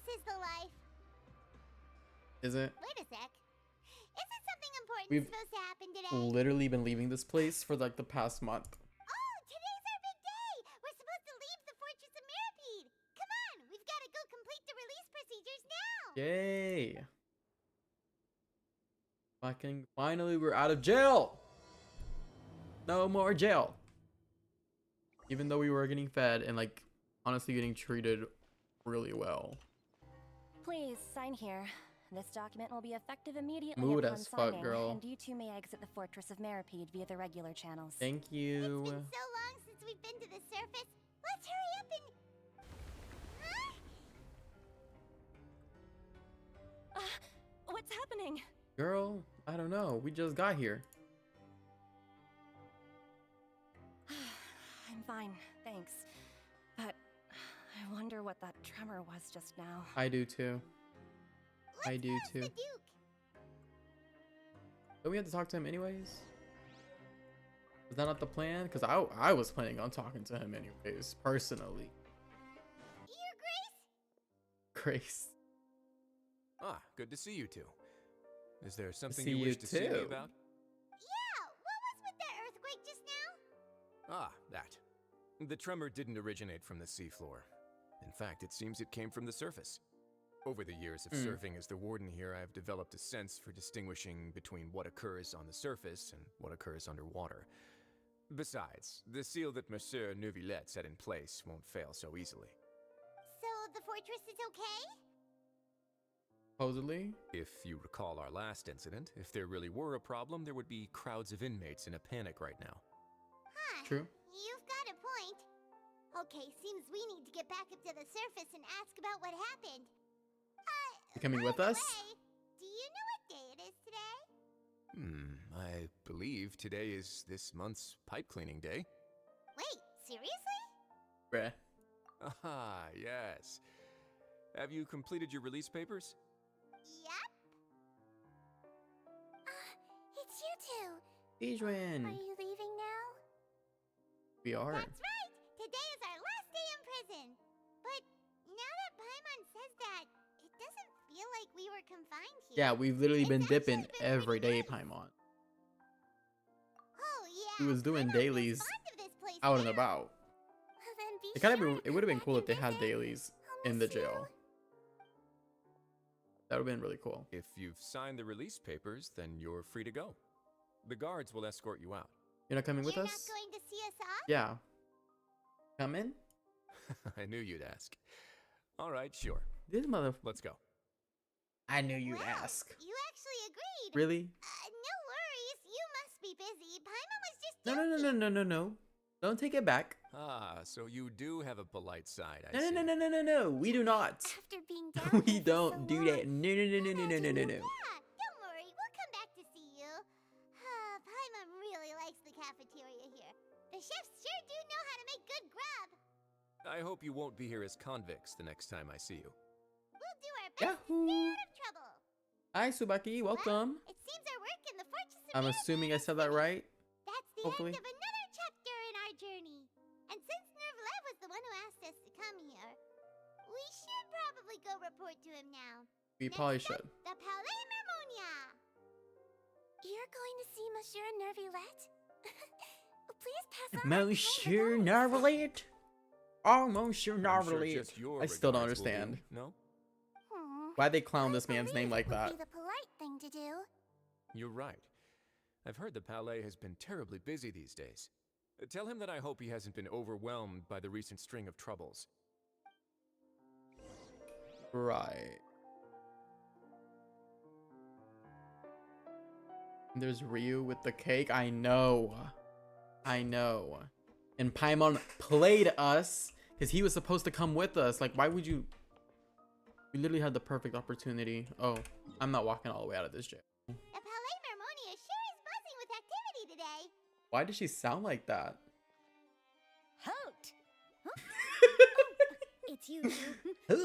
This is the life. Is it? Wait a sec. Isn't something important We've supposed to happen today? literally been leaving this place for like the past month. Oh, today's our big day! We're supposed to leave the Fortress of Mirapede! Come on, we've got to go complete the release procedures now! Yay! Fucking finally, we're out of jail! No more jail! Even though we were getting fed and like honestly getting treated really well. Please sign here. This document will be effective immediately Mood upon as fuck, signing, girl. and you two may exit the Fortress of Mirapede via the regular channels. Thank you. It's been so long since we've been to the surface. Let's hurry up and... Huh? What's happening? Girl, I don't know. We just got here. I'm fine, thanks. But I wonder what that tremor was just now. I do too. I do Let's too. the Duke. Don't we have to talk to him anyways? Is that not the plan? Because I was planning on talking to him anyways, personally. Your Grace? Grace. Ah, good to see you two. Is there something See you you wish to see me too. about? Yeah, what was with that earthquake just now? Ah, that. The tremor didn't originate from the seafloor. In fact, it seems it came from the surface. Over the years of serving as the warden here, I have developed a sense for distinguishing between what occurs on the surface and what occurs underwater. Besides, the seal that Monsieur Neuvillette set in place won't fail so easily. So the fortress is okay? Supposedly. If you recall our last incident, if there really were a problem, there would be crowds of inmates in a panic right now. Huh. True. You've got a point. Okay, seems we need to get back up to the surface and ask about what happened. You coming by with the us? way, do you know what day it is today? I believe today is this month's pipe cleaning day. Wait, seriously? Bruh. Ah, yes. Have you completed your release papers? Yep. It's you two. Adrian. Are you leaving now? We are. That's right. Today is our last day in prison. But now that Paimon says that, it doesn't feel like we were confined here. Yeah, we've literally been It's dipping actually been every pretty day, nice. Paimon. Oh yeah. He was doing Paimon feels dailies fond of this place out and now. about. Well, then be It kind sure of to it would have come been cool back if they and had visit. dailies I'll in the miss you. jail. That would have been really cool. If you've signed the release papers, then you're free to go. The guards will escort you out. You're not coming with You're us? not going to see us off? Yeah. Come in? I knew you'd ask. All right, sure. This mother. Let's go. I knew you'd Wow, ask. You actually agreed. Really? No worries. You must be busy. Paimon was just No, no, no, joking. no, no, no, no. Don't take it back. Ah, so you do have a polite side, I No, no, see. no, no, no, no, no. We do not. After being down We here for don't so do long, that. No, no, no, no, no, no, no, no, no. Yeah, don't worry. We'll come back to see you. Paimon really likes the cafeteria here. The chefs sure do know how to make good grub. I hope you won't be here as convicts the next time I see you. We'll do our best to Yahoo! stay out of trouble. Hi, Subaki. Welcome. Well, it seems our work in the Fortress of I'm Mirapede assuming I is said that finished. right. That's the Hopefully. end of another chapter in our journey. And since Nervlev was the one who asked us to come here, we should probably go report to him now. We Next probably up, should. The Palais Mermonia. You're going to see Monsieur Nervillette? Please pass on my Monsieur kind Narvalet? Oh, Monsieur I'm sure Narvalet. just your I still don't regards will do, understand. No? Why they clown I this man's name believe like it would that. be the polite thing to do. You're right. I've heard the Palais has been terribly busy these days. Tell him that I hope he hasn't been overwhelmed by the recent string of troubles. Right. There's Ryu with the cake. I know. I know. And Paimon played us because he was supposed to come with us. Like, why would you? We literally had the perfect opportunity. Oh, I'm not walking all the way out of this jail. The Palais Mermonia sure is buzzing with activity today. Why does she sound like that? Halt! It's you two. Halt!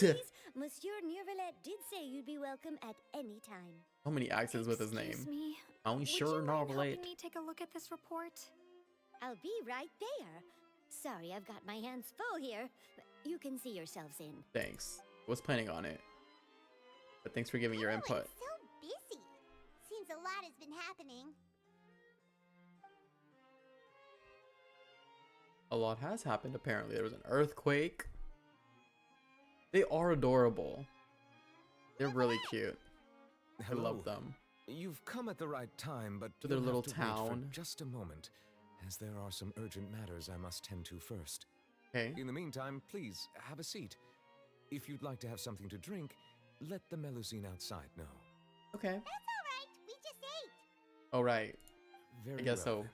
Apologies, Monsieur Nervillette did say you'd be welcome at any time. So many accents with his Excuse name. me. Monsieur Would you mind Narvalet. helping me take a look at this report? I'll be right there. Sorry, I've got my hands full here. You can see yourselves in. Thanks. Was planning on it. But thanks for giving your input. It's so busy. Seems a lot has been happening. A lot has happened apparently. There was an earthquake. They are adorable. They're really cute. I love them. You've come at the right time, but To their you'll little have to wait town. for just a moment, as there are some urgent matters I must tend to first. Okay. In the meantime, please have a seat. If you'd like to have something to drink, let the Melusine outside know. Okay. That's all right. We just ate. All right. Very I guess well, so. then.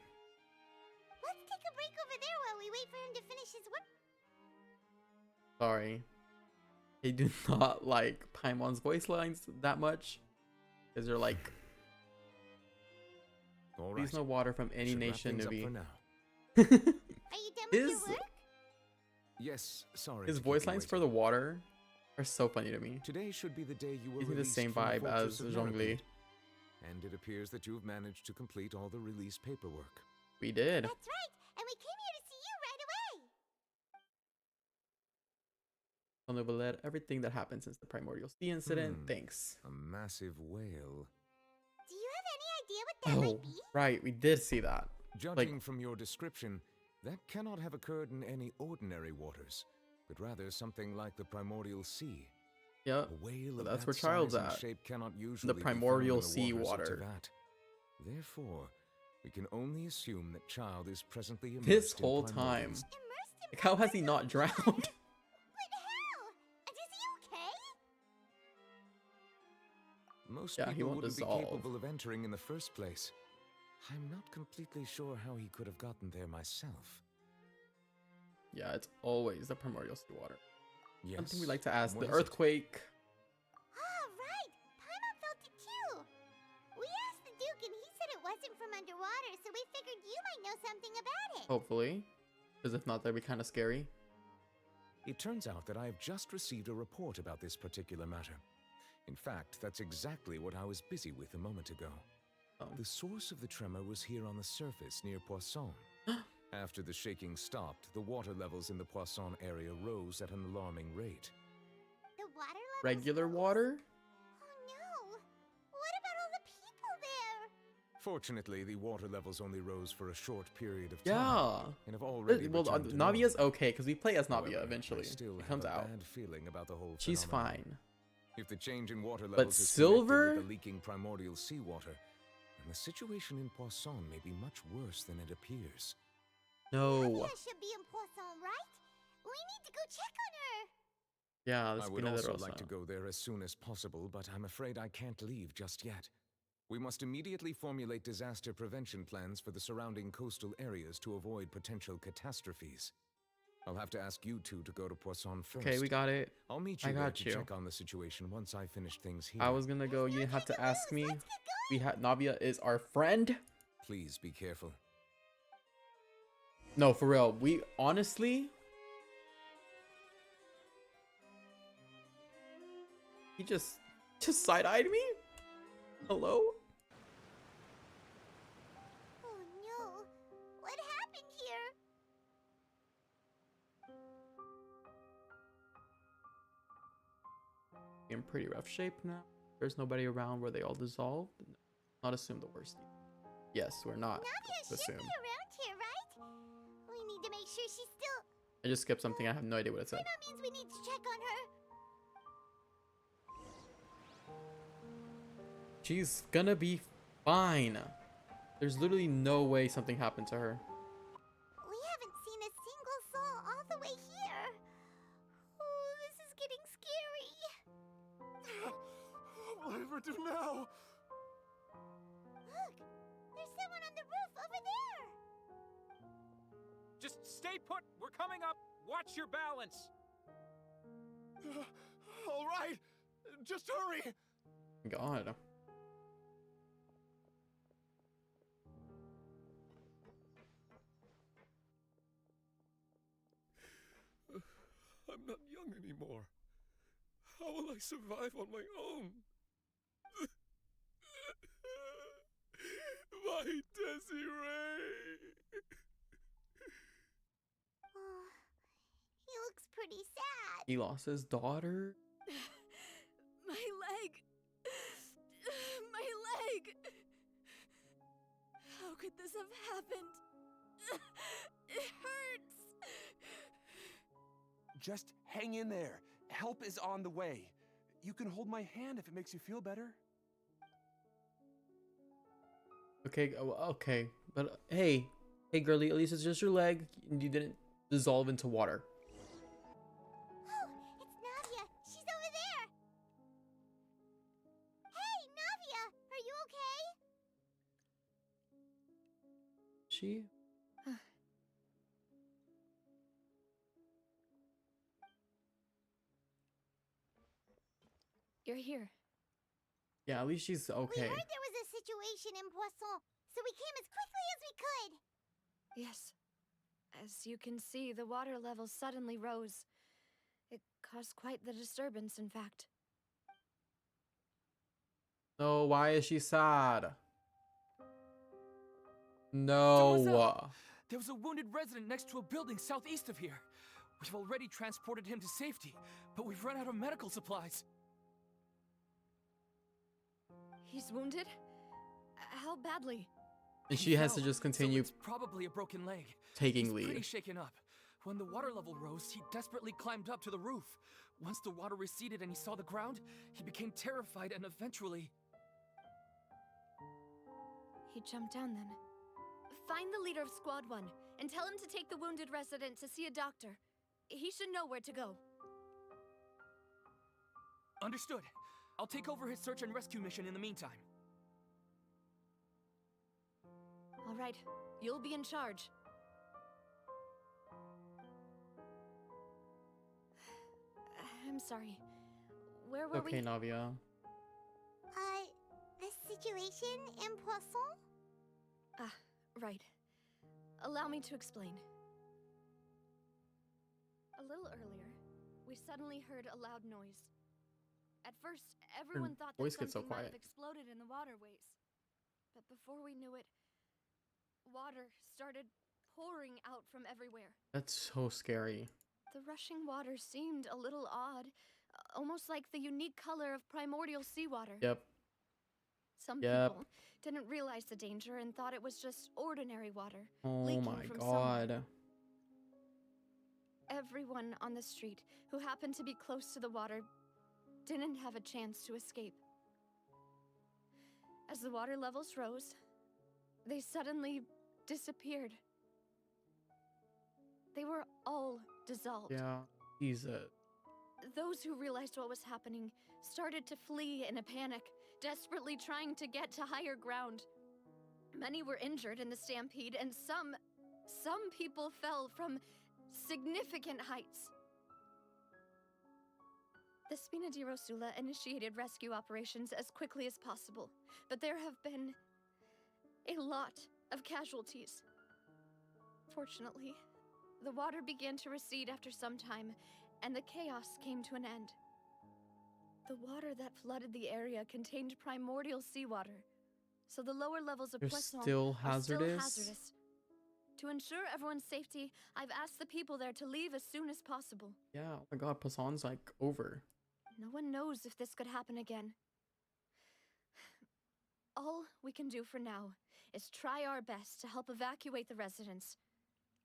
Let's take a break over there while we wait for him to finish his work. Sorry. I do not like Paimon's voice lines that much. Because they're like, All please right. no water from any Should wrap nation things to up be. for now. Are you done with His your work? Yes, sorry. his to keep voice you lines for waiting. the water are so funny to me. Today should be the day you were Gives me the released same from the vibe fortress as of Zhongli. Millipede. And it appears that you've managed to complete all the release paperwork. We did. That's right. And we came here to see you right away. I'll overled everything that happened since the Primordial Sea incident. Thanks. A massive whale. Do you have any idea what that Oh, might be? right. We did see that. Judging from your description, that cannot have occurred in any ordinary waters, but rather something like the primordial sea. Yep. A whale So of that's that where Child's size and at. shape cannot usually be found primordial in the sea waters of water. Teyvat. Therefore, we can only assume that Child is presently immersed This in whole primordial time. Immersed in Like, how has he not primordial drowned? water? But how? And is he okay? Most Yeah, he people won't wouldn't dissolve. be capable of entering in the first place. I'm not completely sure how he could have gotten there myself. Yeah, it's always the Primordial Sea water. Yes. Something we like to ask. What The is it? earthquake. Ah, right. Paimon felt it too. We asked the Duke and he said it wasn't from underwater, so we figured you might know something about it. Hopefully. Because if not, that'd be kind of scary. It turns out that I have just received a report about this particular matter. In fact, that's exactly what I was busy with a moment ago. Oh. The source of the tremor was here on the surface near Poisson. After the shaking stopped, the water levels in the Poisson area rose at an alarming rate. The water levels Regular rose? water? Oh no. What about all the people there? Fortunately, the water levels only rose for a short period of time. Yeah. And have already Well, returned to Navia's normal. okay because we play as Navia However, eventually. I still It have comes a out. bad feeling about the whole She's phenomenon. fine. If the change in water But levels is Silver? connected with the leaking primordial seawater, then the situation in Poisson may be much worse than it appears. No. Navia should be in Poisson, right? We need to go check on her. Yeah, the I would Spina de also Rosa. like to go there as soon as possible, but I'm afraid I can't leave just yet. We must immediately formulate disaster prevention plans for the surrounding coastal areas to avoid potential catastrophes. I'll have to ask you two to go to Poisson first. Okay, we got it. I'll meet you I there got to you. check on the situation once I finish things here. I was gonna go. You didn't have to time to ask lose. me. Let's get We had Navia is our friend. Please be careful. No, for real. We honestly. He just side-eyed me. Hello. Oh no. What happened here? In pretty rough shape now. There's nobody around where they all dissolved. Not assume the worst. Yes, we're not. Navia to should be assume. around here, right? We need to make sure she's still... I just skipped something. I have no idea what it said. That means we need to check on her. She's gonna be fine. There's literally no way something happened to her. We haven't seen a single soul all the way here. Oh, this is getting scary. Whatever do now? Look, there's someone on the roof over there. Just stay put. We're coming up. Watch your balance. All right, just hurry. God. I'm not young anymore. How will I survive on my own? My Desiree! Oh, he looks pretty sad. He lost his daughter. this have happened? It hurts. Just hang in there. Help is on the way. You can hold my hand if it makes you feel better. Okay, okay. But hey, girlie, at least it's just your leg. You didn't dissolve into water. Oh, it's Navia. She's over there. Hey, Navia, are you okay? She? You're here. Yeah, at least she's We okay. heard there was a situation in Poisson, so we came as quickly as we could. Yes. As you can see, the water levels suddenly rose. It caused quite the disturbance, in fact. No, why is she sad? No. Mademoiselle, there was a wounded resident next to a building southeast of here. We've already transported him to safety, but we've run out of medical supplies. He's wounded? How badly? And He she has to fell, just so continue it's probably a broken leg. taking He's pretty lead. shaken up. When the water level rose, he desperately climbed up to the roof. Once the water receded and he saw the ground, he became terrified and eventually... He jumped down then. Find the leader of Squad 1 and tell him to take the wounded resident to see a doctor. He should know where to go. Understood. I'll take over his search and rescue mission in the meantime. All right, you'll be in charge. I'm sorry. Where were Okay, we? Navia. The situation in Poisson? Ah, right. Allow me to explain. A little earlier, we suddenly heard a loud noise. At first, everyone thought that voice gets so something might quiet. have exploded in the waterways. But before we knew it, water started pouring out from everywhere. That's so scary. The rushing water seemed a little odd, almost like the unique color of primordial seawater. Yep. Some Yep. people didn't realize the danger and thought it was just ordinary water. Oh leaking my from god. Everyone on the street who happened to be close to the water didn't have a chance to escape. As the water levels rose, they suddenly disappeared. They were all dissolved. Yeah. Jesus. Those who realized what was happening started to flee in a panic, desperately trying to get to higher ground. Many were injured in the stampede, and some people fell from significant heights. The Spina di Rosula initiated rescue operations as quickly as possible, but there have been a lot of casualties. Fortunately, the water began to recede after some time, and the chaos came to an end. The water that flooded the area contained primordial seawater, so the lower levels of They're Poisson still are still hazardous? hazardous. To ensure everyone's safety, I've asked the people there to leave as soon as possible. Yeah. Oh my god, Poisson's like over. No one knows if this could happen again. All we can do for now is try our best to help evacuate the residents.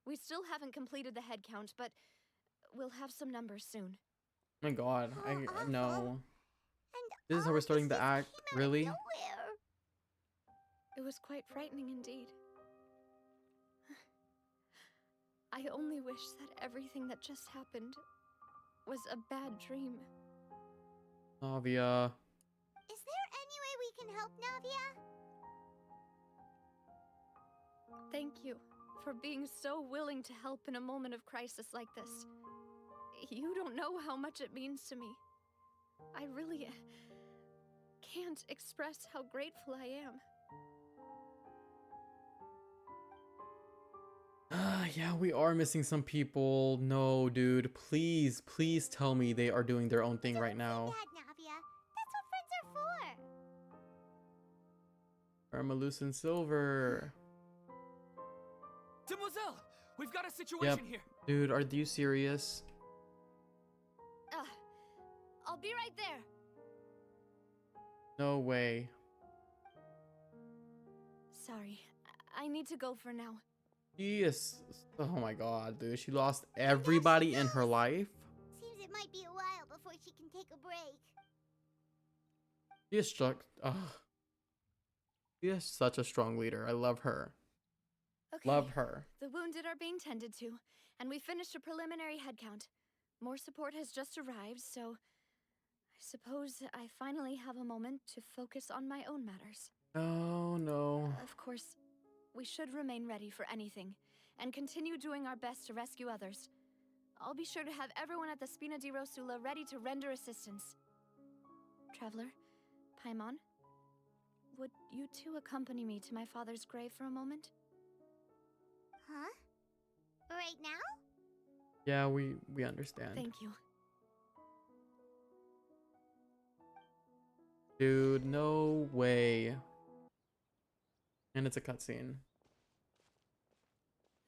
We still haven't completed the head count, but we'll have some numbers soon. Oh my god. How awful. No. And This is how all we're of starting this to just act. came out of Really? nowhere. It was quite frightening indeed. I only wish that everything that just happened was a bad dream. Navia. Is there any way we can help, Navia? Thank you for being so willing to help in a moment of crisis like this. You don't know how much it means to me. I really can't express how grateful I am. Yeah, we are missing some people. No, dude. Please, please tell me they are doing their own thing right now. Bad, Navia. That's what friends are for. Armalucent Silver. Demoiselle, we've got a situation Yep. here. Dude, are you serious? I'll be right there. No way. Sorry, I need to go for now. Yes. Oh my god, dude. She lost everybody in her life. Seems it might be a while before she can take a break. She is struck. She is such a strong leader. I love her. Okay. Love her. The wounded are being tended to, and we finished a preliminary head count. More support has just arrived, so I suppose I finally have a moment to focus on my own matters. Oh no. Of course, we should remain ready for anything, and continue doing our best to rescue others. I'll be sure to have everyone at the Spina di Rosula ready to render assistance. Traveler, Paimon, would you two accompany me to my father's grave for a moment? Huh? Right now? Yeah, we understand. Thank you. Dude, no way. And it's a cutscene.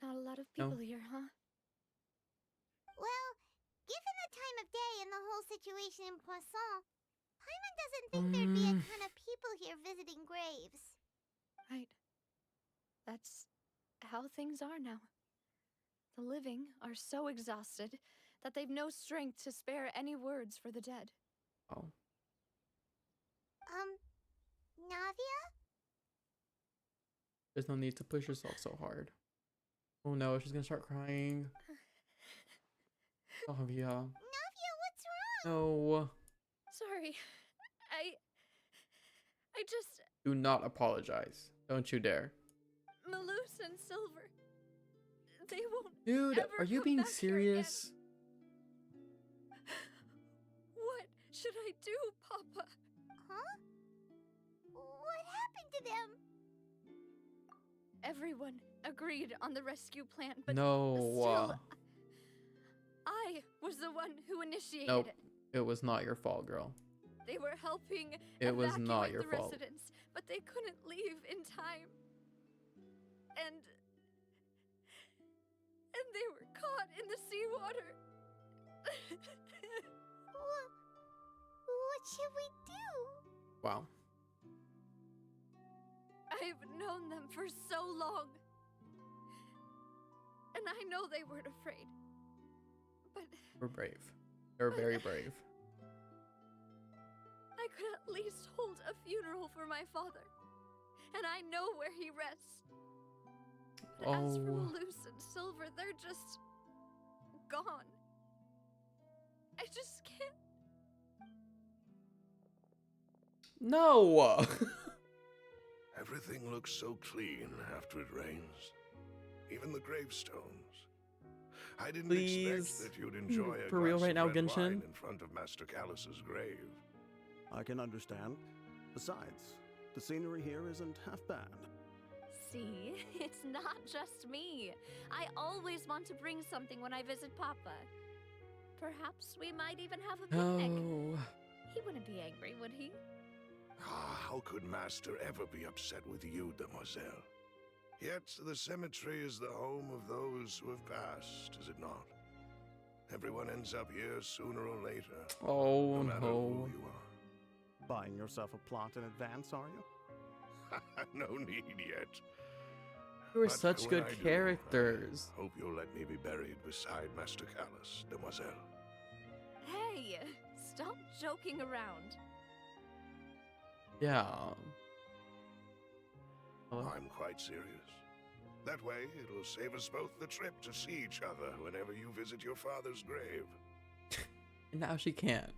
Not a lot of No. people here, huh? Well, given the time of day and the whole situation in Poisson, Paimon doesn't think there'd be a ton of people here visiting graves. Right. That's how things are now. The living are so exhausted that they've no strength to spare any words for the dead. Oh. Navia? There's no need to push yourself so hard. Oh no, she's gonna start crying. Oh yeah. Navia, what's wrong? No. Sorry. I just... Do not apologize. Don't you dare. Malus and Silver. They won't Dude, ever are you come being back here serious? again. What should I do, Papa? Huh? What happened to them? Everyone agreed on the rescue plan, but No. still, I was the one who initiated Nope. it. It was not your fault, girl. They were helping It was evacuate not your the fault. residents, but they couldn't leave in time. And they were caught in the seawater. What should we do? Wow. I've known them for so long. And I know they weren't afraid. But We're brave. They're very brave. I could at least hold a funeral for my father. And I know where he rests. But as for Oh. Malus and Silver, they're just gone. I just can't. No. Everything looks so clean after it rains. Even the gravestones. I didn't Please. expect that you'd enjoy a For real glass right of now, red Genshin? wine in front of Master Callus's grave. I can understand. Besides, the scenery here isn't half bad. See, it's not just me. I always want to bring something when I visit Papa. Perhaps we might even have a picnic. No. He wouldn't be angry, would he? Ah, how could Master ever be upset with you, demoiselle? Yet the cemetery is the home of those who have passed, is it not? Everyone ends up here sooner or later. Oh no matter no. who you are. Buying yourself a plot in advance, are you? No need yet. You were But such when good I do, characters. I hope you'll let me be buried beside Master Callus, demoiselle. Hey, stop joking around. Yeah. Hello? I'm quite serious. That way, it'll save us both the trip to see each other whenever you visit your father's grave. And now she can't.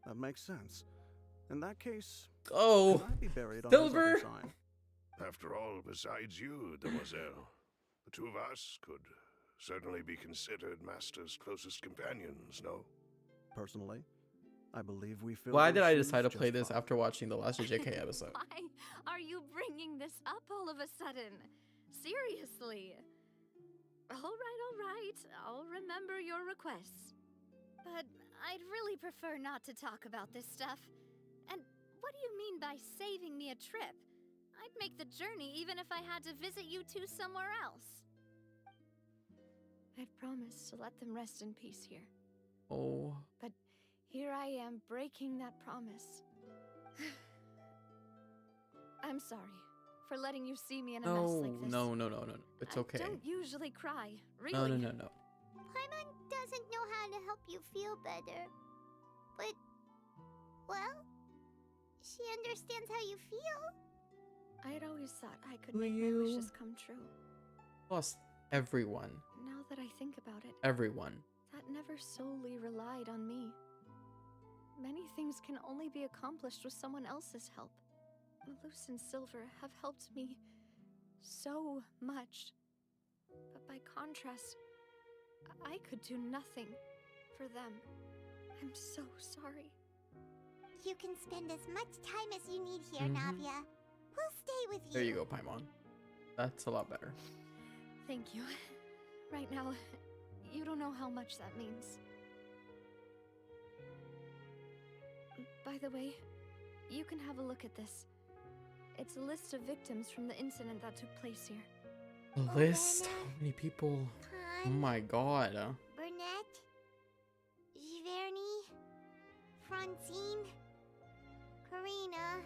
That makes sense. In that case, Oh. can I be buried on Silver? his other side? After all, besides you, demoiselle, the two of us could certainly be considered Master's closest companions, no? Personally, I believe we feel. Why those did I shoes decide to just play this fine. after watching the last JK episode? Why are you bringing this up all of a sudden? Seriously. All right. I'll remember your requests. But I'd really prefer not to talk about this stuff. And what do you mean by saving me a trip? I'd make the journey even if I had to visit you two somewhere else. I'd promised to let them rest in peace here. Oh. But here I am breaking that promise. I'm sorry for letting you see me in a mess No, like this. no, no, no, no, no. It's okay. I don't usually cry, really. No, no, no, no. Paimon doesn't know how to help you feel better. But, well, she understands how you feel. I had always thought I could Will make my you- wishes come true. Lost everyone. Now that I think about it, Everyone. that never solely relied on me. Many things can only be accomplished with someone else's help. Malus and Silver have helped me so much. But by contrast, I could do nothing for them. I'm so sorry. You can spend as much time as you need here, Navia. We'll stay with you. There you go, Paimon. That's a lot better. Thank you. Right now, you don't know how much that means. By the way, you can have a look at this. It's a list of victims from the incident that took place here. A list? How many people? Oh Khan, my god. Burnett, Giverny, Francine, Karina,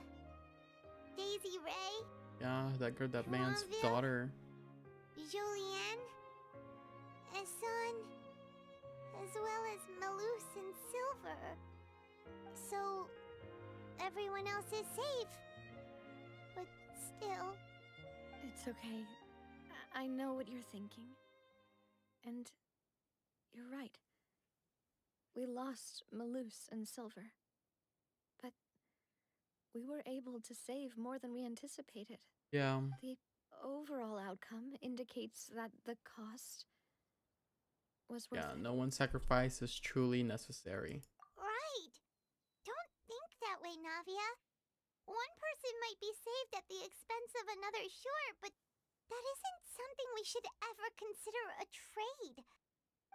Daisy Ray, Yeah, that girl, that man's Flavia? daughter. Julianne, Esson, as well as Malus and Silver. So, everyone else is safe. But still, It's okay. I know what you're thinking. And you're right. We lost Malus and Silver. But we were able to save more than we anticipated. Yeah. The overall outcome indicates that the cost was worth Yeah, it. no one's sacrifice is truly necessary. right. Don't think that way, Navia. One person might be saved at the expense of another, sure, but that isn't something we should ever consider a trade.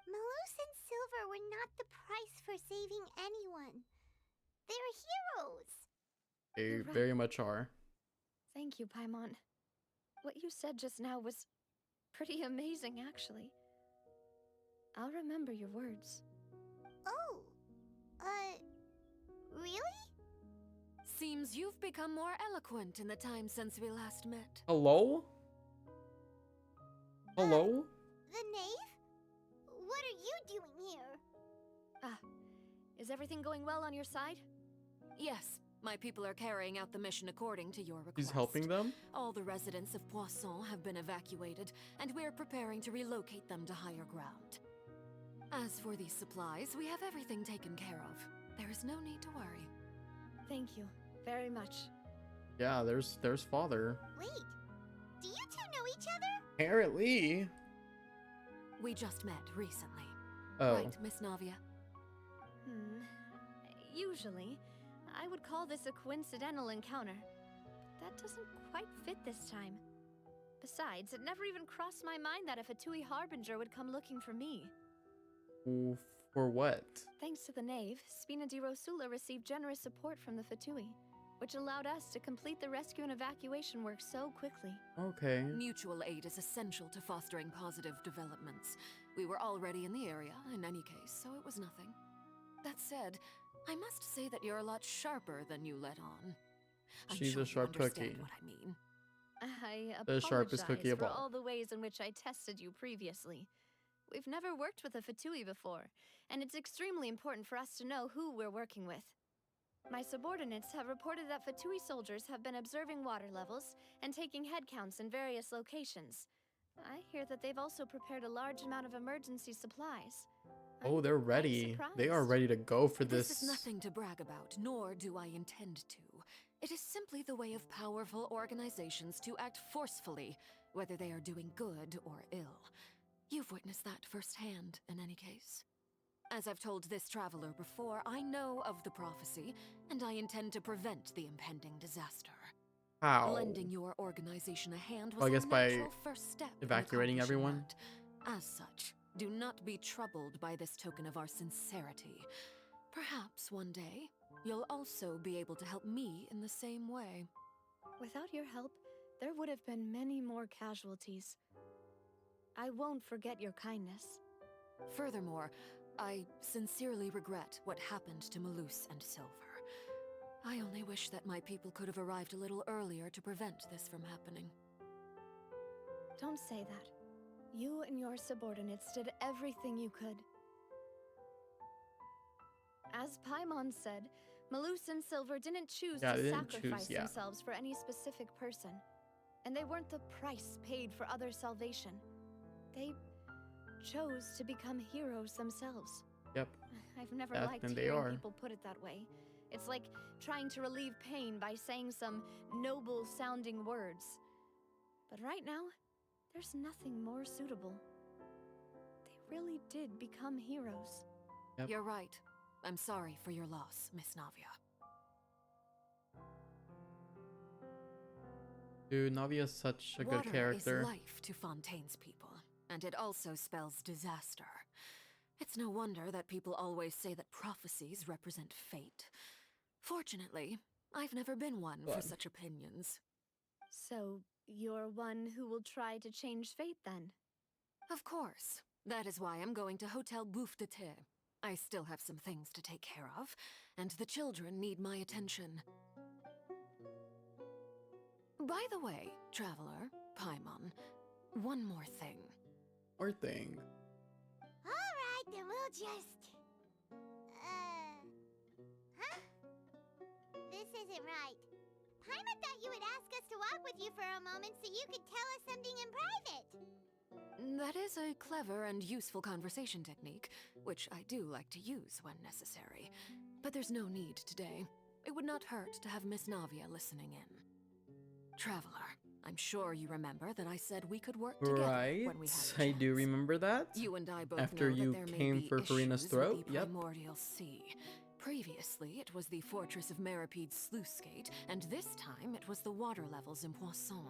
Malus and Silver were not the price for saving anyone. They're heroes. They You're right. very much are. Thank you, Paimon. What you said just now was pretty amazing, actually. I'll remember your words. Oh, really? Seems you've become more eloquent in the time since we last met. Hello? Hello? The knave? What are you doing here? Is everything going well on your side? Yes, my people are carrying out the mission according to your request. He's helping them? All the residents of Poisson have been evacuated, and we're preparing to relocate them to higher ground. As for these supplies, we have everything taken care of. There is no need to worry. Thank you very much. Yeah, there's father. Wait, do you two know each other? Apparently. We just met recently. Oh. Right, Miss Navia? Usually, I would call this a coincidental encounter. That doesn't quite fit this time. Besides, it never even crossed my mind that a Fatui Harbinger would come looking for me. Ooh, for what? Thanks to the Knave, Spina di Rosula received generous support from the Fatui, which allowed us to complete the rescue and evacuation work so quickly. Okay. Mutual aid is essential to fostering positive developments. We were already in the area, in any case, so it was nothing. That said, I must say that you're a lot sharper than you let on. I'm She's sure a sharp you understand cookie. what I mean. I The sharpest cookie apologize of for all. all the ways in which I tested you previously. We've never worked with a Fatui before, and it's extremely important for us to know who we're working with. My subordinates have reported that Fatui soldiers have been observing water levels and taking head counts in various locations. I hear that they've also prepared a large amount of emergency supplies. Oh, I'm they're quite ready. They are surprised. ready to go for This this. is nothing to brag about, nor do I intend to. It is simply the way of powerful organizations to act forcefully, whether they are doing good or ill. You've witnessed that firsthand, in any case. As I've told this traveler before, I know of the prophecy, and I intend to prevent the impending disaster. How? Lending your organization a hand was Well, I guess a by natural first step in evacuating accomplishing everyone? that. As such, do not be troubled by this token of our sincerity. Perhaps one day, you'll also be able to help me in the same way. Without your help, there would have been many more casualties. I won't forget your kindness. Furthermore, I sincerely regret what happened to Malus and Silver. I only wish that my people could have arrived a little earlier to prevent this from happening. Don't say that. You and your subordinates did everything you could. As Paimon said, Malus and Silver didn't choose Yeah, to they didn't sacrifice choose, yeah. themselves for any specific person. And they weren't the price paid for others' salvation. They chose to become heroes themselves. Yep. I've never That's liked when they hearing are. people put it that way. It's like trying to relieve pain by saying some noble-sounding words. But right now, there's nothing more suitable. They really did become heroes. Yep. You're right. I'm sorry for your loss, Miss Navia. Dude, Navia's such a good Water character. is life to Fontaine's people, and it also spells disaster. It's no wonder that people always say that prophecies represent fate. Fortunately, I've never been one for Blood. such opinions. So, you're one who will try to change fate then? Of course. That is why I'm going to Hotel Bouffe de Thé. I still have some things to take care of, and the children need my attention. By the way, Traveler, Paimon, one more thing. Poor thing. Alright, then we'll just... Huh? This isn't right. Paimon thought you would ask us to walk with you for a moment so you could tell us something in private. That is a clever and useful conversation technique, which I do like to use when necessary. But there's no need today. It would not hurt to have Miss Navia listening in. Traveler, I'm sure you remember that I said we could work together Right. when we had a I do chance. remember that. You and I both After know you that there came may be for Furina's issues throat. with the Yep. Primordial Sea. Previously, it was the fortress of Maripede's sluice gate, and this time it was the water levels in Poisson.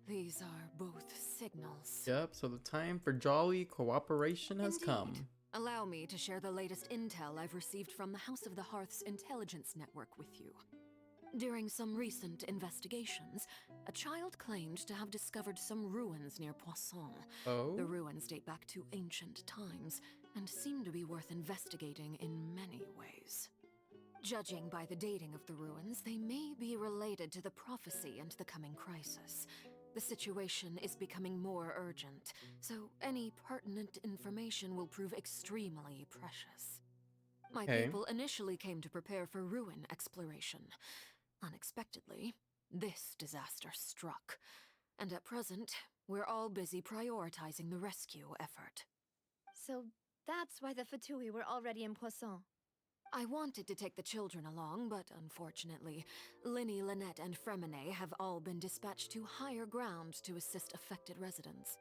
These are both signals. Yep, so the time for jolly cooperation has Indeed. come. Allow me to share the latest intel I've received from the House of the Hearth's intelligence network with you. During some recent investigations, a child claimed to have discovered some ruins near Poisson. Oh? The ruins date back to ancient times and seem to be worth investigating in many ways. Judging by the dating of the ruins, they may be related to the prophecy and the coming crisis. The situation is becoming more urgent, so any pertinent information will prove extremely precious. My Okay. people initially came to prepare for ruin exploration. Unexpectedly, this disaster struck, and at present, we're all busy prioritizing the rescue effort. So, that's why the Fatui were already in Poisson. I wanted to take the children along, but unfortunately, Linny, Lynette, and Fremine have all been dispatched to higher ground to assist affected residents.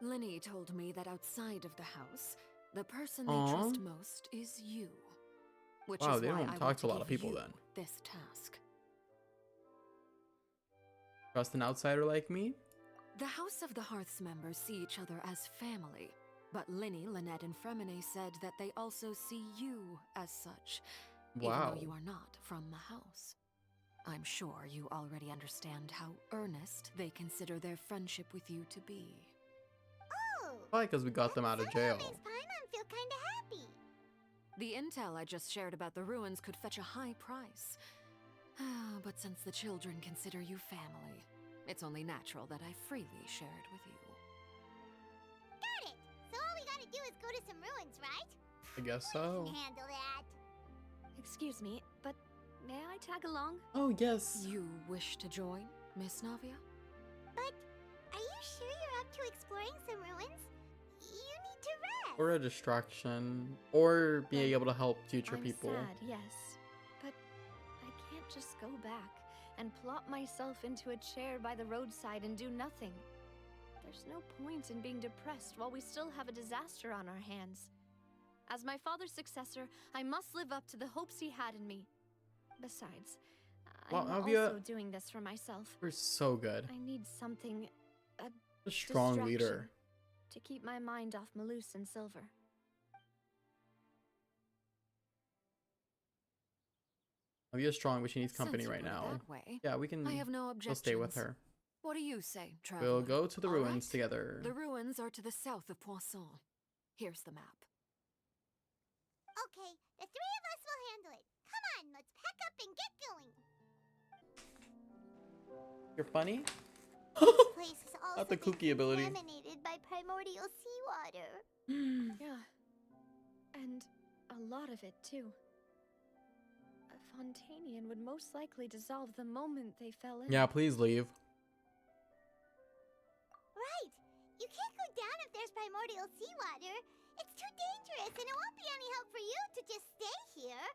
Linny told me that outside of the house, the person they Aw. trust most is you. Which Wow, is they why don't I talk want to a lot give of people you then. this task. Trust an outsider like me? The House of the Hearth's members see each other as family, but Linny, Lynette, and Fremine said that they also see you as such, even Wow. though you are not from the house. I'm sure you already understand how earnest they consider their friendship with you to be. Oh! Probably because we got them out of jail. That makes Paimon feel kinda happy. The intel I just shared about the ruins could fetch a high price. But since the children consider you family, it's only natural that I freely share it with you. Got it! So all we gotta do is go to some ruins, right? I guess We so. can handle that. Excuse me, but may I tag along? Oh, yes. You wish to join, Miss Navia? But are you sure you're up to exploring some ruins? You need to rest. Or a distraction. Or being able to help future I'm people. sad, yes. But I can't just go back and plop myself into a chair by the roadside and do nothing. There's no point in being depressed while we still have a disaster on our hands. As my father's successor, I must live up to the hopes he had in me. Besides, Wow, I'm Navia- also doing this for myself. You're so good. I need something, A strong distraction leader. to keep my mind off Malus and Silver. Navia's strong, but she needs company Since you right put it now. that way, Yeah, we can I have no we'll objections. stay with her. What do you say, Traveler? We'll go to the All ruins right. together. The ruins are to the south of Poisson. Here's the map. Okay, the three of us will handle it. Come on, on, let's pack up and get going. You're funny? This place is also Not the been kooky ability. contaminated by primordial seawater. Yeah. And a lot of it, too. A Fontainian would most likely dissolve the moment they fell in. Yeah, please leave. Right. You can't go down if there's primordial seawater. It's too dangerous, and it won't be any help for you to just stay here.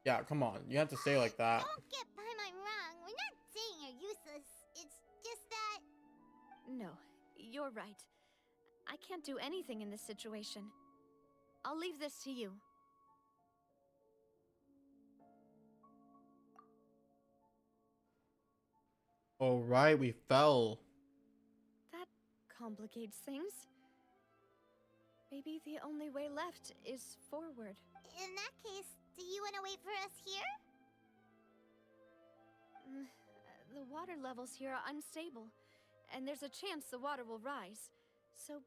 Yeah, come on. You have to say like that. Don't get by my wrong. We're not saying you're useless. It's just that... No, you're right. I can't do anything in this situation. I'll leave this to you. Alright, we fell. That complicates things. Maybe the only way left is forward. In that case, do you want to wait for us here? The water levels here are unstable, and there's a chance the water will rise. So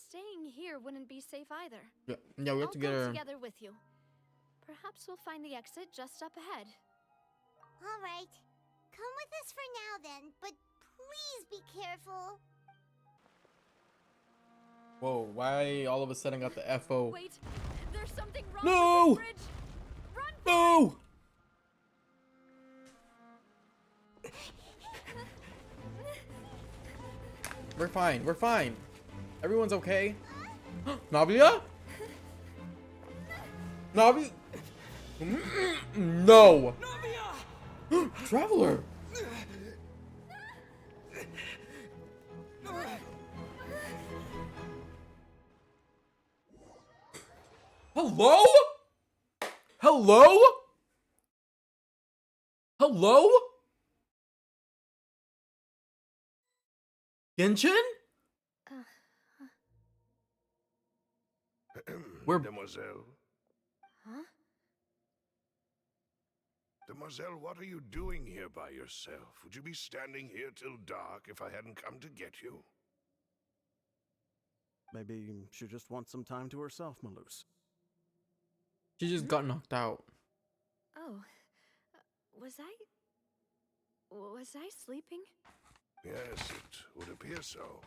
staying here wouldn't be safe either. Yeah, we have I'll to get go her. together with you. Perhaps we'll find the exit just up ahead. All right. Come with us for now then, but please be careful. Whoa, why all of a sudden got the FO? Wait, there's something wrong No! with this bridge. Run for No! We're fine, we're fine. Everyone's okay. Navia? Navi? No! Traveler! Hello? Hello? Hello? Genshin? We're- Demoiselle. Huh? Demoiselle, what are you doing here by yourself? Would you be standing here till dark if I hadn't come to get you? Maybe she just wants some time to herself, Malus. She just got knocked out. Oh, was I sleeping? Yes, it would appear so.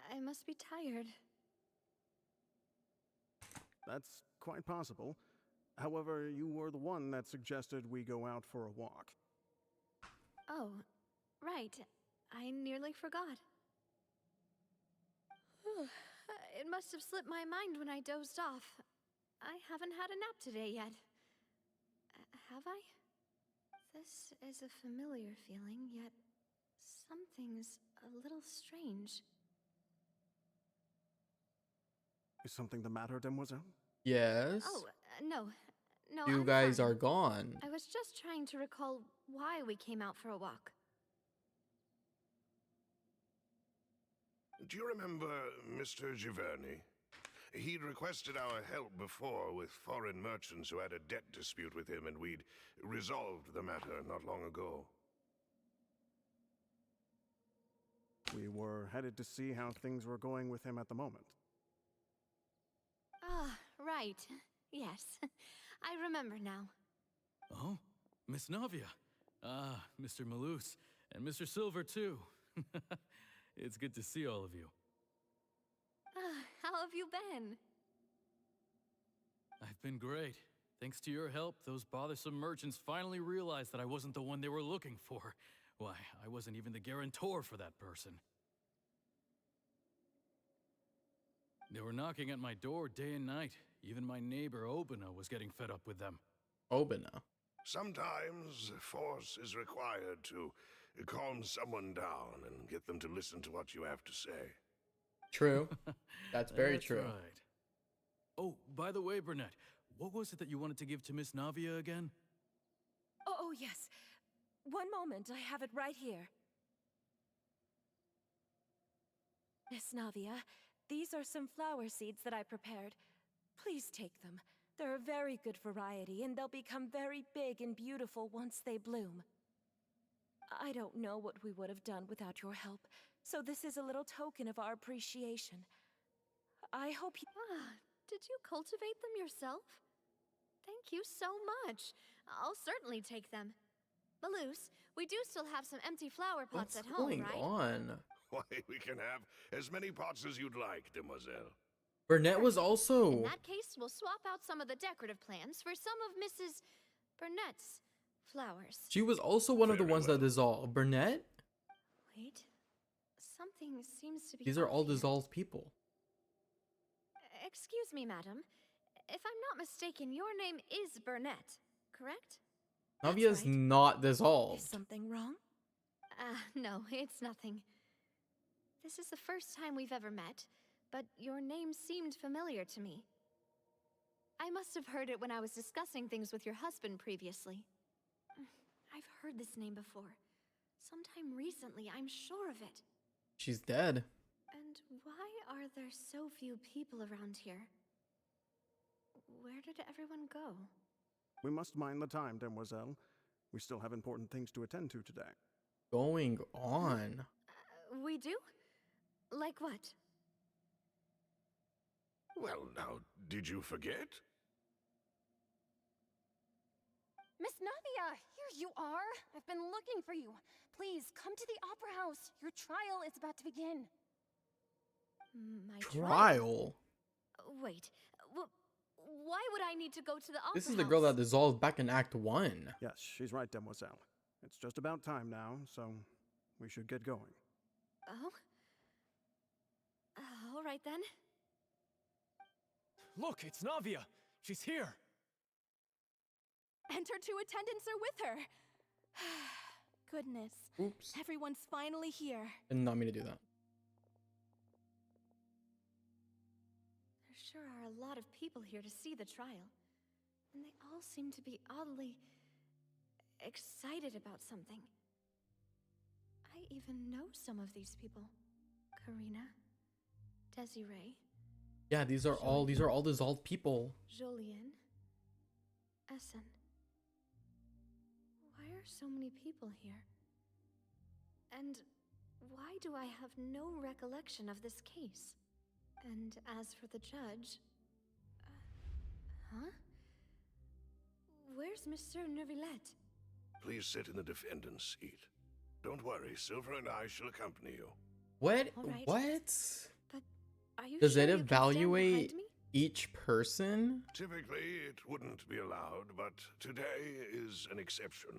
I must be tired. That's quite possible. However, you were the one that suggested we go out for a walk. Oh, right. I nearly forgot. It must have slipped my mind when I dozed off. I haven't had a nap today yet. Have I? This is a familiar feeling, yet something's a little strange. Is something the matter, Demoiselle? Yes. Oh, no. No, You I'm guys fine. are gone. I was just trying to recall why we came out for a walk. Do you remember Mr. Giverny? He'd requested our help before with foreign merchants who had a debt dispute with him, and we'd resolved the matter not long ago. We were headed to see how things were going with him at the moment. Ah, right. Yes. I remember now. Oh, Miss Navia. Ah, Mr. Malus. And Mr. Silver, too. It's good to see all of you. How have you been? I've been great. Thanks to your help, those bothersome merchants finally realized that I wasn't the one they were looking for. Why, I wasn't even the guarantor for that person. They were knocking at my door day and night. Even my neighbor, Obina, was getting fed up with them. Obina. Sometimes force is required to calm someone down and get them to listen to what you have to say. True. That's very That's true. Right. Oh, by the way, Burnett, what was it that you wanted to give to Miss Navia again? Oh, yes. One moment, I have it right here. Miss Navia, these are some flower seeds that I prepared. Please take them. They're a very good variety, and they'll become very big and beautiful once they bloom. I don't know what we would have done without your help, so this is a little token of our appreciation. I hope you... Did you cultivate them yourself? Thank you so much. I'll certainly take them. Maloose, we do still have some empty flower pots What's at home, going right? on? Why, we can have as many pots as you'd like, demoiselle. Burnett was In also. that case, we'll swap out some of the decorative plants for some of Mrs. Burnett's flowers. She was also one of the Very ones that well. dissolved. Burnett? Wait, something seems to be These are off all here. dissolved people. Excuse me, madam. If I'm not mistaken, your name is Burnett, correct? Navia's right. not Is dissolved. something wrong? No, it's nothing. This is the first time we've ever met, but your name seemed familiar to me. I must have heard it when I was discussing things with your husband previously. I've heard this name before. Sometime recently, I'm sure of it. She's dead. And why are there so few people around here? Where did everyone go? We must mind the time, demoiselle. We still have important things to attend to today. Going on. We do? Like what? Well, now, did you forget? Miss Navia, here you are. I've been looking for you. Please, come to the Opera House. Your trial is about to begin. My Trial? Wait, why would I need to go to the opera This is the girl house? that dissolved back in Act 1. Yes, she's right, demoiselle. It's just about time now, so we should get going. Oh? All right then. Look, it's Navia. She's here. And her 2 attendants are with her. Goodness. Oops. Everyone's finally here. Did not mean to do that. There sure are a lot of people here to see the trial. And they all seem to be oddly excited about something. I even know some of these people. Karina, Desiree, Yeah, these are all dissolved people. Julien, Essen. Why are so many people here? And why do I have no recollection of this case? And as for the judge... huh? Where's Monsieur Neuvillette? Please sit in the defendant's seat. Don't worry, Silver and I shall accompany you. What? All right. What? But are you Does sure it you can stand evaluate behind me? each person? Typically, it wouldn't be allowed, but today is an exception.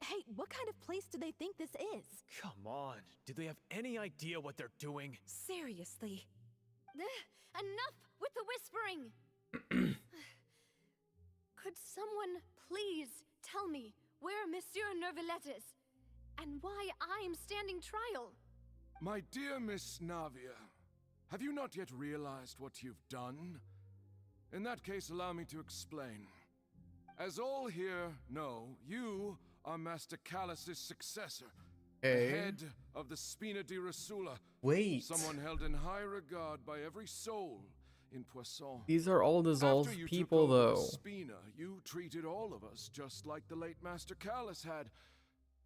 Hey, what kind of place do they think this is? Come on. Do they have any idea what they're doing? Seriously. Enough with the whispering! Could someone please tell me where Monsieur Neuvillette is? And why I'm standing trial? My dear Miss Navia, have you not yet realized what you've done? In that case, allow me to explain. As all here know, you are Master Callus's successor. The head of the Spina di Rosula. Wait. Someone held in high regard by every soul in Poisson. These are all dissolved After you people, took over though. Spina, you treated all of us just like the late Master Callus had.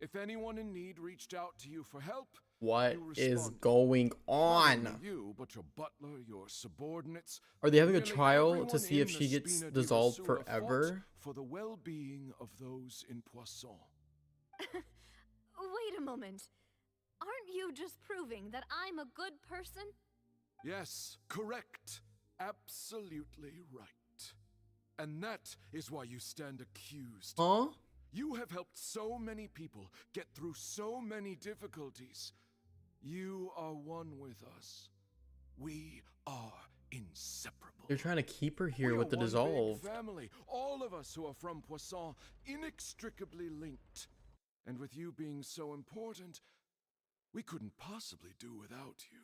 If anyone in need reached out to you for help, What you is responded. going Not on? only you, but your butler, your subordinates. Are they having a nearly trial to everyone see if in she the gets Spina di dissolved Rosula fought forever? for the well-being of those in Poisson. Wait a moment. Aren't you just proving that I'm a good person? Yes, correct. Absolutely right. And that is why you stand accused. Huh? You have helped so many people get through so many difficulties. You are one with us. We are inseparable. They're trying to keep her here We with are the one big dissolved. family, all of us who are from Poisson, inextricably linked. And with you being so important, we couldn't possibly do without you.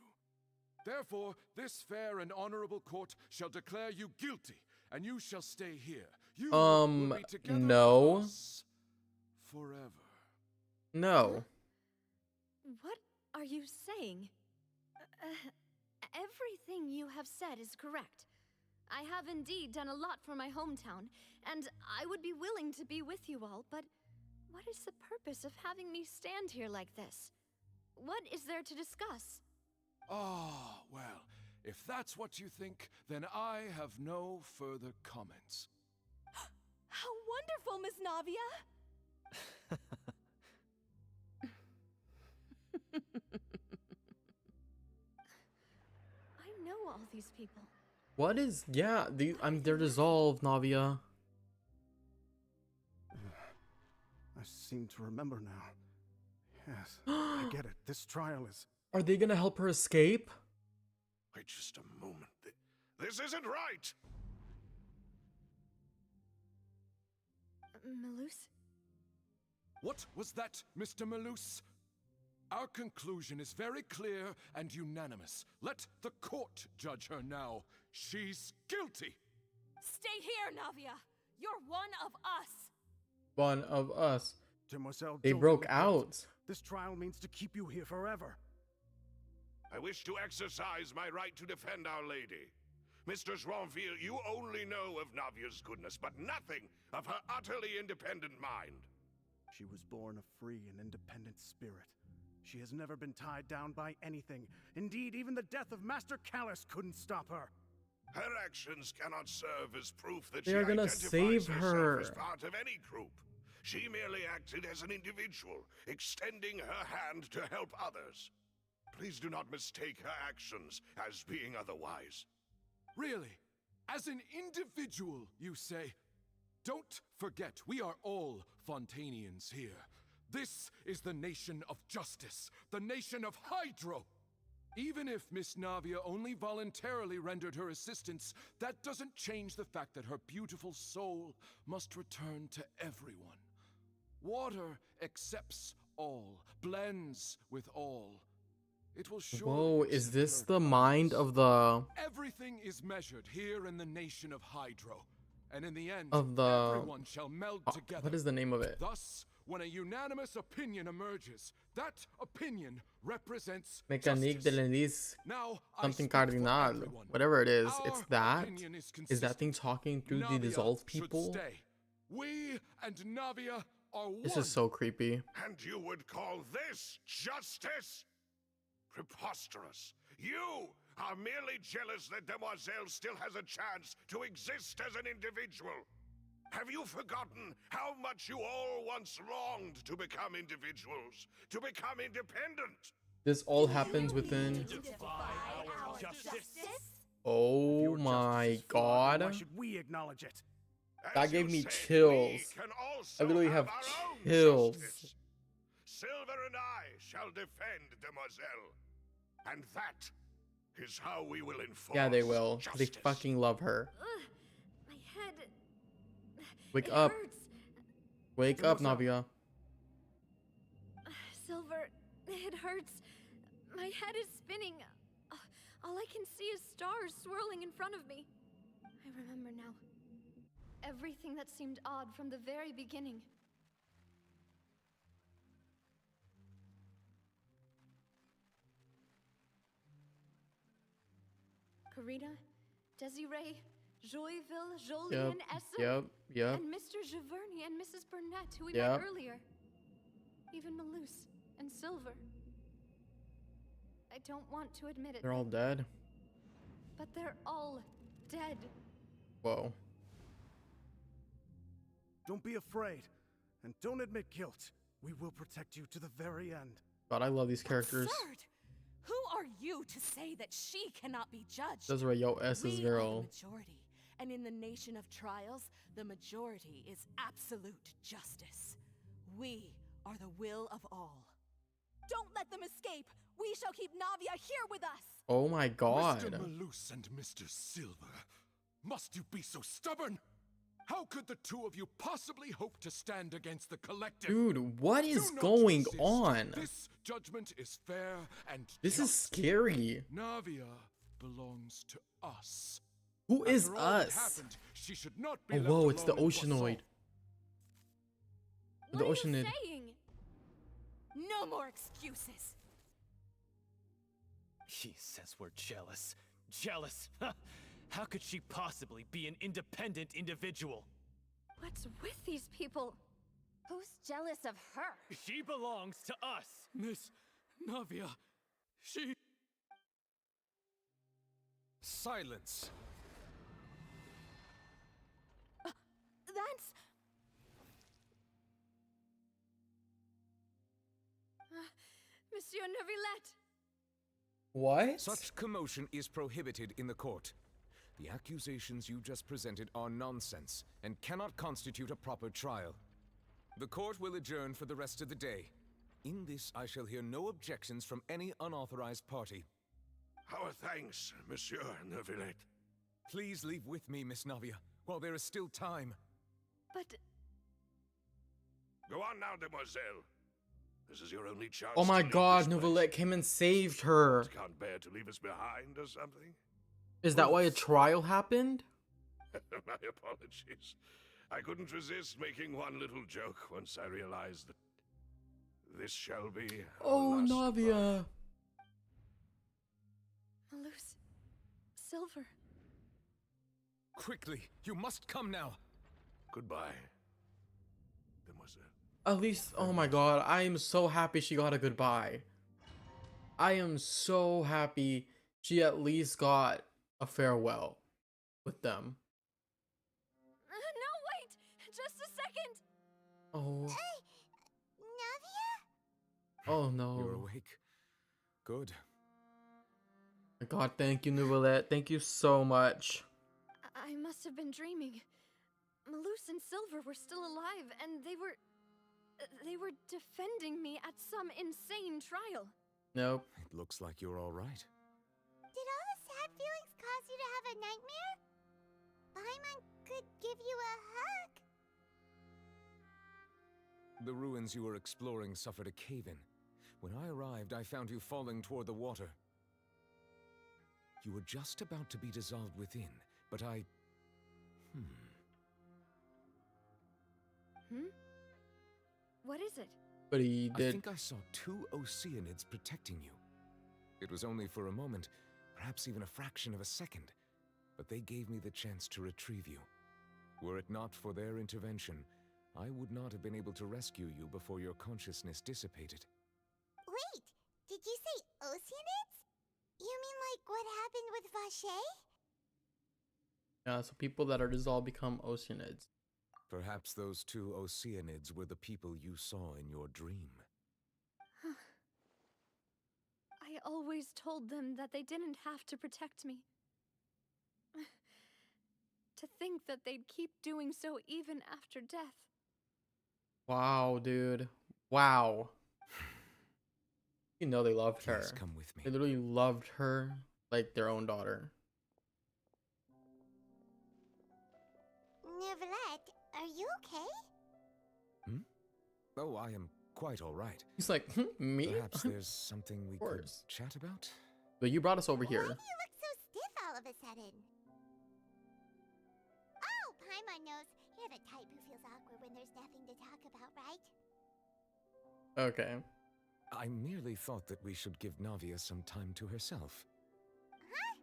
Therefore, this fair and honorable court shall declare you guilty, and you shall stay here. You will be together no. with us forever. No. What are you saying? Everything you have said is correct. I have indeed done a lot for my hometown, and I would be willing to be with you all, but What is the purpose of having me stand here like this? What is there to discuss? Ah, well, if that's what you think, then I have no further comments. How wonderful, Miss Navia! I know all these people. What is? Yeah, they're dissolved, Navia. I seem to remember now. Yes, I get it. This trial is... Are they gonna help her escape? Wait just a moment. This isn't right! Malus? What was that, Mr. Malus? Our conclusion is very clear and unanimous. Let the court judge her now. She's guilty! Stay here, Navia! You're one of us! One of us. Demoiselle, They don't broke let me out. guilt. This trial means to keep you here forever. I wish to exercise my right to defend Our Lady. Mr. Joinville, you only know of Navia's goodness, but nothing of her utterly independent mind. She was born a free and independent spirit. She has never been tied down by anything. Indeed, even the death of Master Callus couldn't stop her. Her actions cannot serve as proof that They she are gonna identifies save herself her. as part of any group. She merely acted as an individual, extending her hand to help others. Please do not mistake her actions as being otherwise. Really? As an individual, you say? Don't forget, we are all Fontainians here. This is the nation of justice, the nation of Hydro. Even if Miss Navia only voluntarily rendered her assistance, that doesn't change the fact that her beautiful soul must return to everyone. Water accepts all, blends with all. It will surely Whoa, is this exemplify the mind of the Everything is measured here in the nation of Hydro, and in the end, of the everyone shall meld together. what is the name of it? Thus, when a unanimous opinion emerges, that opinion represents Mécanique de justice. l'indice Now, I something speak for cardinal, everyone. whatever it is. It's Our that. opinion Is that consistent. thing talking through the Navia dissolved should people? stay. We and Navia are one. This is so creepy. And you would call this justice? Preposterous. You are merely jealous that Demoiselle still has a chance to exist as an individual. Have you forgotten how much you all once longed to become individuals, to become independent? This all happens within. Oh my god. Why should we acknowledge it? That gave me chills. I literally have chills. Silver and I shall defend Demoiselle. And that is how we will enforce Yeah, they will. 'Cause they justice. fucking love her. My head. Wake It up. hurts. Wake up, Navia. Silver, it hurts. My head is spinning. All I can see is stars swirling in front of me. I remember now. Everything that seemed odd from the very beginning. Karina, Desiree, Joyville, Jolien, Essen, Yep. and Mr. Giverny and Mrs. Burnett, who we Yep. met earlier. Even Malus and Silver. I don't want to admit it, They're all dead. but they're all dead. Whoa. Don't be afraid, and don't admit guilt. We will protect you to the very end. God, I love these characters. Absurd! Who are you to say that she cannot be judged? Desiree, yo, S's We are the girl. majority, and in the nation of trials, the majority is absolute justice. We are the will of all. Don't let them escape! We shall keep Navia here with us! Oh my god. Mr. Malus and Mr. Silver, must you be so stubborn? How could the two of you possibly hope to stand against the collective? Dude, what is Do not going resist. on? This judgment is fair and This is just. scary. Navia belongs to us. Who is After all that us? happened, she should not be Oh, left whoa, it's the alone in Oceanoid. What The are Oceanid. you saying? No more excuses! She says we're jealous. Jealous? How could she possibly be an independent individual? What's with these people? Who's jealous of her? She belongs to us. Miss Navia, she... Silence. That's... Monsieur Neuvillette! What? Such commotion is prohibited in the court. The accusations you just presented are nonsense and cannot constitute a proper trial. The court will adjourn for the rest of the day. In this, I shall hear no objections from any unauthorized party. Our thanks, Monsieur Neuvillette. Please leave with me, Miss Navia, while there is still time. But... Go on now, demoiselle. This is your only chance. Oh my to leave god, this place. Neuvillette came and saved her. Can't bear to leave us behind or something? Is that why a trial happened? My apologies. I couldn't resist making one little joke once I realized that this shall be our Oh, last Navia. Malus... Silver... Quickly, you must come now. Goodbye, demoiselle. At least, oh my god, I am so happy she got a goodbye. I am so happy she at least got a farewell with them. No, wait! Just a second! Oh. Navia? Oh no. You're awake. Good. My god, thank you, Neuvillette. Thank you so much. I must have been dreaming. Malus and Silver were still alive, and they were defending me at some insane trial. Nope. It looks like you're all right. Did all the sad feelings cause you to have a nightmare? Paimon could give you a hug. The ruins you were exploring suffered a cave-in. When I arrived, I found you falling toward the water. You were just about to be dissolved within, but I... What is it? But he did. I think I saw 2 Oceanids protecting you. It was only for a moment, perhaps even a fraction of a second, but they gave me the chance to retrieve you. Were it not for their intervention, I would not have been able to rescue you before your consciousness dissipated. Wait, did you say Oceanids? You mean like what happened with Vache? Yeah, so people that are dissolved become Oceanids. Perhaps those 2 Oceanids were the people you saw in your dream. I always told them that they didn't have to protect me. To think that they'd keep doing so even after death. Wow, dude. Wow. You know they loved her. Please come with me. They literally loved her like their own daughter. Neuvillette, are you okay? Oh, I am quite all right. He's like, me? Perhaps there's something we could chat about? But you brought us over Why here. do you look so stiff all of a sudden? Oh, Paimon knows. You're the type who feels awkward when there's nothing to talk about, right? Okay. I merely thought that we should give Navia some time to herself. Huh?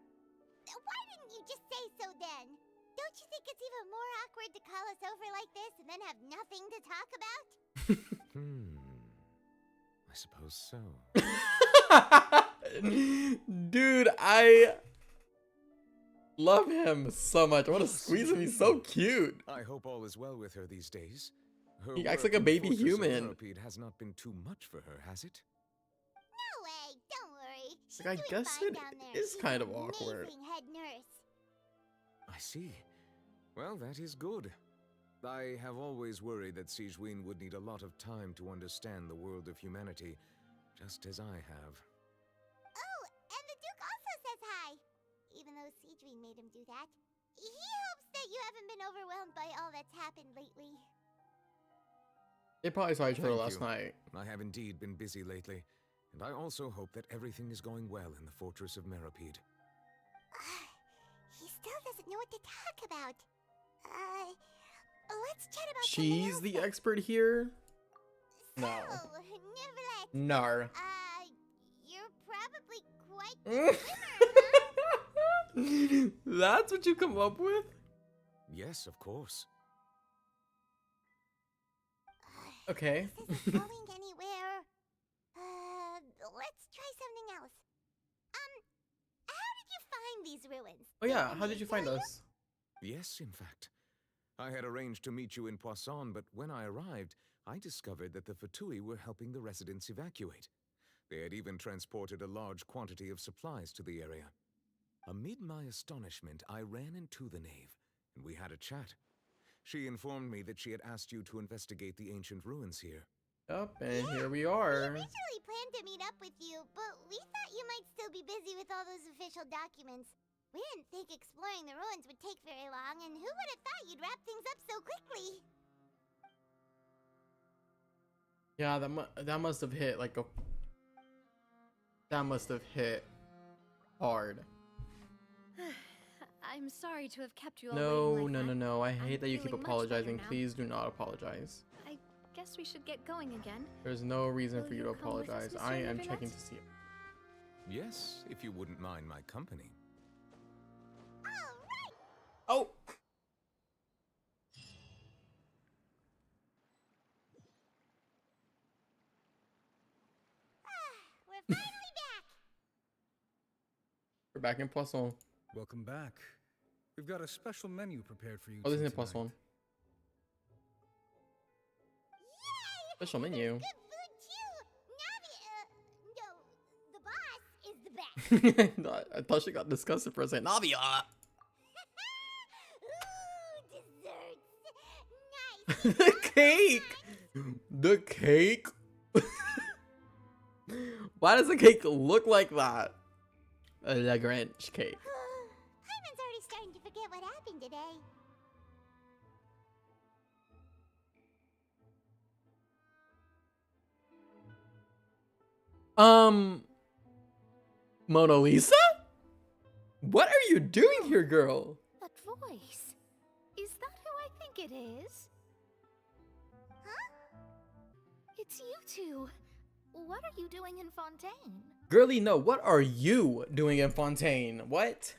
Why didn't you just say so then? Don't you think it's even more awkward to call us over like this and then have nothing to talk about? I suppose so. Dude, I love him so much. I want to squeeze him. He's so cute. I hope all is well with her these days. Her He acts work like a in baby Fortress of human. Meropide has not been too much for her, has it? No way, don't worry. She's Like, I doing guess fine it down there. is She's kind an of awkward. amazing head nurse. I see. Well, that is good. I have always worried that Sigewinne would need a lot of time to understand the world of humanity, just as I have. Oh, and the Duke also says hi. Even though Sigewinne made him do that. He hopes that you haven't been overwhelmed by all that's happened lately. They probably saw each other Thank last you. night. I have indeed been busy lately, and I also hope that everything is going well in the Fortress of Meropide. He still doesn't know what to talk about. Let's chat about She's the expert here? No. Neuvillette. Nar. You're probably quite the swimmer, That's what you come up with? Yes, of course. Okay. This isn't going anywhere. Let's try something else. How did you find these ruins? Oh yeah, how did you find us? Yes, in fact. I had arranged to meet you in Poisson, but when I arrived, I discovered that the Fatui were helping the residents evacuate. They had even transported a large quantity of supplies to the area. Amid my astonishment, I ran into the knave, and we had a chat. She informed me that she had asked you to investigate the ancient ruins here. Yup, and here we We are. originally planned to meet up with you, but we thought you might still be busy with all those official documents. We didn't think exploring the ruins would take very long, and who would have thought you'd wrap things up so quickly? Yeah, that must have hit like a. That must have hit hard. I'm sorry to have kept you all No, waiting like that. no. I hate I'm that you keep feeling much better apologizing. now. Please do not apologize. I guess we should get going again. There's no reason Will for you you to come with us, apologize. Monsieur I am Neuvillette? checking to see it. Yes, if you wouldn't mind my company. Oh! We're finally back! We're back in Poisson. Welcome back. We've got a special menu prepared for you. Oh, this two isn't tonight. Poisson. Special menu. Good food, too! Navi, no, the boss is the best! No, I thought she got disgusted for a second. Navia! Ooh, desserts! Nice! The cake! The cake? Why does the cake look like that? The Grinch cake. Hyman's already starting to forget what happened today. Mona Lisa? What are you doing here, girl? That voice. Is that who I think it is? Huh? It's you two. What are you doing in Fontaine? Girlie, no, what are you doing in Fontaine? What?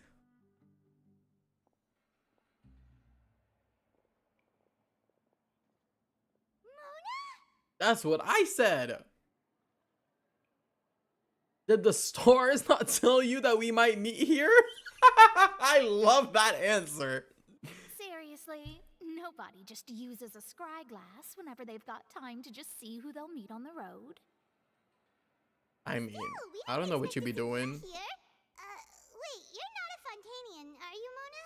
That's what I said. Did the stars not tell you that we might meet here? I love that answer. Seriously, nobody just uses a scry glass whenever they've got time to just see who they'll meet on the road. I mean, I don't know what you be doing. Here? Wait, you're not a Fontanian, are you, Mona?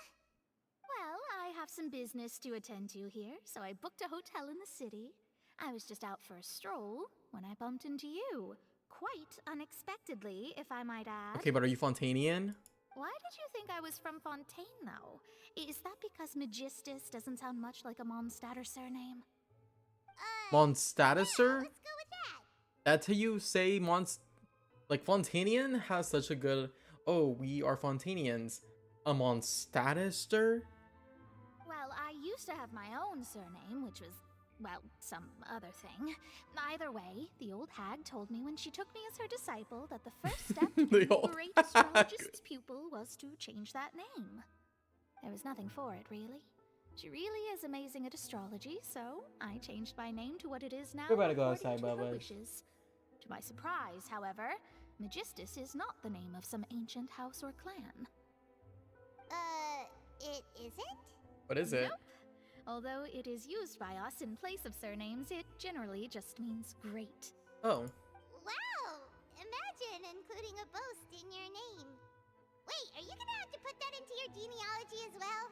Well, I have some business to attend to here, so I booked a hotel in the city. I was just out for a stroll when I bumped into you. Quite unexpectedly, if I might add. Okay, but are you Fontanian? Why did you think I was from Fontaine, though? Is that because Magistus doesn't sound much like a Mondstatter surname? Monstatiser? Let's go with that. That's how you say like Fontanian has such a good, oh, we are Fontanians. A Monstatister? Well, I used to have my own surname, which was, well, some other thing. Either way, the old hag told me when she took me as her disciple that the first step to being a great astrologist's pupil was to change that name. There was nothing for it, really. She really is amazing at astrology, so I changed my name to what it is now. We're about to go according outside, to her Bubba. wishes. To my surprise, however, Magistus is not the name of some ancient house or clan. It isn't? What is it? Nope. Although it is used by us in place of surnames, it generally just means great. Oh. Wow! Imagine including a boast in your name. Wait, are you gonna have to put that into your genealogy as well?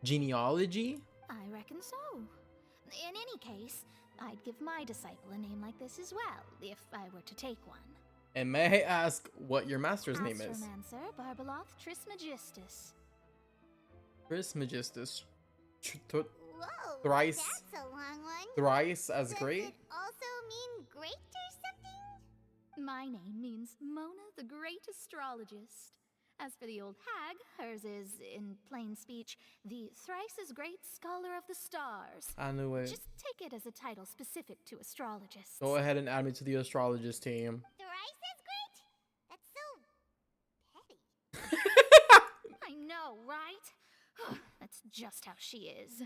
Genealogy? I reckon so. In any case, I'd give my disciple a name like this as well, if I were to take one. And may I ask what your master's name is? Astromancer Barbeloth Trismegistus. Trismegistus. Whoa, Thrice. that's a long one. Thrice as Does great? it also mean great or something? My name means Mona the Great Astrologist. As for the old hag, hers is, in plain speech, the thrice as great scholar of the stars. I knew it. Just take it as a title specific to astrologists. Go ahead and add me to the astrologist team. Thrice as great? That's so petty. I know, right? That's just how she is.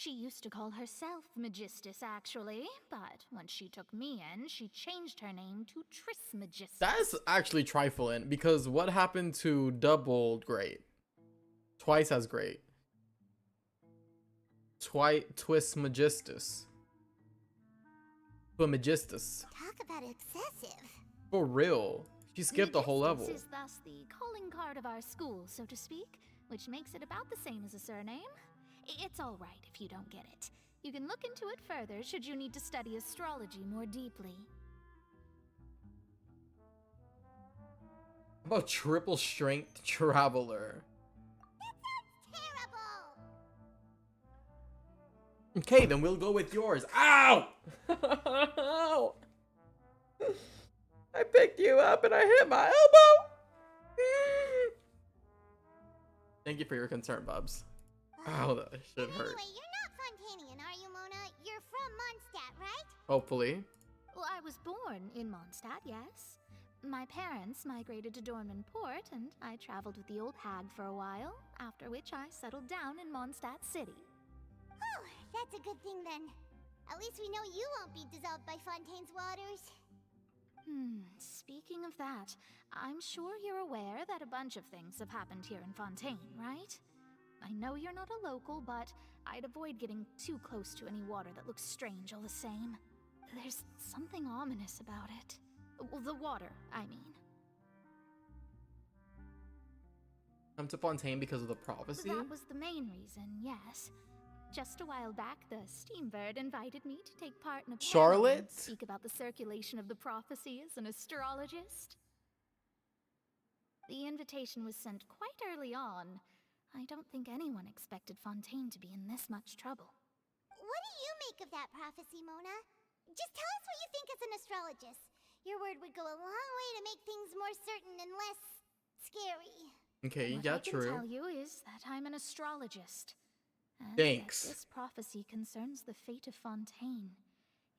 She used to call herself Magistus, actually, but when she took me in, she changed her name to Trismegistus. That's actually trifling, because what happened to double great? Twice as great. Twist Magistus. Magistus. Talk about excessive. For real. She skipped the whole level. Magistus is thus the calling card of our school, so to speak, which makes it about the same as a surname. It's all right if you don't get it. You can look into it further should you need to study astrology more deeply. How about triple strength traveler? Okay, then we'll go with yours. Ow! Ow! I picked you up and I hit my elbow. Thank you for your concern, Bubs. Ow, that shit hurt. Anyway, you're not Fontainian, are you, Mona? You're from Mondstadt, right? Hopefully. Well, I was born in Mondstadt, yes. My parents migrated to Dornman Port, and I traveled with the old hag for a while, after which I settled down in Mondstadt City. Oh, that's a good thing then. At least we know you won't be dissolved by Fontaine's waters. Speaking of that, I'm sure you're aware that a bunch of things have happened here in Fontaine, right? I know you're not a local, but I'd avoid getting too close to any water that looks strange all the same. There's something ominous about it. Well, the water, I mean. Come to Fontaine because of the prophecy? That was the main reason, yes. Just a while back, the Steambird invited me to take part in a panel Charlotte? and speak about the circulation of the prophecy as an astrologist. The invitation was sent quite early on. I don't think anyone expected Fontaine to be in this much trouble. What do you make of that prophecy, Mona? Just tell us what you think as an astrologist. Your word would go a long way to make things more certain and less scary. Okay, What yeah, I can true. tell you is that I'm an astrologist. And Thanks. that this prophecy concerns the fate of Fontaine,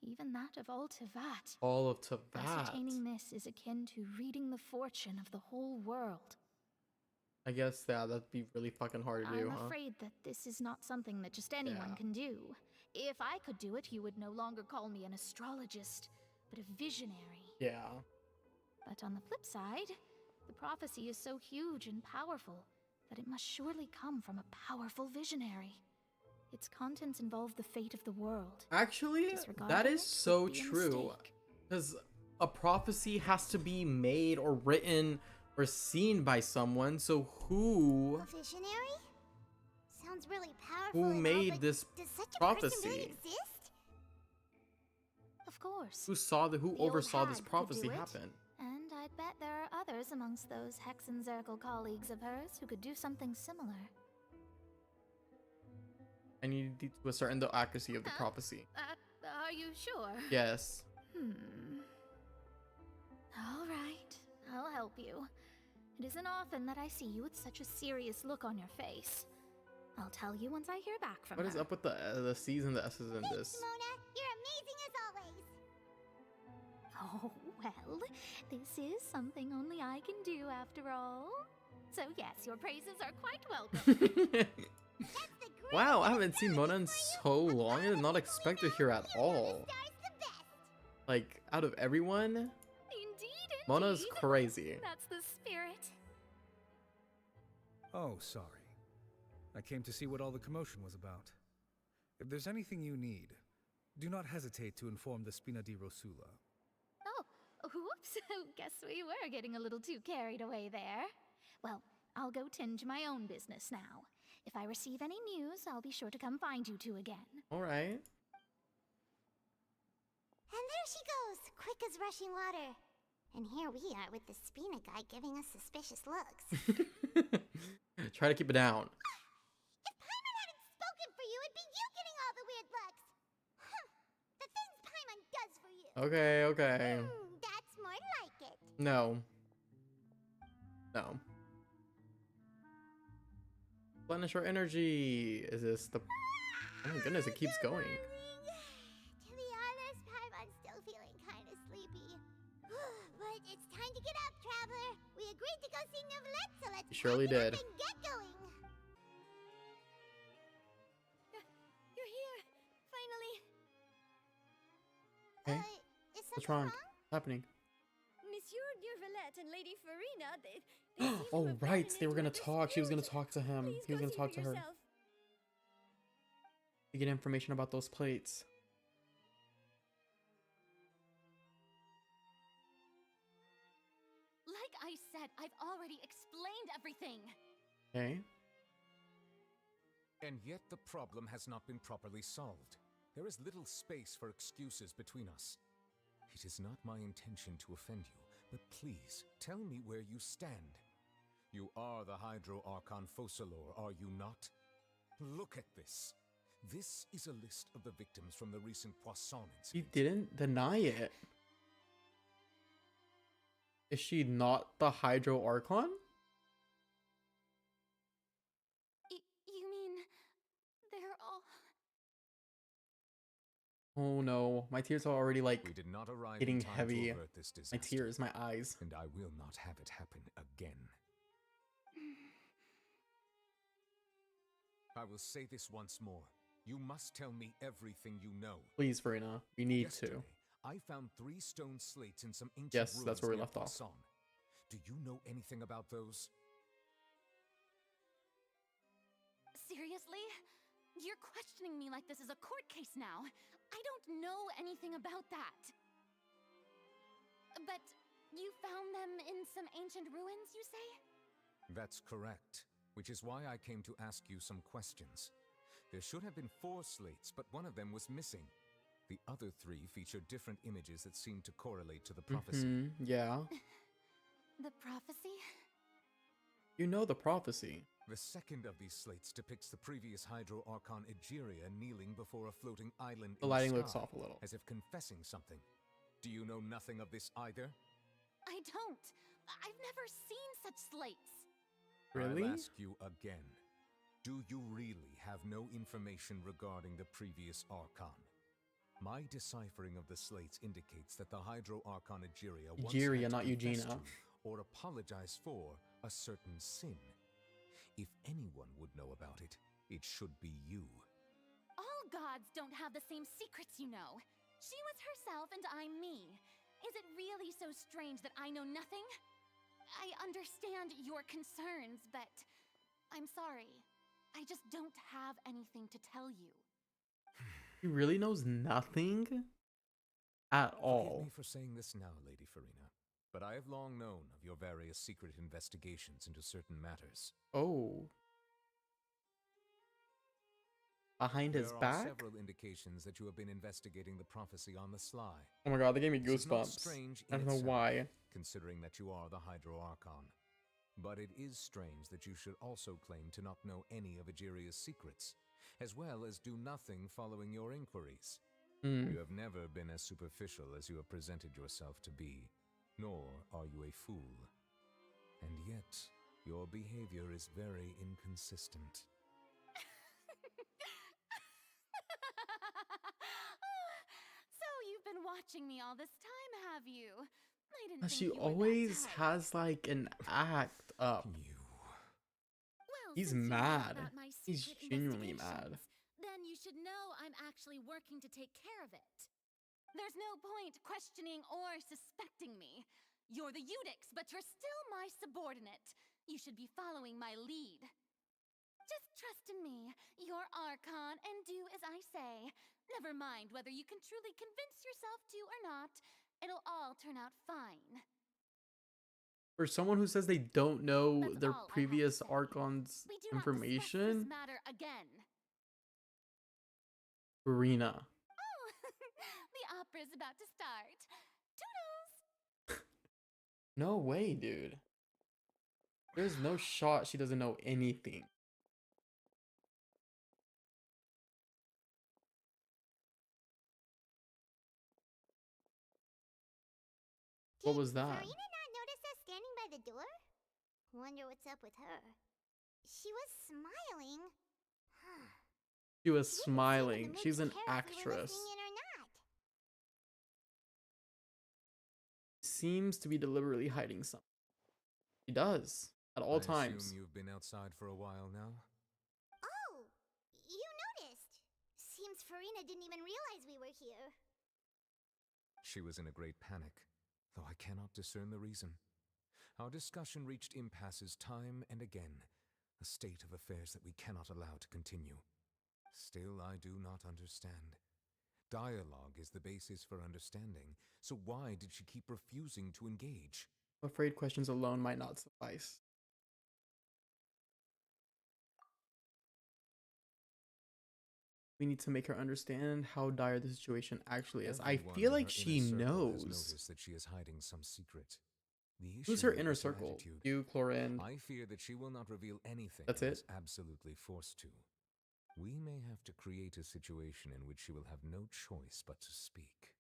even that of all Tevat. All of Tevat. Ascertaining this is akin to reading the fortune of the whole world. I guess, yeah, that'd be really fucking hard to do, I'm huh? afraid that this is not something that just anyone Yeah. can do. If I could do it, you would no longer call me an astrologist, but a visionary. Yeah. But on the flip side, the prophecy is so huge and powerful that it must surely come from a powerful visionary. Its contents involve the fate of the world. Actually, Disregarding that is it so would be a true. mistake. Because a prophecy has to be made or written or seen by someone. So who A visionary? Sounds really powerful. who and all, made but this does such a person prophecy? really exist? Of course. Who The old oversaw this hag could prophecy do it, happen? And I'd bet there are others amongst those Hexenzirkel colleagues of hers who could do something similar. And you need to ascertain the accuracy of the prophecy. Are you sure? Yes. All right, I'll help you. It isn't often that I see you with such a serious look on your face. I'll tell you once I hear back from What her. is up with the C's and the S's in this? Mona, you're amazing as always. Oh, well, this is something only I can do after all. So yes, your praises are quite welcome. Wow, I haven't seen Mona in so long. I did not expect her here at all. Like, out of everyone, Indeed. Mona's crazy. That's the spirit. Oh, sorry. I came to see what all the commotion was about. If there's anything you need, do not hesitate to inform the Spina di Rosula. Oh, whoops. Guess we were getting a little too carried away there. Well, I'll go tend to my own business now. If I receive any news, I'll be sure to come find you two again. Alright. And there she goes, quick as rushing water. And here we are with the Spina guy giving us suspicious looks. Try to keep it down. If Paimon hadn't spoken for you, it'd be you getting all the weird looks. Huh. The things Paimon does for you. Okay, okay. That's more like it. No. No. Replenish our energy. Is this the... Oh my goodness, it keeps going. To be honest, Paimon's still feeling kind of sleepy. But it's time to get up, traveler. We agreed to go see Neuvillette, so let's You surely pack it up did. and get going. You're What's wrong? What's happening? Monsieur Neuvillette and Lady Furina, they seem to Oh, have right. gotten They were into gonna a talk. She was gonna dispute. talk to him. Please He was go gonna see talk for to her yourself. to get information about those plates. Like I said, I've already explained everything. Okay. And yet the problem has not been properly solved. There is little space for excuses between us. It is not my intention to offend you, but please tell me where you stand. You are the Hydro Archon Focalor, are you not? Look at this. This is a list of the victims from the recent Poisson He incident. didn't deny it. Is she not the Hydro Archon? You mean they're all... Oh no, my tears are already like We did not arrive getting in time heavy. to avert this disaster. My tears, my eyes. And I will not have it happen again. I will say this once more. You must tell me everything you know. Please, Furina, we need Yesterday, to. I found 3 stone slates in some ancient Yes, ruins that's where we near left off. Poisson. Do you know anything about those? Seriously? You're questioning me like this is a court case now. I don't know anything about that. But you found them in some ancient ruins, you say? That's correct, which is why I came to ask you some questions. There should have been 4 slates, but one of them was missing. The other 3 featured different images that seemed to correlate to the prophecy. Yeah. The prophecy? You know the prophecy. The second of these slates depicts the previous Hydro Archon Egeria kneeling before a floating island The in lighting the looks sky, off a little. as if confessing something. Do you know nothing of this either? I don't. I've never seen such slates. Really? I'll ask you again. Do you really have no information regarding the previous Archon? My deciphering of the slates indicates that the Hydro Archon Egeria once Egeria, had to not confess Eugenia. to or apologize for a certain sin. If anyone would know about it, it should be you. All gods don't have the same secrets, you know. She was herself and I'm me. Is it really so strange that I know nothing? I understand your concerns, but I'm sorry. I just don't have anything to tell you. He really knows nothing at all. Forgive me for saying this now, Lady Furina, but I have long known of your various secret investigations into certain matters. Oh. Behind his There are back? several indications that you have been investigating the prophecy on the sly. Oh my god, they gave me This is not goosebumps. strange I in don't know itself, why. considering that you are the Hydro Archon. But it is strange that you should also claim to not know any of Egeria's secrets, as well as do nothing following your inquiries. You have never been as superficial as you have presented yourself to be, nor are you a fool. And yet, your behavior is very inconsistent. So you've been watching me all this time, have you? I didn't think She you were that always type. has like an act up. Well, He's since you know mad. about my He's secret genuinely mad. investigations, then you should know I'm actually working to take care of it. There's no point questioning or suspecting me. You're the Eudix, but you're still my subordinate. You should be following my lead. Just trust in me. You're Archon, and do as I say. Never mind whether you can truly convince yourself to or not. It'll all turn out fine. For someone who says they don't know That's their all I have to previous say. Archon's We do not discuss information, this matter again. Furina. Oh, the opera's about to start. Toodles! No way, dude. There's no shot she doesn't know anything. What was that? Furina not notice us standing by the door? Wonder what's up with her. She was smiling. She was She didn't seem in the smiling. mood She's to an care if we were actress. listening in or not. Seems to be deliberately hiding something. She does. At all I times. assume you've been outside for a while now? Oh, you noticed. Seems Furina didn't even realize we were here. She was in a great panic, though I cannot discern the reason. Our discussion reached impasses time and again, a state of affairs that we cannot allow to continue. Still, I do not understand. Dialogue is the basis for understanding, so why did she keep refusing to engage? I'm afraid questions alone might not suffice. We need to make her understand how dire the situation actually is. I Everyone feel in like her she inner circle has knows. noticed that she is hiding some secret. The Who's issue her with inner this circle? attitude, You, Chlorine. I fear that she will not reveal anything That's unless it? absolutely forced to. We may have to create a situation in which she will have no choice but to speak.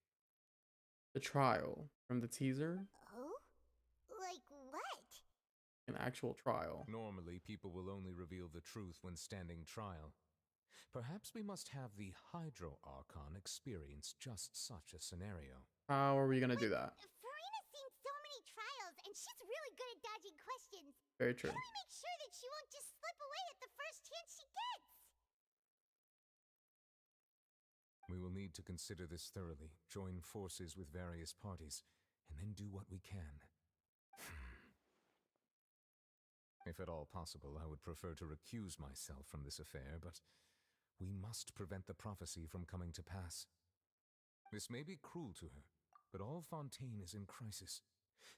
The trial from the teaser. Oh? Like what? An actual trial. Normally, people will only reveal the truth when standing trial. Perhaps we must have the Hydro Archon experience just such a scenario. How are we gonna do that? Furina's seen so many trials, and she's really good at dodging questions. Very true. How do we make sure that she won't just slip away at the first chance she gets? We will need to consider this thoroughly, join forces with various parties, and then do what we can. If at all possible, I would prefer to recuse myself from this affair, but we must prevent the prophecy from coming to pass. This may be cruel to her, but all Fontaine is in crisis.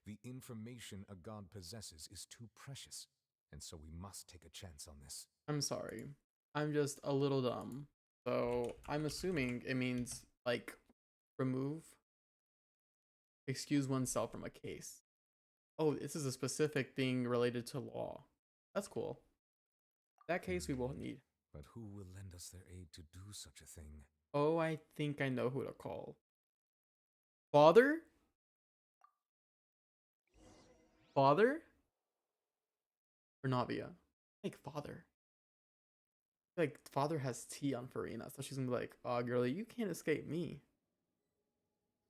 The information a god possesses is too precious, and so we must take a chance on this. I'm sorry. I'm just a little dumb. So I'm assuming it means like excuse oneself from a case. Oh, this is a specific thing related to law. That's cool. That case we will need. But who will lend us their aid to do such a thing? Oh, I think I know who to call. Father? Father? Or Navia? Like father. Like father has tea on Furina, so she's gonna be like, "Oh, girlie, you can't escape me."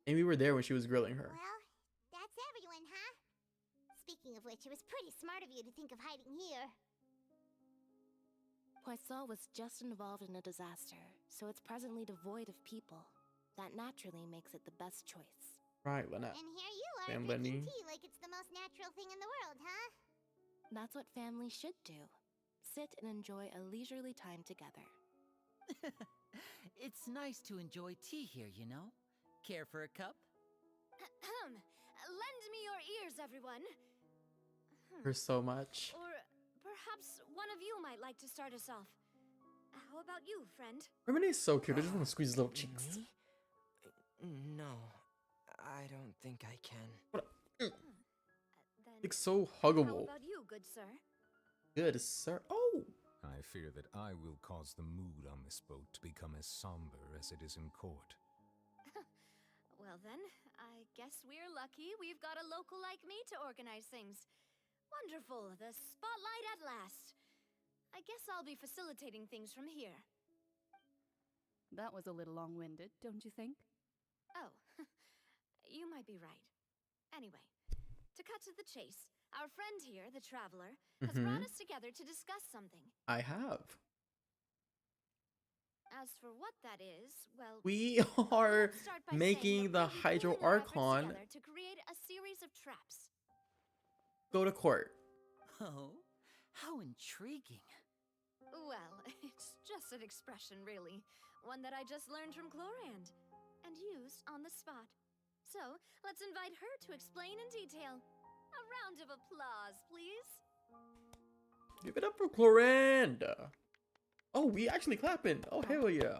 And we were there when she was grilling her. Well, that's everyone, huh? Speaking of which, it was pretty smart of you to think of hiding here. Poisson was just involved in a disaster, so it's presently devoid of people. That naturally makes it the best choice. Right, Lynette. And here you are And drinking Lenny. tea like it's the most natural thing in the world, huh? That's what family should do. Sit and enjoy a leisurely time together. It's nice to enjoy tea here, you know? Care for a cup? Lend me your ears, everyone. There's so much. Or perhaps one of you might like to start us off. How about you, friend? Remenie's so cute. I just want to squeeze his little cheeks. No, I don't think I can. Then Like so how huggable. about you, good sir? Good sir. Oh! I fear that I will cause the mood on this boat to become as somber as it is in court. Well then, I guess we're lucky we've got a local like me to organize things. Wonderful, the spotlight at last. I guess I'll be facilitating things from here. That was a little long-winded, don't you think? Oh, you might be right. Anyway, to cut to the chase, our friend here, the Traveler, has brought us together to discuss something. I have. As for what that is, well, We are let's start by saying making that the we'll be Hydro pooling our efforts Archon together to create a series of traps. go to court. Oh, how intriguing. Well, it's just an expression, really. One that I just learned from Chlorand and used on the spot. So, let's invite her to explain in detail. A round of applause, please. Give it up for Chloranda. Oh, we actually clapping. Oh, hell yeah.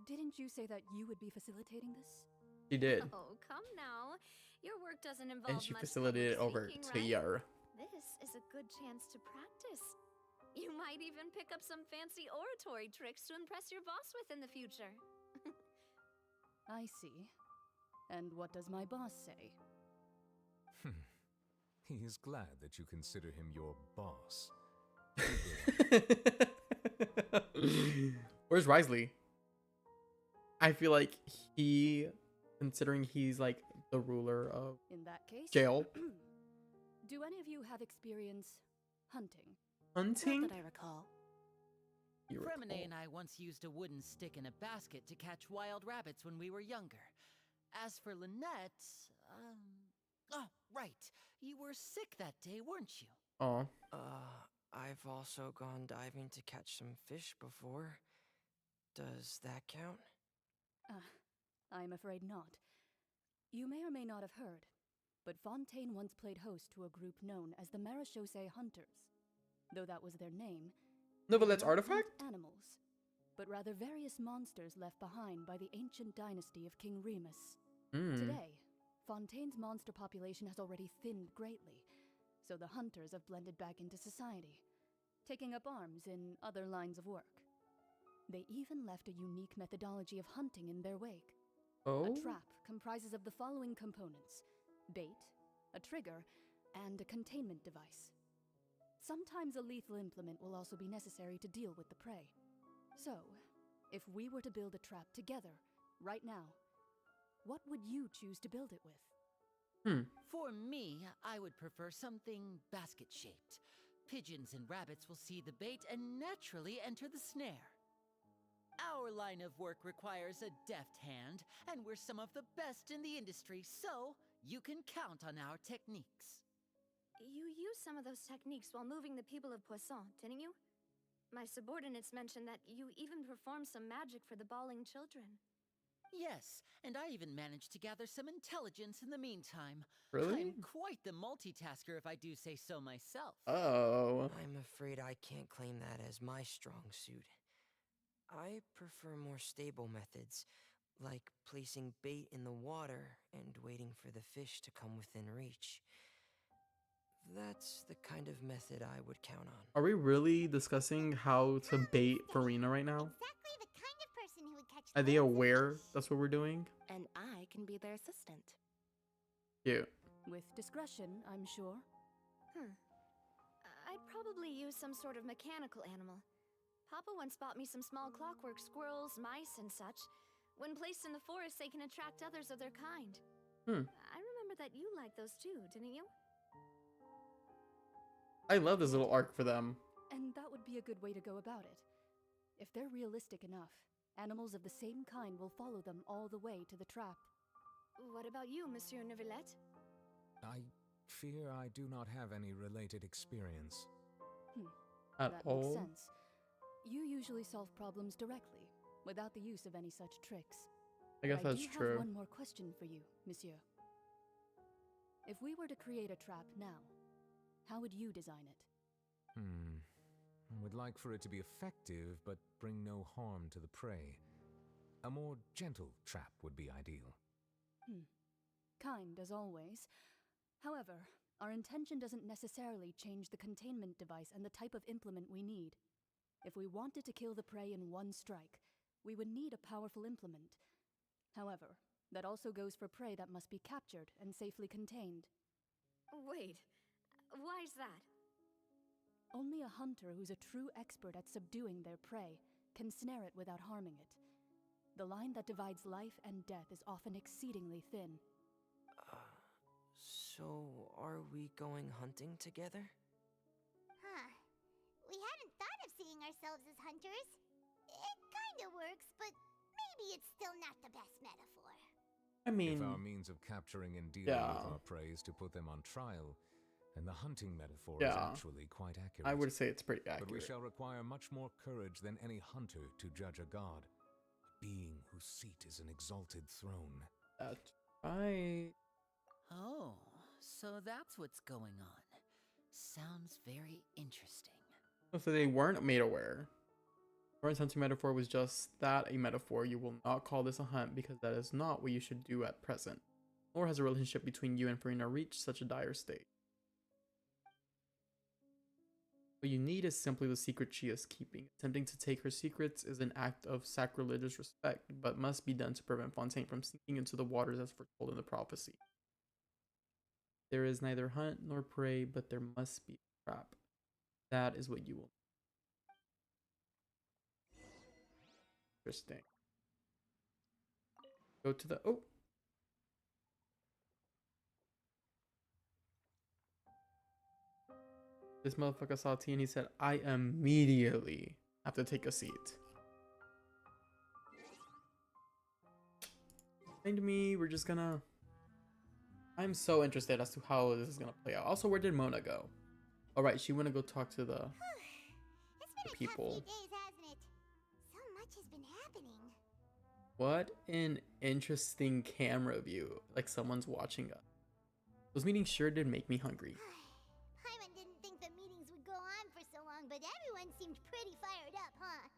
Didn't you say that you would be facilitating this? She did. Oh, come now. Your work doesn't involve And she much facilitated it public over speaking, to right? Yar. This is a good chance to practice. You might even pick up some fancy oratory tricks to impress your boss with in the future. I see. And what does my boss say? He is glad that you consider him your boss. Where's Risley? I feel like he, considering he's like the ruler of In that case, jail. do any of you have experience hunting? Hunting? Not that I recall. You Fremine recall. and I once used a wooden stick in a basket to catch wild rabbits when we were younger. As for Lynette, oh, right. You were sick that day, weren't you? Oh. I've also gone diving to catch some fish before. Does that count? I'm afraid not. You may or may not have heard, but Fontaine once played host to a group known as the Marechaussee Hunters. Though that was their name, Novelette's they did not artifact? hunt animals, but rather various monsters left behind by the ancient dynasty of King Remus. Today, Fontaine's monster population has already thinned greatly, so the hunters have blended back into society, taking up arms in other lines of work. They even left a unique methodology of hunting in their wake. Oh? A trap comprises of the following components: bait, a trigger, and a containment device. Sometimes a lethal implement will also be necessary to deal with the prey. So, if we were to build a trap together, right now, what would you choose to build it with? For me, I would prefer something basket-shaped. Pigeons and rabbits will see the bait and naturally enter the snare. Our line of work requires a deft hand, and we're some of the best in the industry, so you can count on our techniques. You used some of those techniques while moving the people of Poisson, didn't you? My subordinates mentioned that you even performed some magic for the bawling children. Yes, and I even managed to gather some intelligence in the meantime. Really? I'm quite the multitasker if I do say so myself. Oh. I'm afraid I can't claim that as my strong suit. I prefer more stable methods, like placing bait in the water and waiting for the fish to come within reach. That's the kind of method I would count on. Are we really discussing how to bait Furina right now? Exactly the kind of person who would catch. Are they aware that's what we're doing? And I can be their assistant. Cute. With discretion, I'm sure. I'd probably use some sort of mechanical animal. Papa once bought me some small clockwork squirrels, mice, and such. When placed in the forest, they can attract others of their kind. I remember that you liked those too, didn't you? I love this little arc for them. And that would be a good way to go about it. If they're realistic enough, animals of the same kind will follow them all the way to the trap. What about you, Monsieur Neuvillette? I fear I do not have any related experience. At that all? makes sense. You usually solve problems directly, without the use of any such tricks. I guess But that's I do true. have one more question for you, Monsieur. If we were to create a trap now, how would you design it? I would like for it to be effective, but bring no harm to the prey. A more gentle trap would be ideal. Kind, as always. However, our intention doesn't necessarily change the containment device and the type of implement we need. If we wanted to kill the prey in one strike, we would need a powerful implement. However, that also goes for prey that must be captured and safely contained. Wait, why's that? Only a hunter who's a true expert at subduing their prey can snare it without harming it. The line that divides life and death is often exceedingly thin. So are we going hunting together? We hadn't thought of seeing ourselves as hunters. It kinda works, but maybe it's still not the best metaphor. I mean, if our means of capturing and dealing with our prey is to put them on trial, then the hunting metaphor is actually quite accurate. I would say it's pretty accurate. But we shall require much more courage than any hunter to judge a god, a being whose seat is an exalted throne. That's right. Oh, so that's what's going on. Sounds very interesting. So they weren't made aware. Current hunting metaphor was just that, a metaphor. You will not call this a hunt because that is not what you should do at present. Nor has a relationship between you and Furina reached such a dire state. What you need is simply the secret she is keeping. Attempting to take her secrets is an act of sacrilegious respect, but must be done to prevent Fontaine from sinking into the waters as foretold in the prophecy. There is neither hunt nor prey, but there must be a trap. That is what you will. Interesting. Go to the... Oh! This motherfucker saw T and he said, I immediately have to take a seat. Mind me, we're just gonna... I'm so interested as to how this is gonna play out. Also, where did Mona go? All right, she went to go talk to the people. Tough few days, hasn't it? So much has been happening. What an interesting camera view. Like someone's watching us. Those meetings sure did make me hungry. Paimon didn't think the meetings would go on for so long, but everyone seemed pretty fired up, huh?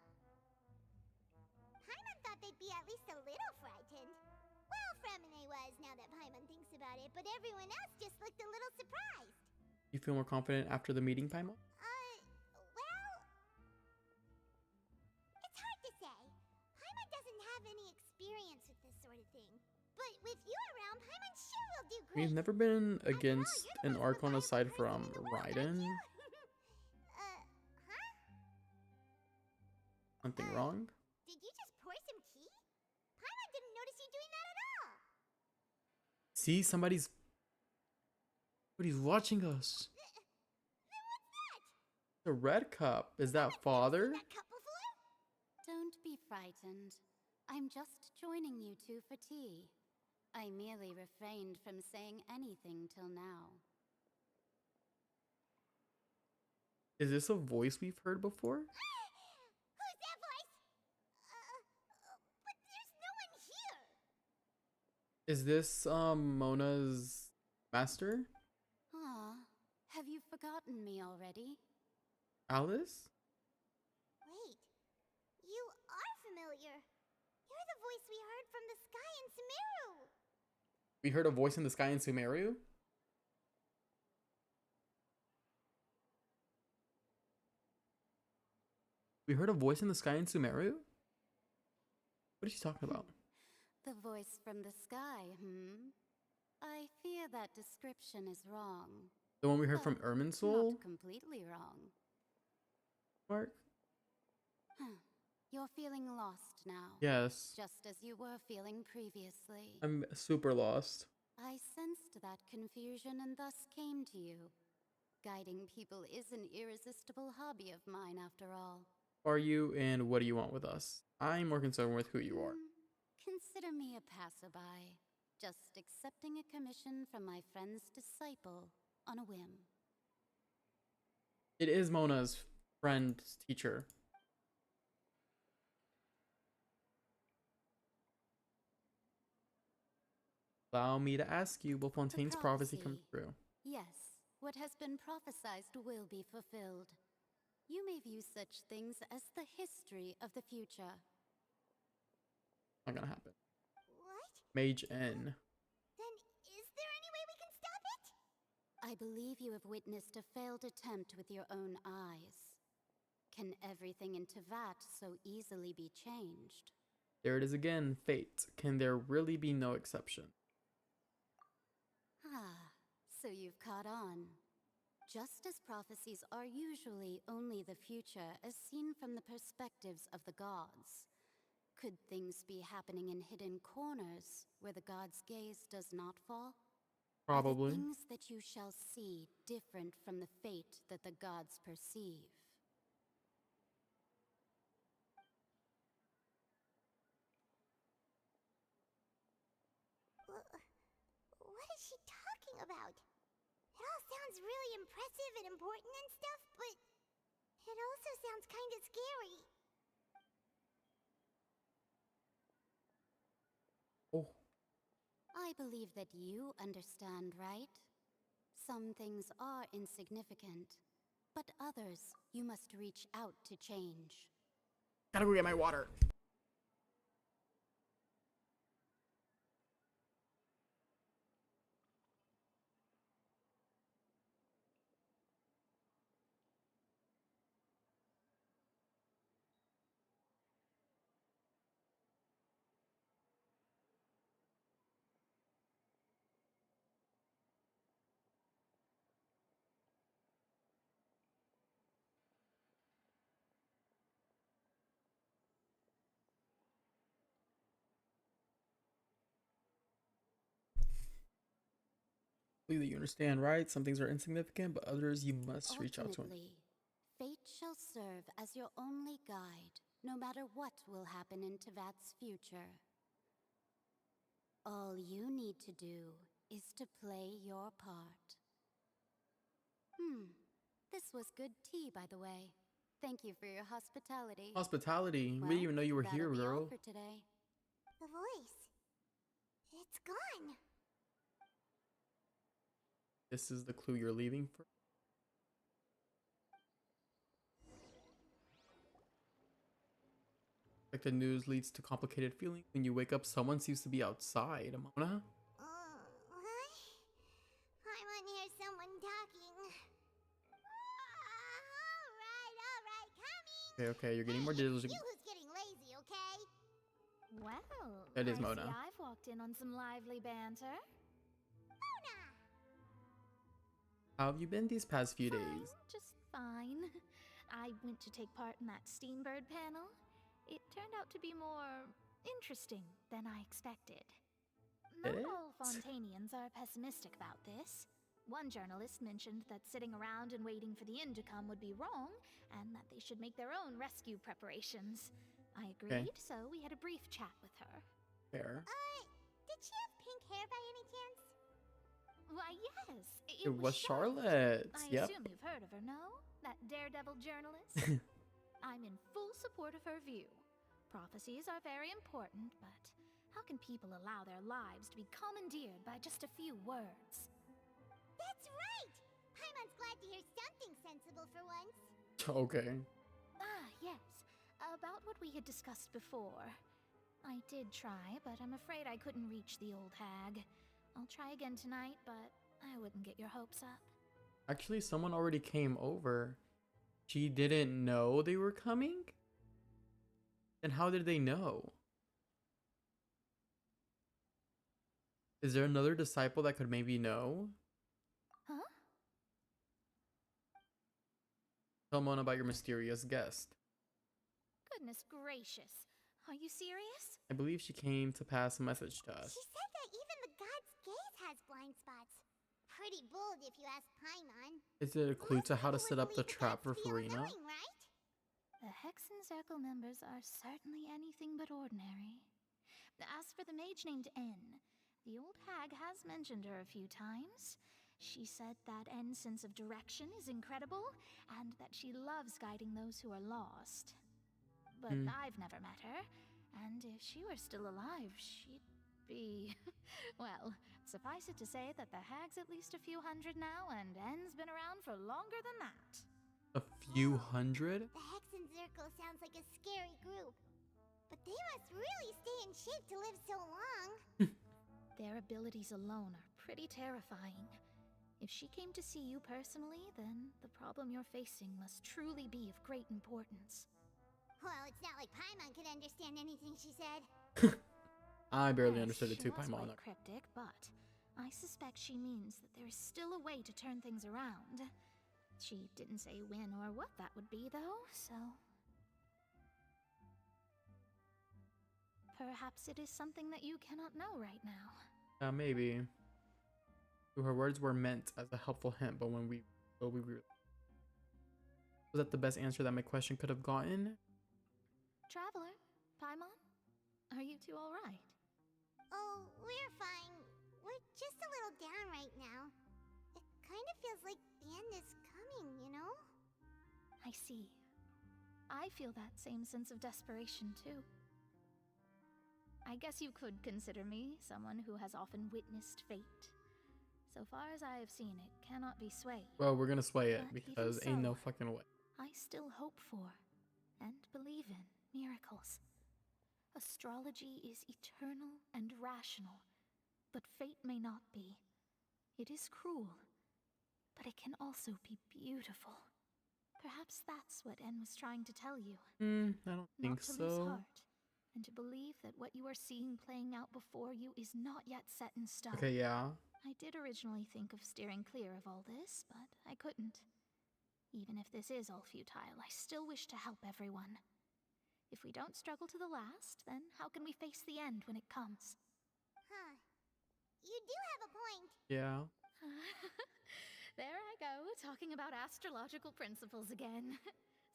Paimon thought they'd be at least a little frightened. Well, Fremine was, now that Paimon thinks about it, but everyone else just looked a little surprised. You feel more confident after the meeting, Paimon? Well... It's hard to say. Paimon doesn't have any experience with this sort of thing. But with you around, Paimon sure will do great. We've never been against an Archon aside from Raiden. Huh? Something wrong? Did you just pour some tea? Paimon didn't notice you doing that at all. See, somebody's watching us. Then what's that? The red cup. Is that father? That cup before? Don't be frightened. I'm just joining you two for tea. I merely refrained from saying anything till now. Is this a voice we've heard before? Who's that voice? But there's no one here. Is this Mona's master? Aw, have you forgotten me already? Alice? Wait, you are familiar. You're the voice we heard from the sky in Sumeru. We heard a voice in the sky in Sumeru? We heard a voice in the sky in Sumeru? What is she talking about? The voice from the sky, I fear that description is wrong. The one we heard from Irminsul? Not completely wrong. Mark? You're feeling lost now. Yes. Just as you were feeling previously. I'm super lost. I sensed that confusion and thus came to you. Guiding people is an irresistible hobby of mine, after all. Are you, and what do you want with us? I'm more concerned with who you are. Consider me a passerby, just accepting a commission from my friend's disciple on a whim. It is Mona's friend's teacher. Allow me to ask you, will Fontaine's prophecy come true? Yes, what has been prophesied will be fulfilled. You may view such things as the history of the future. Not gonna happen. What? Mage N. Then is there any way we can stop it? I believe you have witnessed a failed attempt with your own eyes. Can everything in Teyvat so easily be changed? There it is again, fate. Can there really be no exception? So you've caught on. Just as prophecies are usually only the future as seen from the perspectives of the gods, could things be happening in hidden corners where the gods' gaze does not fall? Probably. Are the things that you shall see different from the fate that the gods perceive? What is she talking about? It all sounds really impressive and important and stuff, but it also sounds kind of scary. Oh. I believe that you understand, right? Some things are insignificant, but others you must reach out to change. Gotta go get my water. Completely, you understand, right? Some things are insignificant, but others you must reach out to. Ultimately, fate shall serve as your only guide, no matter what will happen in Teyvat's future. All you need to do is to play your part. This was good tea, by the way. Thank you for your hospitality. Hospitality? Well, We didn't even know you were here, that'll be all girl. for today. The voice. It's gone. This is the clue you're leaving for. Like the news leads to complicated feelings. When you wake up, someone seems to be outside. Mona? What? Paimon hears someone talking. Alright, coming. Okay, you're getting more digital. You who's getting lazy, okay? Well, That is I Mona. see I've walked in on some lively banter. How have you been these past few days? Just fine. I went to take part in that Steambird panel. It turned out to be more interesting than I expected. Not all Fontainians are pessimistic about this. One journalist mentioned that sitting around and waiting for the end to come would be wrong, and that they should make their own rescue preparations. I agreed, so we had a brief chat with her. Fair. Did she have pink hair by any chance? Why, yes. It was Charlotte. I Yep. assume you've heard of her, no? That daredevil journalist? I'm in full support of her view. Prophecies are very important, but how can people allow their lives to be commandeered by just a few words? That's right! Paimon's glad to hear something sensible for once. Okay. Yes. About what we had discussed before. I did try, but I'm afraid I couldn't reach the old hag. I'll try again tonight, but I wouldn't get your hopes up. Actually, someone already came over. She didn't know they were coming? Then how did they know? Is there another disciple that could maybe know? Huh? Tell Mona about your mysterious guest. Goodness gracious. Are you serious? I believe she came to pass a message to us. She said that even the god's gaze has blind spots. Pretty bold if you ask Paimon. Is it a clue to how to set up the trap for Furina? Right? The Hexen Circle members are certainly anything but ordinary. As for the mage named N, the old hag has mentioned her a few times. She said that N's sense of direction is incredible, and that she loves guiding those who are lost. But I've never met her, and if she were still alive, she'd be... well, suffice it to say that the hag's at least a few hundred now, and N's been around for longer than that. A few hundred? The Hexen Circle sounds like a scary group. But they must really stay in shape to live so long. Their abilities alone are pretty terrifying. If she came to see you personally, then the problem you're facing must truly be of great importance. Well, it's not like Paimon could understand anything she said. I barely understood it too, She was Paimon. quite cryptic, but I suspect she means that there is still a way to turn things around. She didn't say when or what that would be, though, so... Perhaps it is something that you cannot know right now. Maybe. Her words were meant as a helpful hint, but when we was that the best answer that my question could have gotten? Traveler, Paimon, are you two all right? Oh, we're fine. We're just a little down right now. It kind of feels like the end is coming, you know? I see. I feel that same sense of desperation, too. I guess you could consider me someone who has often witnessed fate. So far as I have seen, it cannot be swayed. Well, we're gonna sway it But because even ain't so, no fucking way. I still hope for and believe in miracles. Astrology is eternal and rational, but fate may not be. It is cruel, but it can also be beautiful. Perhaps that's what N was trying to tell you. I don't think Not to lose so. heart, and to believe that what you are seeing playing out before you is not yet set in stone. Okay, yeah. I did originally think of steering clear of all this, but I couldn't. Even if this is all futile, I still wish to help everyone. If we don't struggle to the last, then how can we face the end when it comes? Huh. You do have a point. Yeah. There I go, talking about astrological principles again.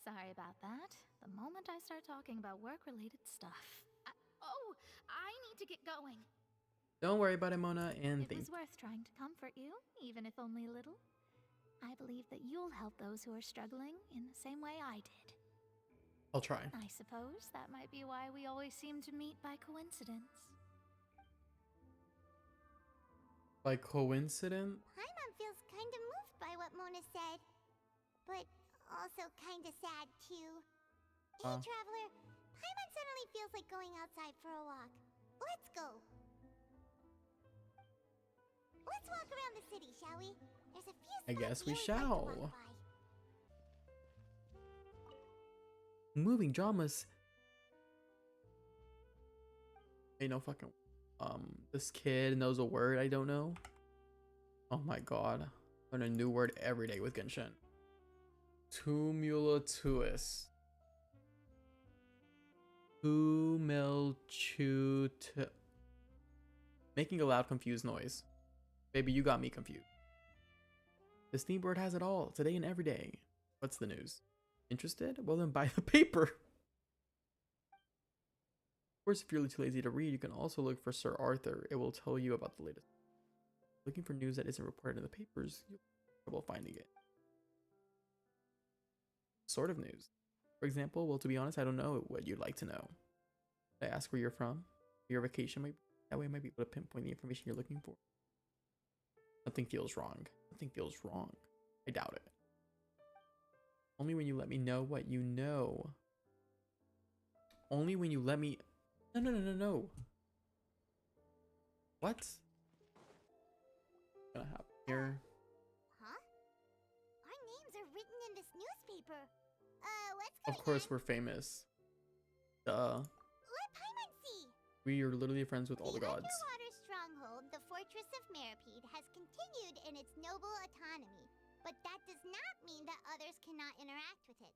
Sorry about that. The moment I start talking about work-related stuff. Oh, I need to get going. Don't worry about it, Mona, and It was worth trying to comfort you, even if only a little. I believe that you'll help those who are struggling in the same way I did. I'll try. I suppose that might be why we always seem to meet by coincidence. By coincidence? Paimon feels kind of moved by what Mona said, but also kind of sad too. Hey, Traveler, Paimon suddenly feels like going outside for a walk. Let's go. Let's walk around the city, shall we? There's a few spots I guess we always like to shall. walk by. Moving dramas. Ain't no fucking. This kid knows a word I don't know. Oh my god. Learn a new word every day with Genshin. Tumultuous. Tumultuous. Making a loud, confused noise. Baby, you got me confused. The Steam Bird has it all, today and every day. What's the news? Interested? Well then buy the paper. Of course, if you're too lazy to read, you can also look for Sir Arthur. It will tell you about the latest. Looking for news that isn't reported in the papers, you'll have trouble finding it. Sort of news. For example, well, to be honest, I don't know what you'd like to know. I ask where you're from, your vacation might be, that way I might be able to pinpoint the information you're looking for. Something feels wrong. Something feels wrong. I doubt it. Only when you let me know what you know. Only when you let me... No. What's gonna happen here? Huh? Our names are written in this newspaper. What's Of going course on? we're famous. Duh. Let Paimon see. We are literally friends with all the gods. Underwater stronghold, the Fortress of Meripede, has continued in its noble autonomy, but that does not mean that others cannot interact with it.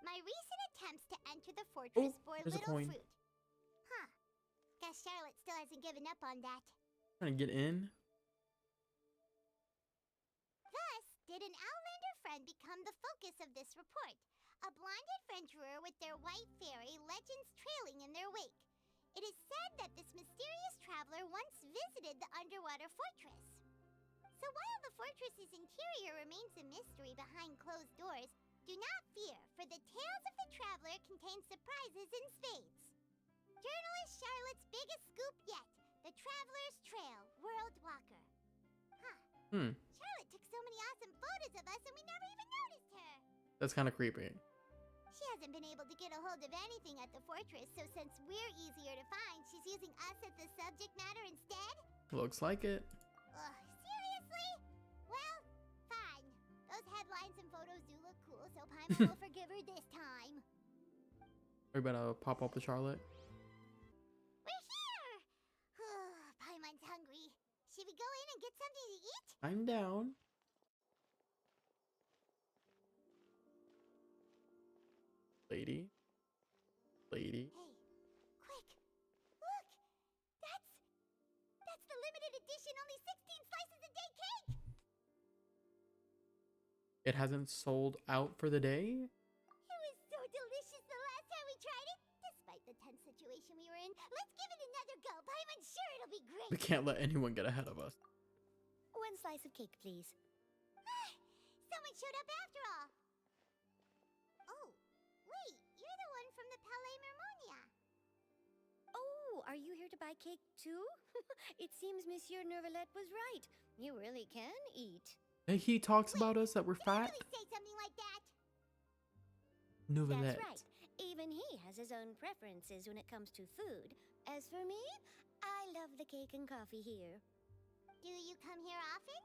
My recent attempts to enter the fortress bore there's a little coin. fruit. Huh. Guess Charlotte still hasn't given up on that. Trying to get in. Thus, did an Outlander friend become the focus of this report? A blonde adventurer with their white fairy legends trailing in their wake. It is said that this mysterious traveler once visited the underwater fortress. So while the fortress's interior remains a mystery behind closed doors, do not fear, for the tales of the traveler contain surprises in spades. Journalist Charlotte's biggest scoop yet, the Traveler's Trail, World Walker. Huh. Charlotte took so many awesome photos of us and we never even noticed her. That's kind of creepy. She hasn't been able to get a hold of anything at the fortress, so since we're easier to find, she's using us as the subject matter instead? Looks like it. Ugh, seriously? Well, fine. Those headlines and photos do look cool, so Paimon will forgive her this time. Are you about to pop up the Charlotte? We're here! Paimon's hungry. Should we go in and get something to eat? I'm down. Lady. Hey, quick! Look! That's the limited edition only 16 slices a day cake! It hasn't sold out for the day? It was so delicious the last time we tried it. Despite the tense situation we were in, let's give it another go. Paimon's sure it'll be great. We can't let anyone get ahead of us. One slice of cake, please. Someone showed up after all. Oh, wait, you're the one from the Palais Mermonia. Oh, are you here to buy cake too? It seems Monsieur Neuvillette was right. You really can eat. He talks about us that we're fat. Really say something like that. Neuvillette. That's right. Even he has his own preferences when it comes to food. As for me, I love the cake and coffee here. Do you come here often?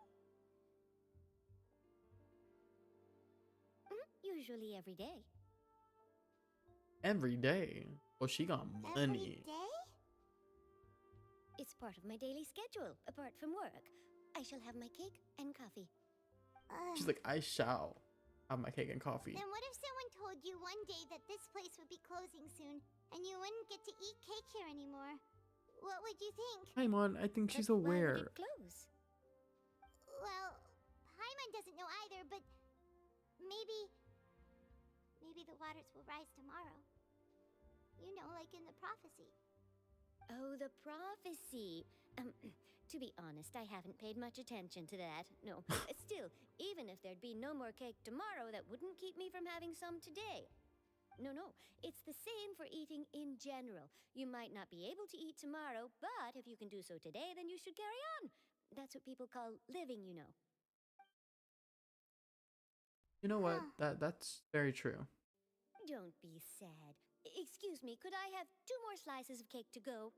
Usually every day. Every day. Well, she got money. Every day? It's part of my daily schedule, apart from work. I shall have my cake and coffee. She's like, I shall have my cake and coffee. Then what if someone told you one day that this place would be closing soon, and you wouldn't get to eat cake here anymore? What would you think? Paimon, I think she's But why aware. would it close? Well, Paimon doesn't know either, but maybe the waters will rise tomorrow. You know, like in the prophecy. Oh, the prophecy. To be honest, I haven't paid much attention to that. No. Still, even if there'd be no more cake tomorrow, that wouldn't keep me from having some today. No. It's the same for eating in general. You might not be able to eat tomorrow, but if you can do so today, then you should carry on. That's what people call living, you know. You know what? That's very true. Don't be sad. Excuse me, could I have 2 more slices of cake to go?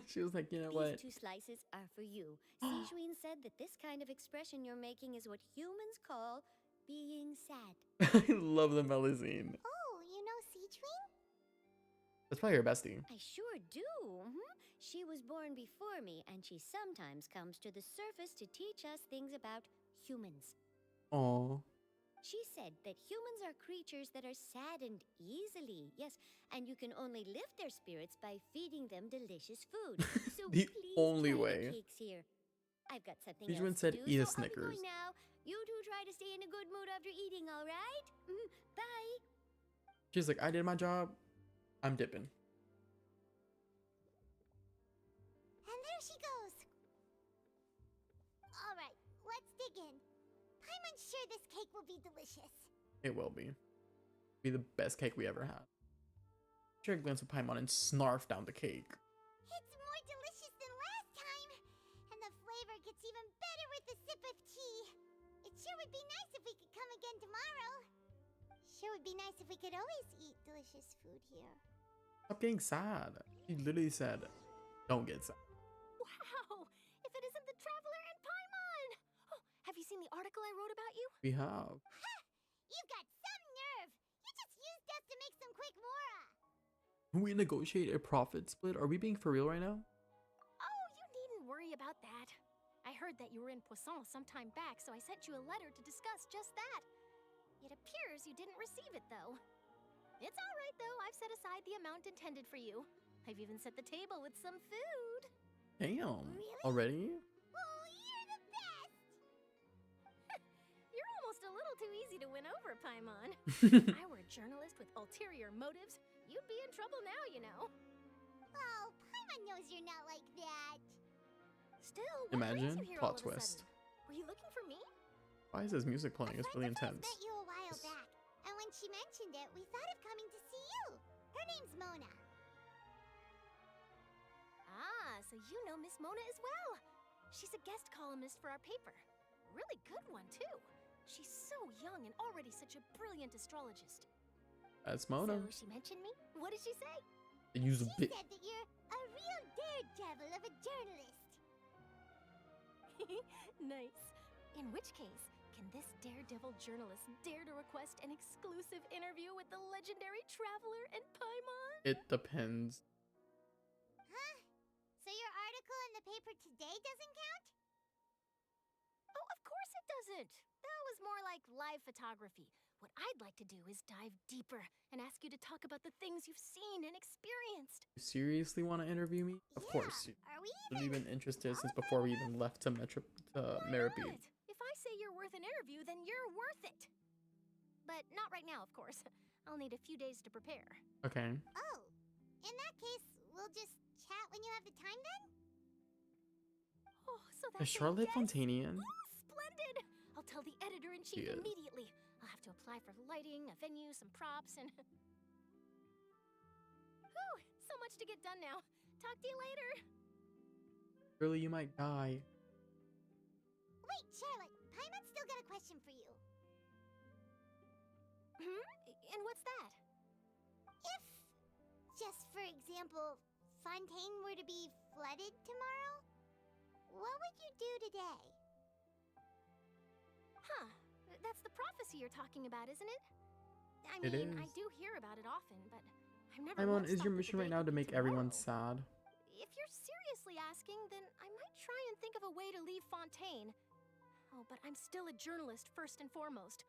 She was like, you know These what? 2 slices are for you. Sijuin said that this kind of expression you're making is what humans call being sad. I love the Melusine. Oh, you know Sijuin? That's probably her bestie. I sure do. She was born before me, and she sometimes comes to the surface to teach us things about humans. Oh. She said that humans are creatures that are saddened easily, yes, and you can only lift their spirits by feeding them delicious food. So The please only try way. the cakes here. I've got something Sijuin else said to do, eat a so I'll be Snickers. going now. You two try to stay in a good mood after eating, all right? Bye. She's like, I did my job. I'm dipping. And there she goes. All right, let's dig in. I'm sure this cake will be delicious. It will be. Be the best cake we ever had. Sure, glance at Paimon and snarf down the cake. It's more delicious than last time, and the flavor gets even better with a sip of tea. It sure would be nice if we could come again tomorrow. Sure would be nice if we could always eat delicious food here. Stop getting sad. She literally said, don't get sad. Wow! If it isn't the Traveler and Paimon! Oh, have you seen the article I wrote about you? We have. Ha! You've got some nerve! You just used us to make some quick mora! We negotiate a profit split? Are we being for real right now? Oh, you needn't worry about that. I heard that you were in Poisson some time back, so I sent you a letter to discuss just that. It appears you didn't receive it, though. It's all right, though. I've set aside the amount intended for you. I've even set the table with some food. Damn. Really? Already? Oh, you're the best! You're almost a little too easy to win over, Paimon. If I were a journalist with ulterior motives, you'd be in trouble now, you know. Oh, Paimon knows you're not like that. Still, what brings Imagine you here all plot of a twist. sudden? Were you looking for me? Why is this music playing? It's really intense. Met you a while back, and when she mentioned it, we thought of coming to see you. Her name's Mona. Ah, so you know Miss Mona as well. She's a guest columnist for our paper. Really good one, too. She's so young and already such a brilliant astrologist. That's Mona. So she mentioned me? What did she say? Use a She bit. said that you're a real daredevil of a journalist. Nice. In which case, can this daredevil journalist dare to request an exclusive interview with the legendary Traveler and Paimon? It depends. Huh? So your article in the paper today doesn't count? Oh, of course it doesn't. That was more like live photography. What I'd like to do is dive deeper and ask you to talk about the things you've seen and experienced. You seriously want to interview me? Of course. Are we You've been interested since before we even left to Meripede. Not? If I say you're worth an interview, then you're worth it. But not right now, of course. I'll need a few days to prepare. Okay. Oh, in that case, we'll just chat when you have the time then? Oh, so Is that's Charlotte yes? Fontanian? Oh, splendid! I'll tell the editor-in-chief She is. immediately. I'll have to apply for lighting, a venue, some props, and... Whew, so much to get done now. Talk to you later. Really, you might die. Wait, Charlotte, Paimon's still got a question for you. And what's that? If, just for example, Fontaine were to be flooded tomorrow, what would you do today? Huh. That's the prophecy you're talking about, isn't it? I It mean, I is. do hear about it often, but I've never Paimon, once is your thought that mission the right day now to could be make everyone tomorrow. sad? If you're seriously asking, then I might try and think of a way to leave Fontaine. Oh, but I'm still a journalist first and foremost.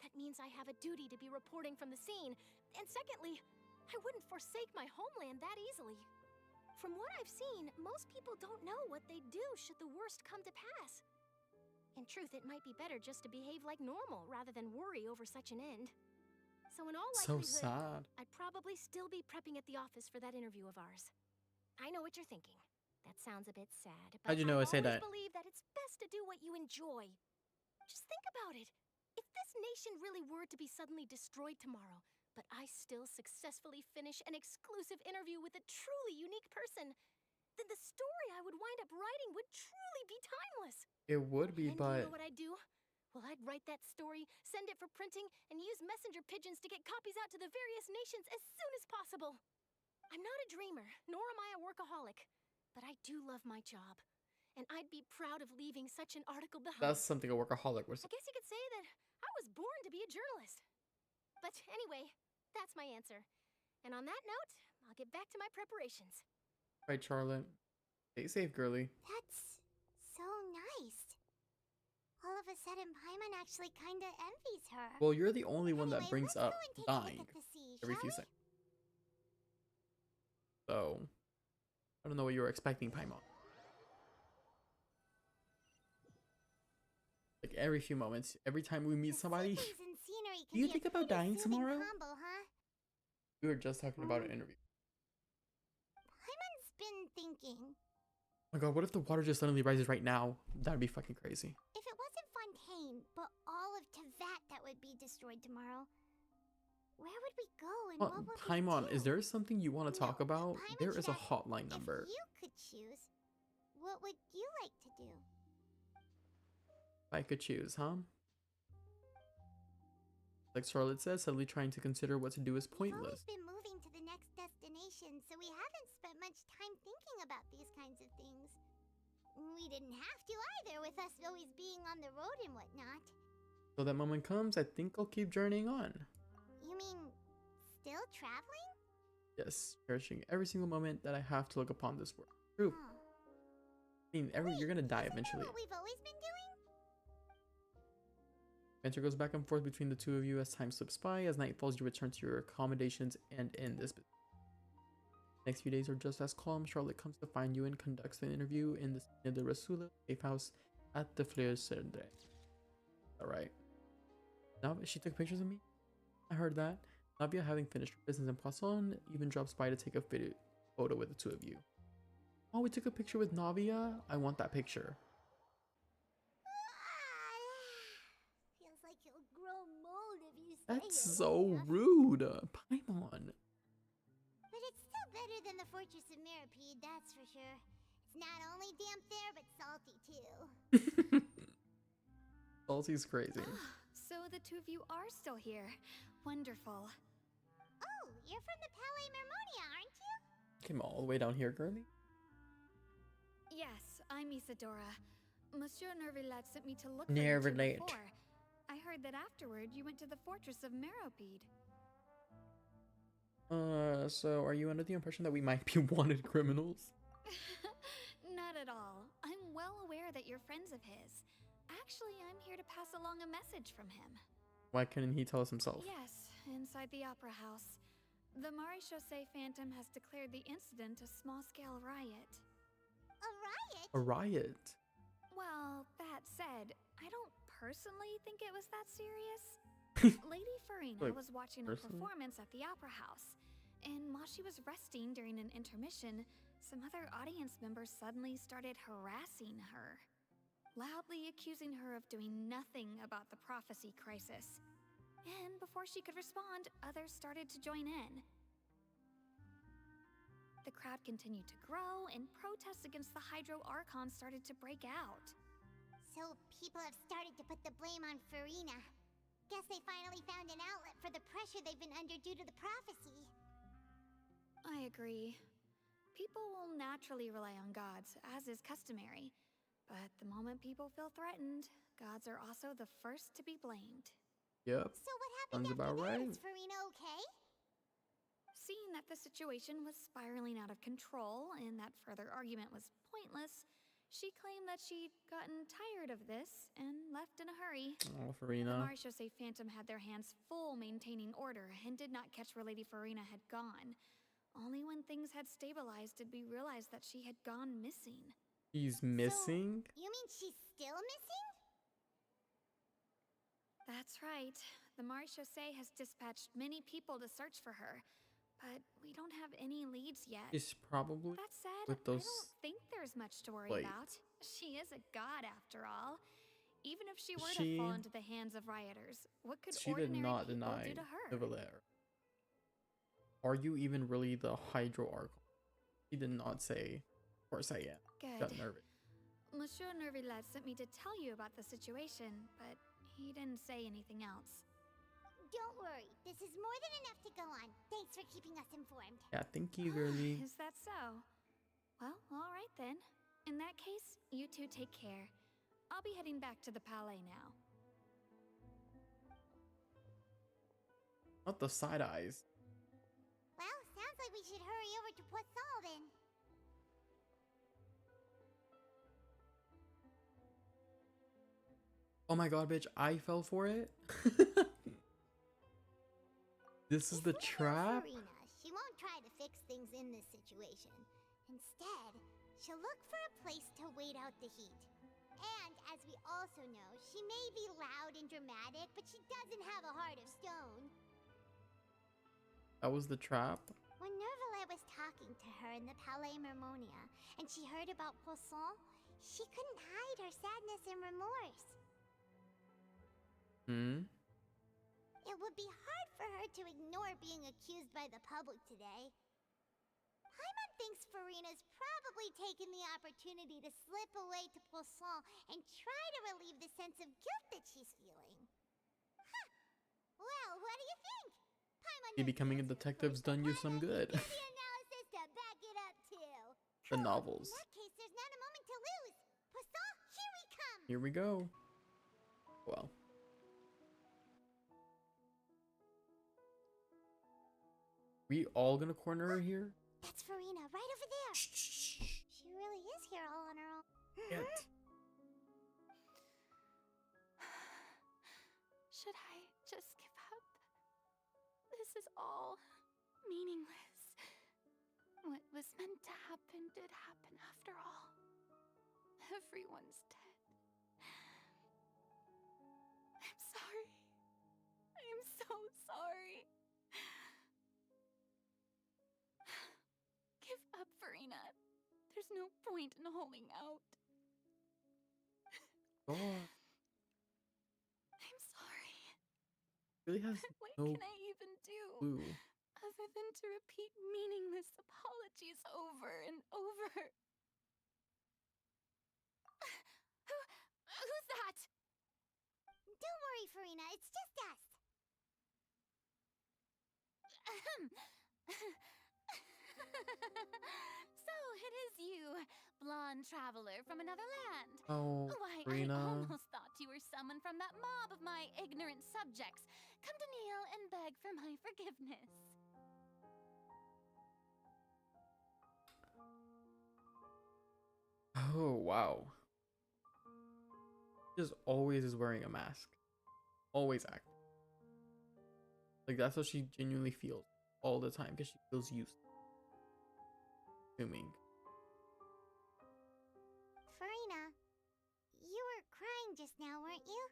That means I have a duty to be reporting from the scene. And secondly, I wouldn't forsake my homeland that easily. From what I've seen, most people don't know what they'd do should the worst come to pass. In truth, it might be better just to behave like normal rather than worry over such an end. So in all So likelihood, sad. I'd probably still be prepping at the office for that interview of ours. I know what you're thinking. That sounds a bit sad, but How'd you know I say always that? believe that it's best to do what you enjoy. Just think about it. If this nation really were to be suddenly destroyed tomorrow, but I still successfully finish an exclusive interview with a truly unique person, then the story I would wind up writing would truly be timeless. It would be, And do you but know what I'd do? Well, I'd write that story, send it for printing, and use messenger pigeons to get copies out to the various nations as soon as possible. I'm not a dreamer, nor am I a workaholic, but I do love my job. And I'd be proud of leaving such an article behind. that's something a workaholic would say. I guess you could say that I was born to be a journalist. But anyway, that's my answer. And on that note, I'll get back to my preparations. Right, Charlotte. Stay safe, girly. That's so nice. All of a sudden, Paimon actually kinda envies her. Well, you're the only one that Anyway, brings let's up go and take a look dying at the sea, every shall few we? seconds. So, I don't know what you were expecting, Paimon. Like every few moments, every time we meet somebody, Seasons and scenery do you can be think a about pretty dying soothing tomorrow? combo, huh? We were just talking about an interview. Paimon's been thinking. Oh my god, what if the water just suddenly rises right now? That'd be fucking crazy. If it wasn't Fontaine, but all of Teyvat that would be destroyed tomorrow, where would we go and Well, what would we Paimon, do? is there something you want to talk about? Paimon There should is a ask, hotline number. If you could choose, what would you like to do? If I could choose, huh? Like Charlotte says, suddenly trying to consider what to do is We've pointless. always been moving to the next destination, so we haven't spent much time thinking about these kinds of things. We didn't have to either, with us always being on the road and whatnot. So that moment comes, I think I'll keep journeying on. You mean, still traveling? Yes, cherishing every single moment that I have to look upon this world. True. Huh. I mean, you're gonna die eventually. What we've always been doing? Banter goes back and forth between the two of you as time slips by. As night falls, you return to your accommodations and end this business. Next few days are just as calm. Charlotte comes to find you and conducts the interview in the Rasula safe house at the Fleur Cerdre. Alright. Now she took pictures of me? I heard that. Navia, having finished her business in Poisson, even drops by to take a photo with the two of you. Oh, we took a picture with Navia? I want that picture. Feels like you'll grow mold if you stay That's here so long enough. rude. Paimon. But it's still better than the Fortress of Mirapede, that's for sure. It's not only damp there, but salty too. Salty's crazy. So the two of you are still here. Wonderful. Oh, you're from the Palais Mermonia, aren't you? Came all the way down here, girly. Yes, I'm Isadora. Monsieur Nervilette sent me to look for Nervilette. you two before. I heard that afterward you went to the Fortress of Meropide. So are you under the impression that we might be wanted criminals? Not at all. I'm well aware that you're friends of his. Actually, I'm here to pass along a message from him. Why couldn't he tell us himself? Yes, inside the Opera House. The Maréchaussée Phantom has declared the incident a small-scale riot. A riot? A riot? Well, that said, I don't personally think it was that serious. Lady Furina Like, was watching a personally? performance at the Opera House, and while she was resting during an intermission, some other audience members suddenly started harassing her, loudly accusing her of doing nothing about the prophecy crisis. And before she could respond, others started to join in. The crowd continued to grow, and protests against the Hydro Archon started to break out. So people have started to put the blame on Furina. Guess they finally found an outlet for the pressure they've been under due to the prophecy. I agree. People will naturally rely on gods, as is customary. But the moment people feel threatened, gods are also the first to be blamed. Yep. So what happened Sounds after about that? right. Is Furina okay? Seeing that the situation was spiraling out of control and that further argument was pointless, she claimed that she'd gotten tired of this and left in a hurry. Oh, The Furina. Maréchaussée Phantom had their hands full maintaining order and did not catch where Lady Furina had gone. Only when things had stabilized did we realize that she had gone missing. He's missing? You mean she's still missing? That's right. The Maréchaussée has dispatched many people to search for her, but we don't have any leads yet. She's probably That said, with I those. don't think there's much to worry like, about. She is a god after all. Even if she were to she fall into the hands of rioters, what could she did ordinary not people deny do to her? Niveler. Are you even really the Hydro Archon? He did not say. Of course I am. Good. Got nervous. Monsieur Nervillet sent me to tell you about the situation, but he didn't say anything else. Don't worry, this is more than enough to go on. Thanks for keeping us informed. Yeah, thank you, girly. Is that so? Well, all right then. In that case, you two take care. I'll be heading back to the palais now. Not the side eyes. Well, sounds like we should hurry over to Poisson then. Oh my god, bitch, I fell for it. This is the trap? Furina, she won't try to fix things in this situation. Instead, she'll look for a place to wait out the heat. And as we also know, she may be loud and dramatic, but she doesn't have a heart of stone. That was the trap? When Nervillet was talking to her in the Palais Mermonia, and she heard about Poisson, she couldn't hide her sadness and remorse. It would be hard for her to ignore being accused by the public today. Paimon thinks Furina's probably taken the opportunity to slip away to Poisson and try to relieve the sense of guilt that she's feeling. Huh. Well, what do you think? Paimon Maybe becoming a detective's done you some good. the analysis to back it up too. The novels. In that case, there's not a moment to lose. Poisson, here we come. Here we go. Well. We all gonna corner her here? That's Furina, right over there. She really is here all on her own. Should I just give up? This is all meaningless. What was meant to happen did happen after all. Everyone's dead. I'm sorry. I am so sorry. Give up, Furina. There's no point in holding out. God. I'm sorry. Really has What no can I even do clue. other than to repeat meaningless apologies over and over? Who's that? Don't worry, Furina, it's just us. So it is you, blonde traveler from another land. Oh, Why, Furina. I almost thought you were someone from that mob of my ignorant subjects. Come to kneel and beg for my forgiveness. Oh, wow. She just always is wearing a mask. Always acting. Like, that's what she genuinely feels all the time, because she feels used. Assuming. Furina, you were crying just now, weren't you?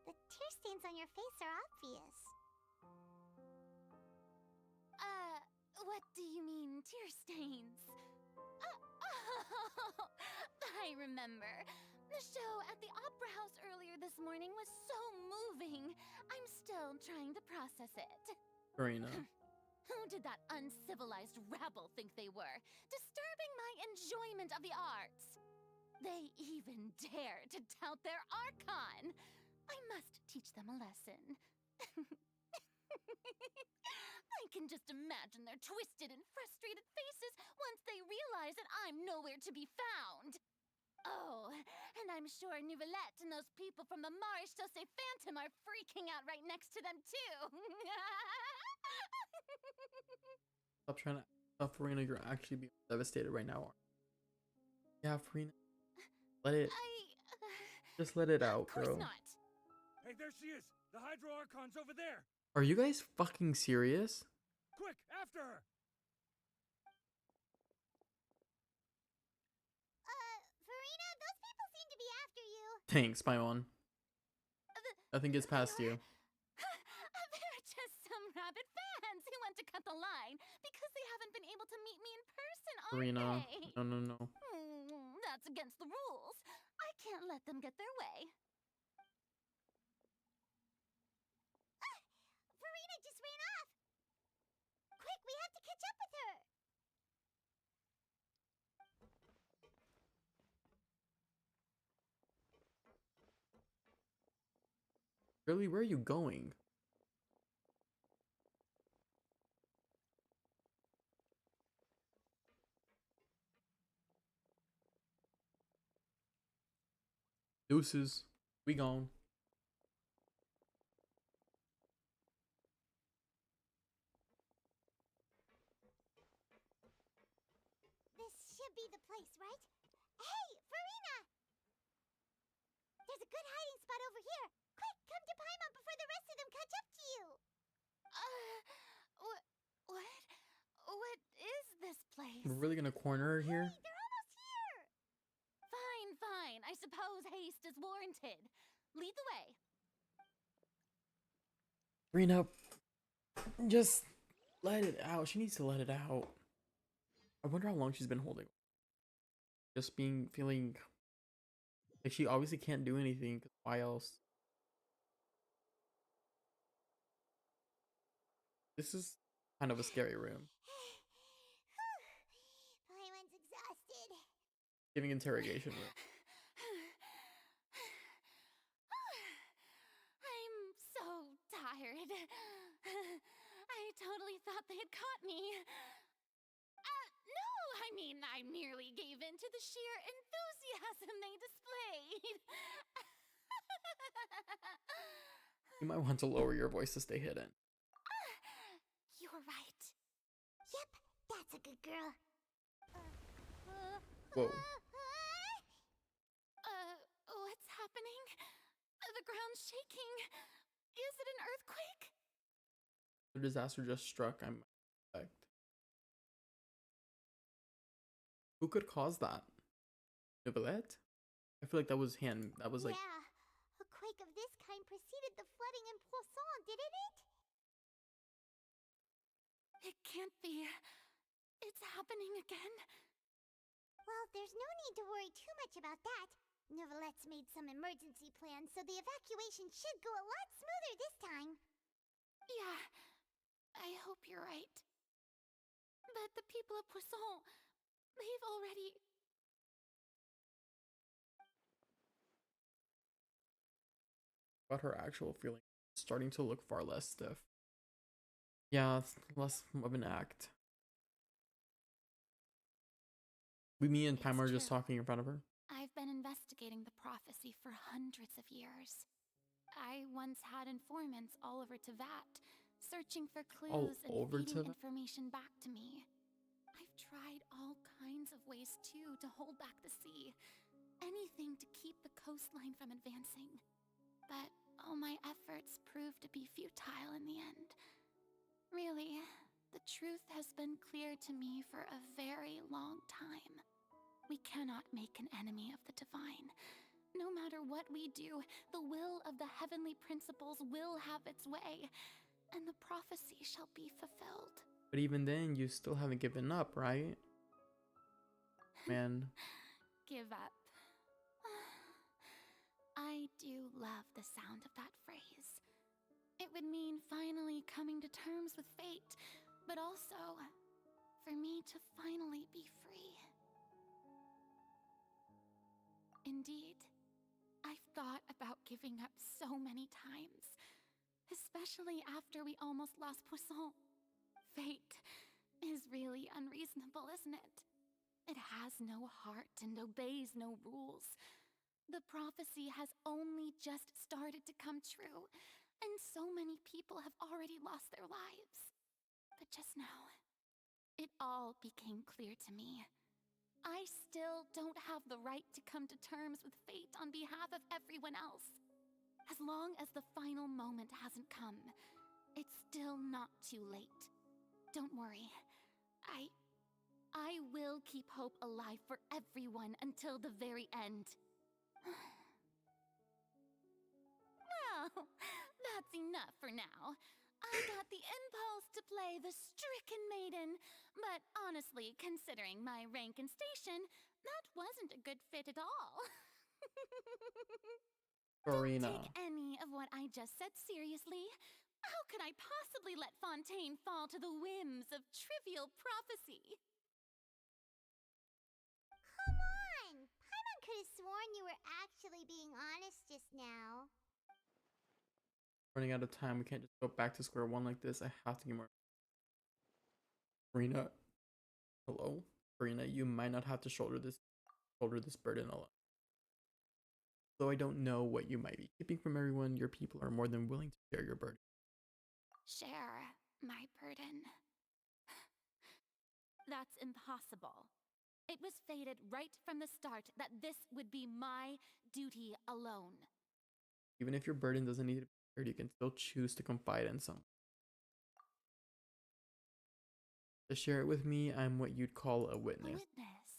The tear stains on your face are obvious. What do you mean, tear stains? Oh, I remember. The show at the Opera House earlier this morning was so moving. I'm still trying to process it. Furina. Who did that uncivilized rabble think they were? Disturbing my enjoyment of the arts. They even dare to tout their Archon. I must teach them a lesson. I can just imagine their twisted and frustrated faces once they realize that I'm nowhere to be found. Oh, and I'm sure Nouvellette and those people from the Marche Chaussee Phantom are freaking out right next to them too. Stop trying to tell Furina you're actually being devastated right now. Yeah, Furina. Let it. Just let it out, bro. Hey, there she is! The Hydro Archon's over there! Are you guys fucking serious? Quick, after her! Furina, those people seem to be after you. Thanks, Paimon. Nothing gets past you. They're just some rabid fans who want to cut the line because they haven't been able to meet me in person, aren't Furina, they? no. That's against the rules. I can't let them get their way. Furina just ran off! Quick, we have to catch up with her! Really, where are you going? Deuces. We gone. This should be the place, right? Hey, Furina! There's a good hiding spot over here. Quick, come to Paimon before the rest of them catch up to you. What is this place? We're really gonna corner her here? Hey, they're almost here! Fine. I suppose haste is warranted. Lead the way. Rena, just let it out. She needs to let it out. I wonder how long she's been holding. Just feeling like she obviously can't do anything. 'Cause why else? This is kind of a scary room. Paimon's exhausted. Giving interrogation room. I'm so tired. I totally thought they had caught me. No, I mean, I merely gave in to the sheer enthusiasm they displayed. You might want to lower your voice to stay hidden. You're right. Yep, that's a good girl. Whoa. What's happening? The ground's shaking. Is it an earthquake? The disaster just struck, I'm expect. Who could cause that? Novelette? I feel like that was him. That was like... Yeah, a quake of this kind preceded the flooding in Poisson, didn't it? It can't be. It's happening again. Well, there's no need to worry too much about that. Novelette's made some emergency plans, so the evacuation should go a lot smoother this time. Yeah, I hope you're right. But the people of Poisson, they've already... About her actual feeling starting to look far less stiff. Yeah, it's less of an act. Me and Paimon are just talking in front of her. I've been investigating the prophecy for hundreds of years. I once had informants all over Tavat, searching for clues and feeding information back to me. I've tried all kinds of ways, too, to hold back the sea. Anything to keep the coastline from advancing. But all my efforts proved to be futile in the end. Really, the truth has been clear to me for a very long time. We cannot make an enemy of the divine. No matter what we do, the will of the heavenly principles will have its way, and the prophecy shall be fulfilled. But even then, you still haven't given up, right? Man. Give up. I do love the sound of that phrase. It would mean finally coming to terms with fate, but also for me to finally be free. Indeed, I've thought about giving up so many times, especially after we almost lost Poisson. Fate is really unreasonable, isn't it? It has no heart and obeys no rules. The prophecy has only just started to come true, and so many people have already lost their lives. But just now, it all became clear to me. I still don't have the right to come to terms with fate on behalf of everyone else. As long as the final moment hasn't come, it's still not too late. Don't worry. I will keep hope alive for everyone until the very end. Well, that's enough for now. I got the impulse to play the stricken maiden, but honestly, considering my rank and station, that wasn't a good fit at all. Furina. Don't take any of what I just said seriously. How could I possibly let Fontaine fall to the whims of trivial prophecy? Come on! Paimon could have sworn you were actually being honest just now. Running out of time. We can't just go back to square one like this. I have to get more. Furina. Hello? Furina, you might not have to shoulder this burden alone. Though I don't know what you might be keeping from everyone, your people are more than willing to share your burden. Share my burden. That's impossible. It was fated right from the start that this would be my duty alone. Even if your burden doesn't need to be shared, you can still choose to confide in someone. To share it with me, I'm what you'd call a witness. A witness?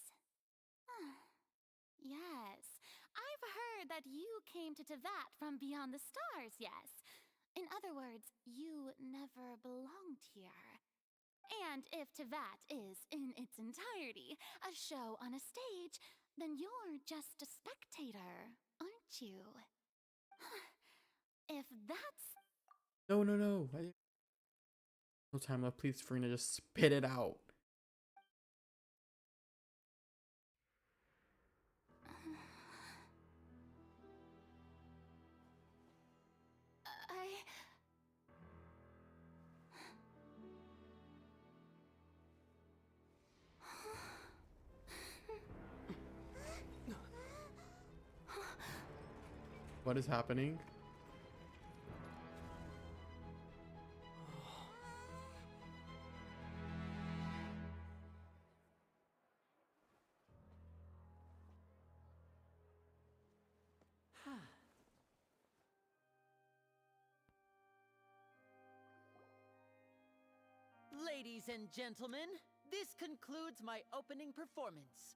Yes. I've heard that you came to Teyvat from beyond the stars, yes. In other words, you never belonged here. And if Teyvat is, in its entirety, a show on a stage, then you're just a spectator, aren't you? If that's... No. No time left. Please, Furina, just spit it out. What is happening? Ladies and gentlemen, this concludes my opening performance.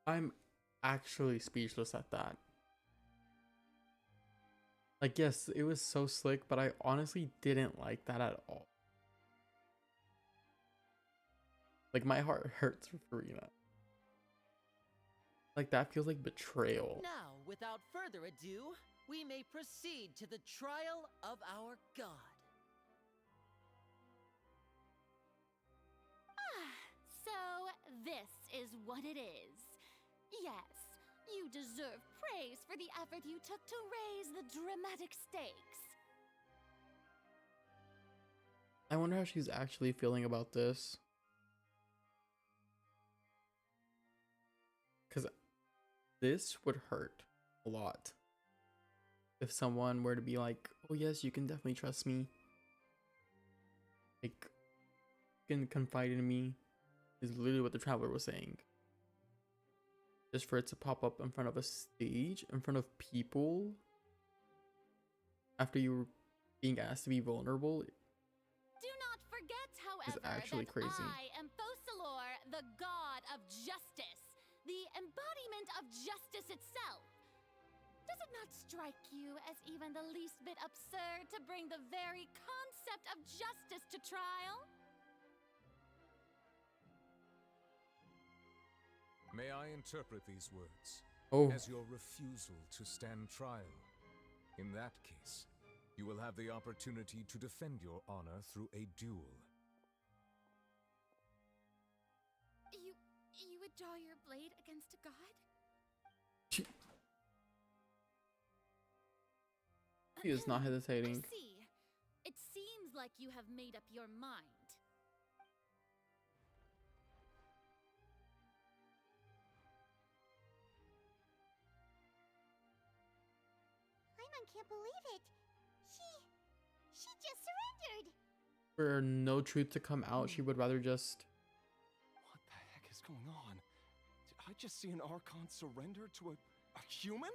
I'm actually speechless at that. Like, yes, it was so slick, but I honestly didn't like that at all. Like, my heart hurts for Furina. Like, that feels like betrayal. Now, without further ado, we may proceed to the trial of our god. So, this is what it is. Yes, you deserve praise for the effort you took to raise the dramatic stakes. I wonder how she's actually feeling about this. Because this would hurt a lot. If someone were to be like, oh yes, you can definitely trust me. Like, you can confide in me. Is literally what the traveler was saying. Just for it to pop up in front of a stage, in front of people, after you were being asked to be vulnerable. Do not forget, however, actually that crazy. I am Fosalor, the god of justice, the embodiment of justice itself. Does it not strike you as even the least bit absurd to bring the very concept of justice to trial? May I interpret these words as your refusal to stand trial? In that case, you will have the opportunity to defend your honor through a duel. You would draw your blade against a god? He is not hesitating. I see. It seems like you have made up your mind. Paimon can't believe it. She just surrendered. For no truth to come out, she would rather just... What the heck is going on? Did I just see an Archon surrender to a human?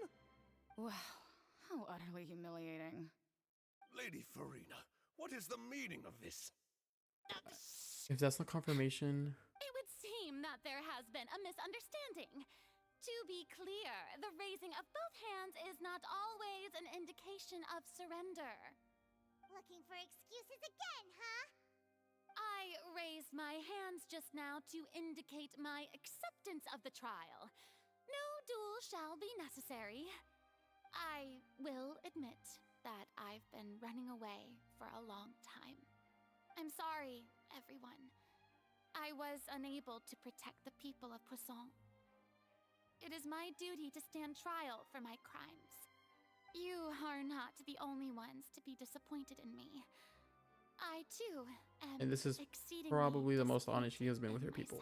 Wow, how utterly humiliating. Lady Furina, what is the meaning of this? If that's not confirmation... It would seem that there has been a misunderstanding. To be clear, the raising of both hands is not always an indication of surrender. Looking for excuses again, huh? I raised my hands just now to indicate my acceptance of the trial. No duel shall be necessary. I will admit that I've been running away for a long time. I'm sorry, everyone. I was unable to protect the people of Poisson. It is my duty to stand trial for my crimes. You are not the only ones to be disappointed in me. I, too, am And this is exceedingly probably the most honest she has been with her people.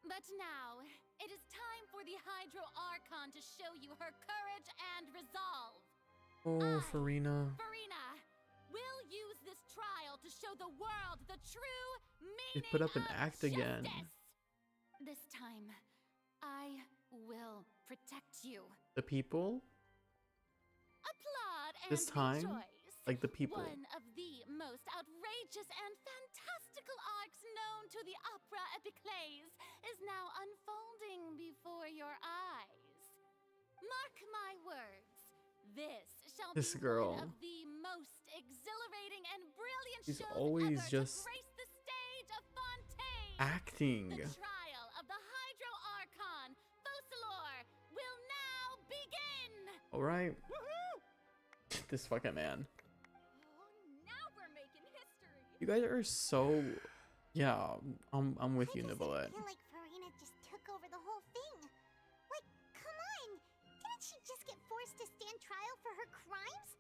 But now, it is time for the Hydro Archon to show you her courage and resolve. Oh, Furina. Furina will use this trial to show the world the true She meaning put up an of act again. justice. This time, I will protect you. The people? Applaud and This time? rejoice. Like the people. One of the most outrageous and fantastical arcs known to the opera epiclese is now unfolding before your eyes. Mark my words. This shall This be girl. one of the most exhilarating and brilliant She's shows always ever just to grace the stage of Fontaine. acting. The trial of the Hydro Archon, Focalor, will now begin. All right. This fucking man. Now we're making history. You guys are so. Yeah, I'm with you, Nicolette. I feel like Furina just took over the whole thing. Like, come on! Didn't she just get forced to stand trial for her crimes?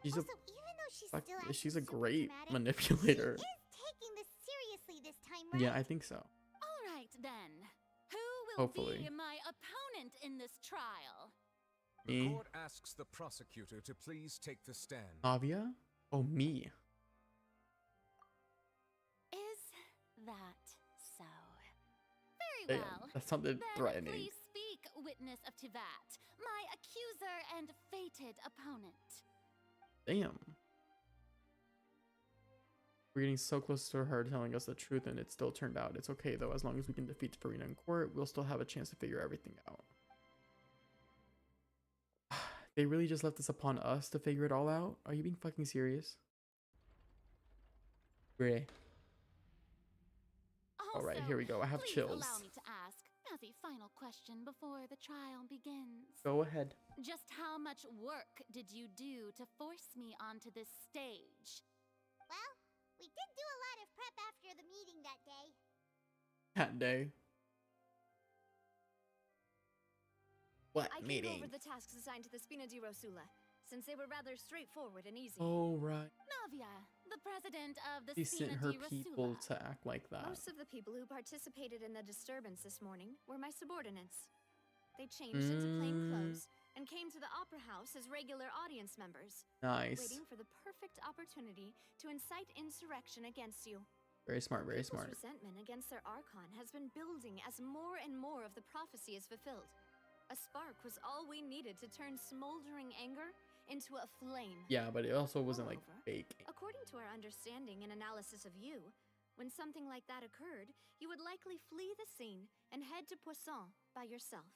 She's also, even though she's still acting she's a super great dramatic, manipulator. she is taking this seriously this time, right? Yeah, I think so. All right, then. Who will Hopefully. be my opponent in this trial? The Me? court asks the prosecutor to please take the stand. Navia? Oh, me. Is that so? Very Damn, well. that sounded Then threatening. please speak, witness of Tivat, my accuser and fated opponent. Damn. We're getting so close to her telling us the truth, and it still turned out. It's okay, though. As long as we can defeat Furina in court, we'll still have a chance to figure everything out. They really just left this upon us to figure it all out? Are you being fucking serious? Bruh. Alright, here we go. I have Please chills. allow me to ask, as a final question before the trial begins. Go ahead. Just how much work did you do to force me onto this stage? Well, we did do a lot of prep after the meeting that day. That day. What I meeting? came over the tasks assigned to the Spina di Rosula, since they were rather straightforward and easy. Oh, right. Navia, the president of the She Spina sent her di people Rosula. to act like that. Most of the people who participated in the disturbance this morning were my subordinates. They changed into plain clothes and came to the opera house as regular audience members. Nice. Waiting for the perfect opportunity to incite insurrection against you. Very smart, very People's smart. resentment against their Archon has been building as more and more of the prophecy is fulfilled. A spark was all we needed to turn smoldering anger into a flame. Yeah, but it also wasn't like Moreover, fake. According to our understanding and analysis of you, when something like that occurred, you would likely flee the scene and head to Poisson by yourself.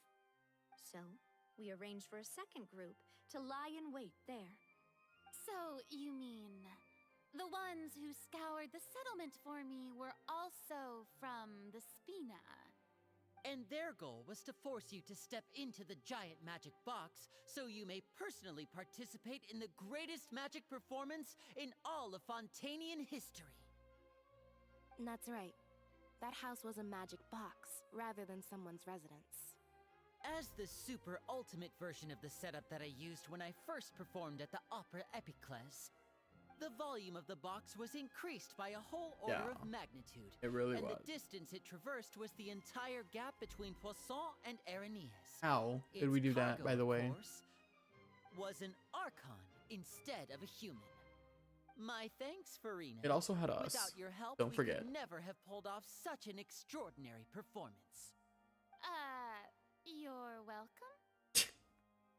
So, we arranged for a second group to lie in wait there. So, you mean, the ones who scoured the settlement for me were also from the Spina? And their goal was to force you to step into the giant magic box so you may personally participate in the greatest magic performance in all of Fontainian history. That's right. That house was a magic box, rather than someone's residence. As the super ultimate version of the setup that I used when I first performed at the Opera Epiclese, the volume of the box was increased by a whole order Yeah, of magnitude. it really and was. the distance it traversed was the entire gap between Poisson and Areneas. How did Its we do that, cargo, by the of way? course, was an Archon instead of a human. My thanks, Furina. It also had us. Without your help, Don't we forget. could never have pulled off such an extraordinary performance. You're welcome?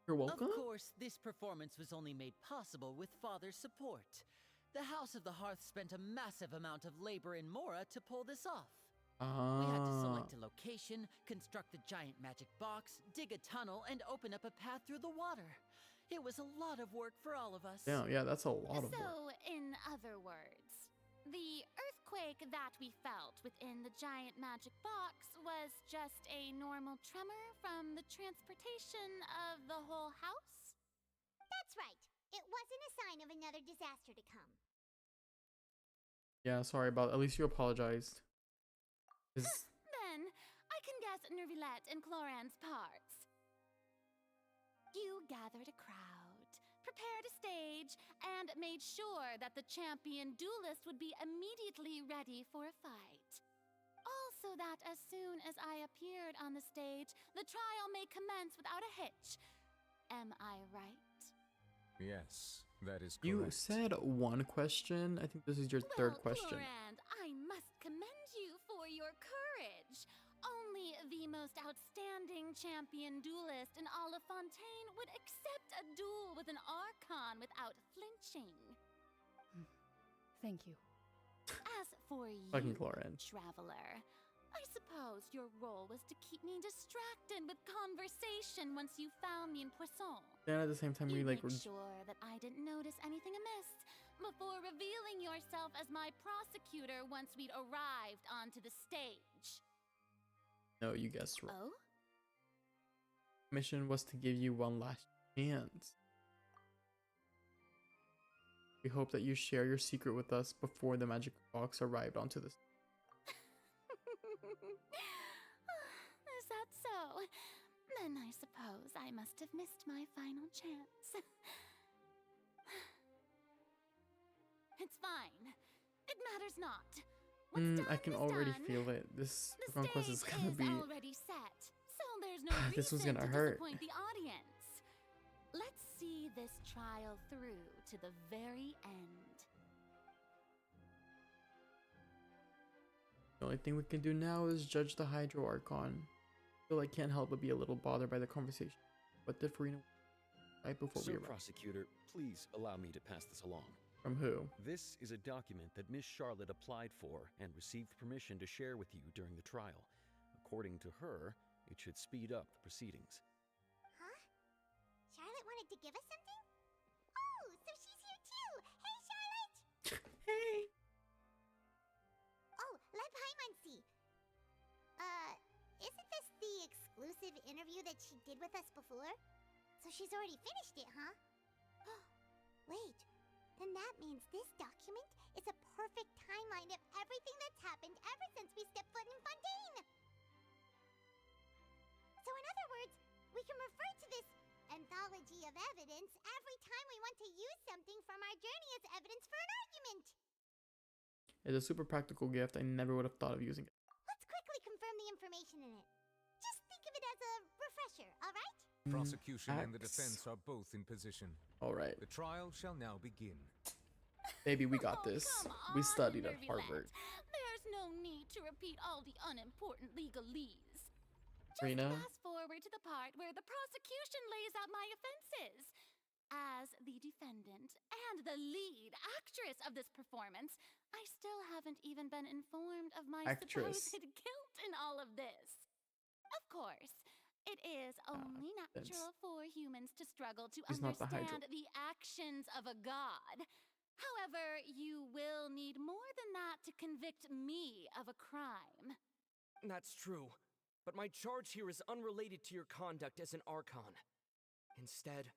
You're welcome? Of course, this performance was only made possible with Father's support. The House of the Hearth spent a massive amount of labor in Mora to pull this off. We had to Ah. select a location, construct the giant magic box, dig a tunnel, and open up a path through the water. It was a lot of work for all of us. Yeah, that's a lot of work. So, in other words, the earthquake that we felt within the giant magic box was just a normal tremor from the transportation of the whole house? That's right. It wasn't a sign of another disaster to come. Yeah, sorry about. At least you apologized. 'Cause- Then, I can guess Nervilette and Cloran's parts. You gathered a crowd, prepared a stage, and made sure that the champion duelist would be immediately ready for a fight. Also that as soon as I appeared on the stage, the trial may commence without a hitch. Am I right? Yes, that is correct. You said one question. I think this is your third question. Clorand, I must commend you for your courage. Only the most outstanding champion duelist in all of Fontaine would accept a duel with an Archon without flinching. Thank you. As for you, Fucking Clorand. traveler, I suppose your role was to keep me distracted with conversation once you found me in Poisson. Then at the same time, we You like. made sure that I didn't notice anything amiss before revealing yourself as my prosecutor once we'd arrived onto the stage. No, you guessed wrong. Oh? Mission was to give you one last chance. We hope that you share your secret with us before the magic box arrived onto the. Is that so? Then I suppose I must have missed my final chance. It's fine. It matters not. What's I done can is already done. feel it. This The conquest is stage gonna be. already set, so there's no This was reason gonna to hurt. disappoint the audience. Let's see this trial through to the very end. The only thing we can do now is judge the Hydro Archon. Still, I can't help but be a little bothered by the conversation. What did Furina right before we Sir arrived? Prosecutor, please allow me to pass this along. From who? This is a document that Miss Charlotte applied for and received permission to share with you during the trial. According to her, it should speed up the proceedings. Huh? Charlotte wanted to give us something? Oh, so she's here too! Hey, Charlotte! Hey! Oh, let Paimon see. Isn't this the exclusive interview that she did with us before? So she's already finished it, huh? Wait, then that means this document is a perfect timeline of everything that's happened ever since we stepped foot in Fontaine! So in other words, we can refer to this anthology of evidence every time we want to use something from our journey as evidence for an argument! It's a super practical gift. I never would have thought of using it. Let's quickly confirm the information in it. Just think of it as a refresher, alright? Prosecution and the Axe. defense are both in position. All right, The trial shall now begin. baby, we got this. We studied at Nervilette. Harvard. There's no need to repeat all the unimportant legalese. Just Furina? fast forward to the part where the prosecution lays out my offenses. As the defendant and the lead actress of this performance, I still haven't even been informed of my Actress. supposed guilt in all of this. Of course, it is only Vince. natural for humans to struggle to He's not the Hydro. understand the actions of a god. However, you will need more than that to convict me of a crime. That's true, but my charge here is unrelated to your conduct as an Archon. Instead,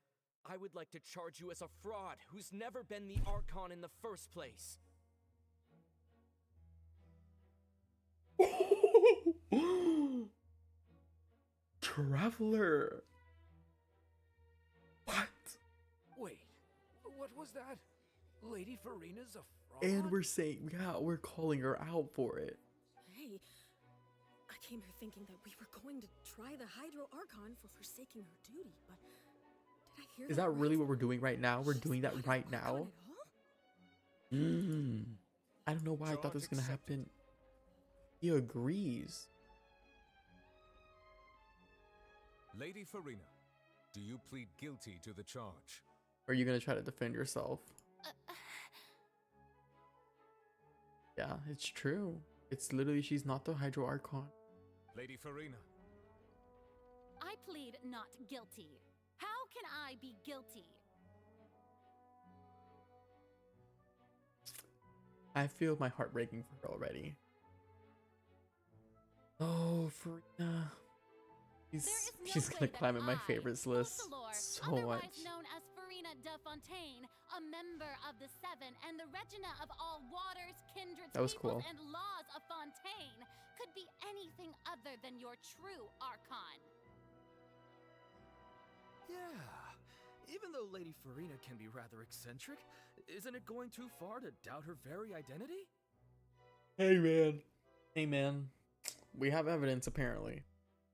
I would like to charge you as a fraud who's never been the Archon in the first place. Traveler. What? Wait, what was that? Lady Furina's a fraud? And we're saying, yeah, we're calling her out for it. Hey, I came here thinking that we were going to try the Hydro Archon for forsaking her duty, but did I hear Is that right? really what we're doing right now? We're doing that right now? I don't know why I thought this was gonna happen. He agrees. Lady Furina, do you plead guilty to the charge? Or are you gonna try to defend yourself? Yeah, it's true. It's literally, she's not the Hydro Archon. Lady Furina. I plead not guilty. How can I be guilty? I feel my heart breaking for her already. Oh, Furina. She's gonna climb in my favorites list so much. Otherwise known as Furina de Fontaine, a member of the Seven and the Regina of all waters, kindreds, That was peoples, cool. and laws of Fontaine, could be anything other than your true Archon. Yeah. Even though Lady Furina can be rather eccentric, isn't it going too far to doubt her very identity? Hey man. Hey man. We have evidence apparently.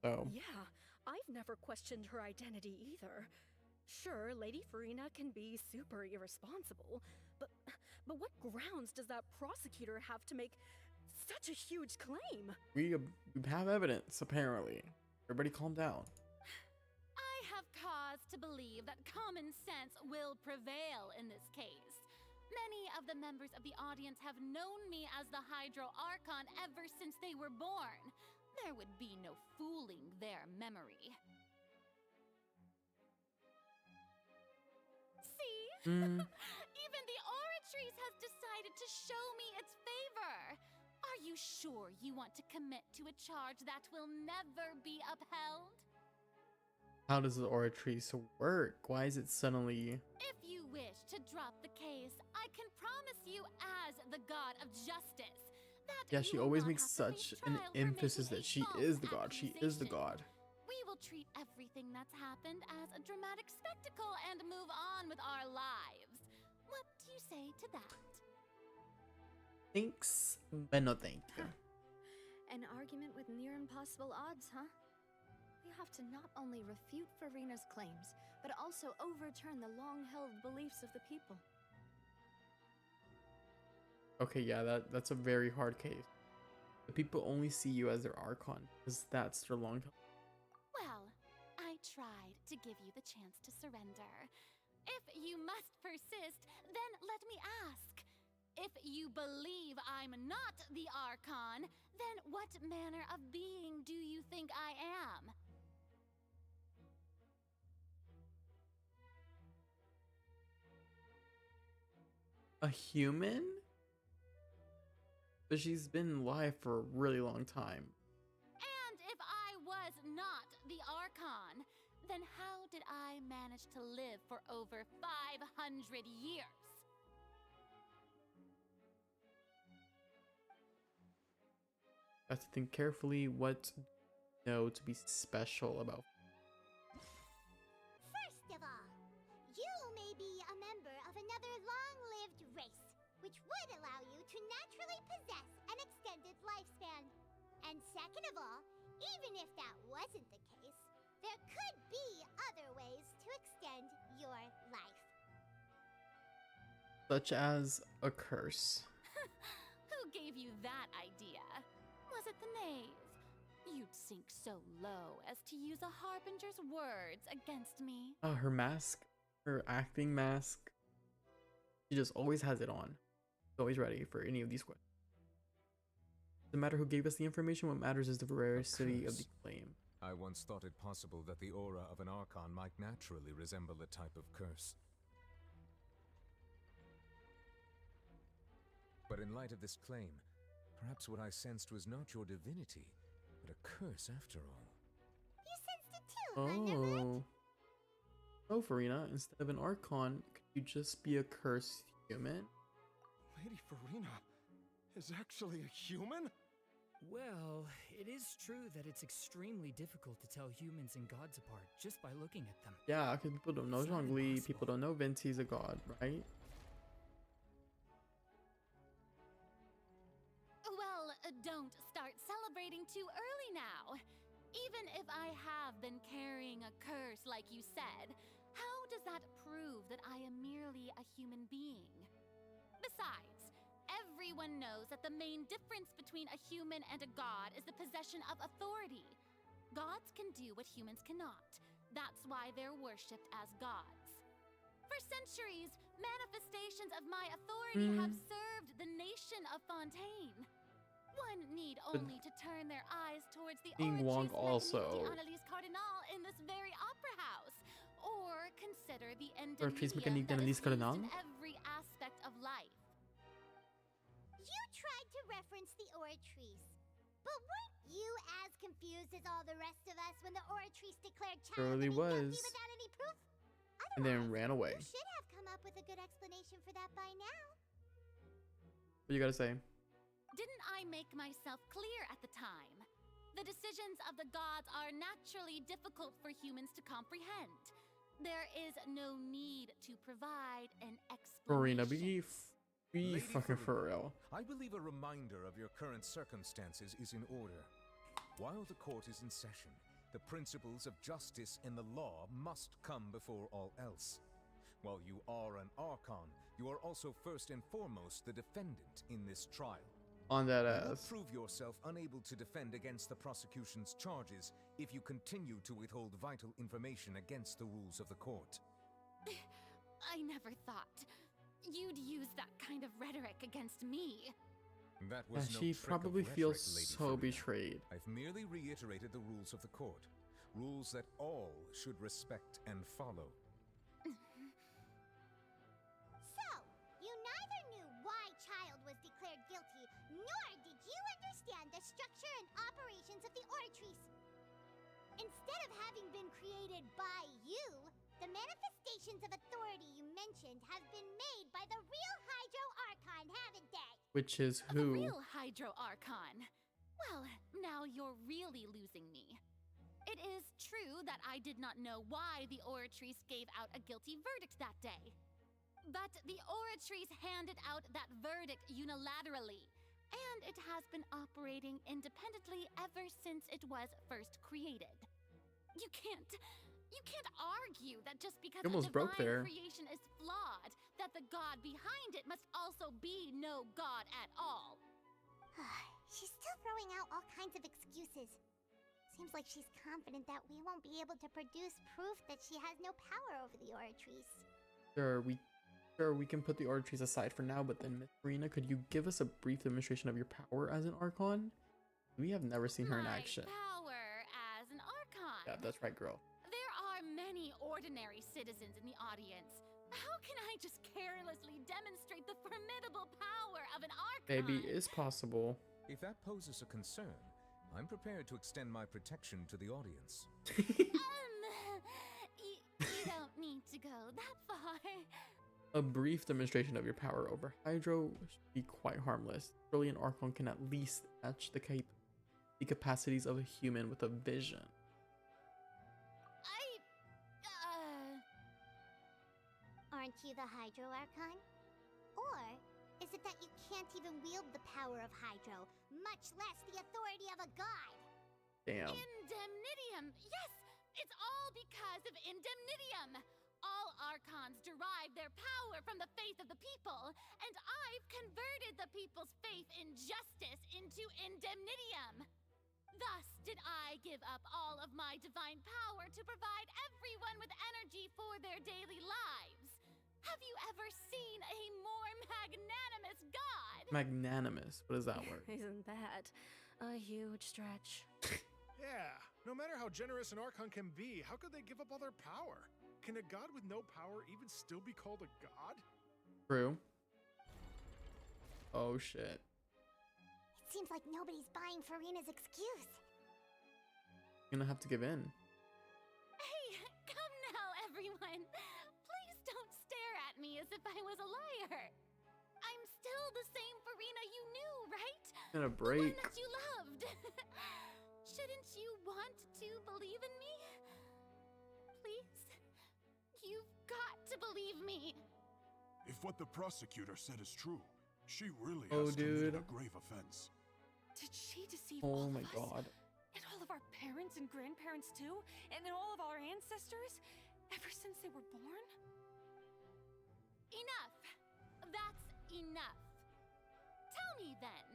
So Yeah, I've never questioned her identity either. Sure, Lady Furina can be super irresponsible, but what grounds does that prosecutor have to make such a huge claim? we have evidence apparently. Everybody calm down. I have cause to believe that common sense will prevail in this case. Many of the members of the audience have known me as the Hydro Archon ever since they were born. There would be no fooling their memory. See? Even the Oratrice has decided to show me its favor. Are you sure you want to commit to a charge that will never be upheld? How does the Oratrice work? Why is it suddenly... If you wish to drop the case, I can promise you as the god of justice that Yeah, you she will always not makes have to face such an trial for emphasis making that a she false is the god. She is the accusation. god. We will treat everything that's happened as a dramatic spectacle and move on with our lives. What do you say to that? Thanks, but no thank you. An argument with near impossible odds, huh? We have to not only refute Furina's claims, but also overturn the long-held beliefs of the people. Okay, yeah, that's a very hard case. The people only see you as their Archon, because that's their long... Well, I tried to give you the chance to surrender. If you must persist, then let me ask. If you believe I'm not the Archon, then what manner of being do you think I am? A human? But she's been alive for a really long time. And if I was not the Archon, then how did I manage to live for over 500 years? I have to think carefully what to know to be special about. First of all, you may be a member of another long-lived race, which would allow you to naturally possess an extended lifespan. And second of all, even if that wasn't the case, there could be other ways to extend your life. Such as a curse. Who gave you that idea? Was it the knave? You'd sink so low as to use a harbinger's words against me. Her mask, her acting mask. She just always has it on. She's always ready for any of these questions. No matter who gave us the information, what matters is the veracity of the claim. I once thought it possible that the aura of an Archon might naturally resemble a type of curse. But in light of this claim, perhaps what I sensed was not your divinity, but a curse after all. You sensed it too, huh, Neverett? Oh, Furina, instead of an Archon, could you just be a cursed human? Lady Furina is actually a human? Well, it is true that it's extremely difficult to tell humans and gods apart just by looking at them. Yeah, because people don't know Zhongli, people don't know Venti's a god, right? Well, don't start celebrating too early now. Even if I have been carrying a curse like you said, how does that prove that I am merely a human being? Besides, everyone knows that the main difference between a human and a god is the possession of authority. Gods can do what humans cannot. That's why they're worshipped as gods. For centuries, manifestations of my authority have served the nation of Fontaine. One need But only to turn their eyes towards the King Wong Orchis also. Analyse Cardinal in this very opera house, or consider the Orchis endeminium Mécanique that is d'Analyse used Cardinal. in every aspect of life. You tried to reference the Oratrice, but weren't you as confused as all the rest of us when the Oratrice declared child Surely to be guilty was. without any proof? And then ran away. You should have come up with a good explanation for that by now. What you gotta say? Didn't I make myself clear at the time? The decisions of the gods are naturally difficult for humans to comprehend. There is no need to provide an Furina, explanation. be Lady fucking for Furina, real. I believe a reminder of your current circumstances is in order. While the court is in session, the principles of justice and the law must come before all else. While you are an Archon, you are also first and foremost the defendant in this trial. On that You will ass. prove yourself unable to defend against the prosecution's charges if you continue to withhold vital information against the rules of the court. I never thought you'd use that kind of rhetoric against me. That was no She trick of probably rhetoric, feels Lady so Furina. betrayed. I've merely reiterated the rules of the court. Rules that all should respect and follow. So, you neither knew why Child was declared guilty, nor did you understand the structure and operations of the Oratrice. Instead of having been created by you, the manifestations of authority you mentioned have been made by the real Hydro Archon, haven't they? Which is The who? real Hydro Archon. Well, now you're really losing me. It is true that I did not know why the Oratrice gave out a guilty verdict that day. But the Oratrice handed out that verdict unilaterally, and it has been operating independently ever since it was first created. You can't argue that just because You a almost broke divine there. creation is flawed, that the god behind it must also be no god at all. She's still throwing out all kinds of excuses. Seems like she's confident that we won't be able to produce proof that she has no power over the Oratrice. Sure, we can put the Oratrice aside for now, but then Miss Furina, could you give us a brief demonstration of your power as an Archon? We have never seen her in action. Power as an Archon. Yeah, that's right, girl. There are many ordinary citizens in the audience. How can I just carelessly demonstrate the formidable power of an Archon? Maybe it is possible. If that poses a concern, I'm prepared to extend my protection to the audience. You don't need to go that far. A brief demonstration of your power over Hydro should be quite harmless. Surely an Archon can at least match the capacities of a human with a vision. Aren't you the Hydro Archon? Or is it that you can't even wield the power of Hydro, much less the authority of a god? Damn. Indemnitium! Yes! It's all because of Indemnitium! All Archons derive their power from the faith of the people, and I've converted the people's faith in justice into Indemnitium! Thus did I give up all of my divine power to provide everyone with energy for their daily lives. Have you ever seen a more magnanimous god? Magnanimous. What does that word? Isn't that a huge stretch? Yeah, no matter how generous an Archon can be, how could they give up all their power? Can a god with no power even still be called a god? True. Oh shit. It seems like nobody's buying Furina's excuse. You're gonna have to give in. Hey, come now, everyone. Please don't stare at me as if I was a liar. I'm still the same Furina you knew, right? Gonna The break. one that you loved. Shouldn't you want to believe in me? Please? You've got to believe me. If what the prosecutor said is true, she really Oh, has committed dude. a grave offense. Did she deceive Oh all my of us? god. And all of our parents and grandparents too? And all of our ancestors? Ever since they were born? Enough. That's enough. Tell me then,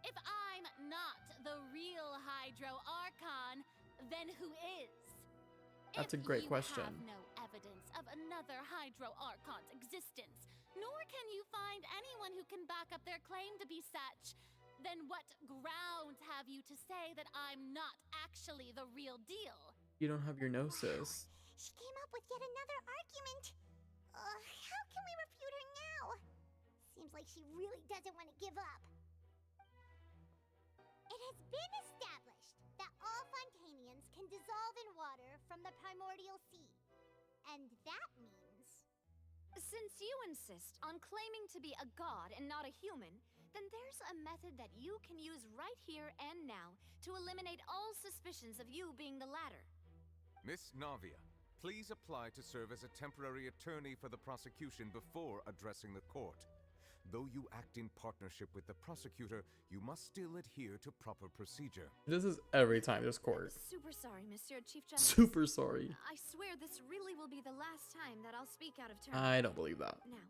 if I'm not the real Hydro Archon, then who is? That's a great question. If you have no evidence of another Hydro Archon's existence, nor can you find anyone who can back up their claim to be such, Then what grounds have you to say that I'm not actually the real deal? You don't have your gnosis. She came up with yet another argument. How can we refute her now? Seems like she really doesn't want to give up. It has been established that all Fontainians can dissolve in water from the primordial sea. And that means... Since you insist on claiming to be a god and not a human, then there's a method that you can use right here and now to eliminate all suspicions of you being the latter. Miss Navia, please apply to serve as a temporary attorney for the prosecution before addressing the court. Though you act in partnership with the prosecutor, you must still adhere to proper procedure. This is every time there's court. Super sorry, Monsieur Chief Justice. Super sorry. I swear this really will be the last time that I'll speak out of turn. I don't believe that. Now,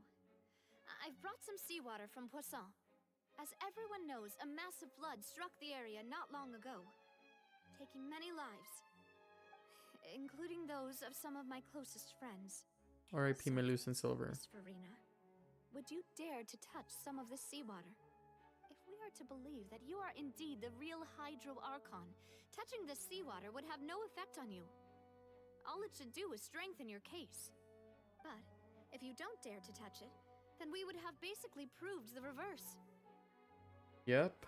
I've brought some seawater from Poisson. As everyone knows, a massive flood struck the area not long ago, taking many lives, including those of some of my closest friends. R.I.P. Melusine Silver. Miss Furina, would you dare to touch some of this seawater? If we are to believe that you are indeed the real Hydro Archon, touching this seawater would have no effect on you. All it should do is strengthen your case. But if you don't dare to touch it, then we would have basically proved the reverse. Yep.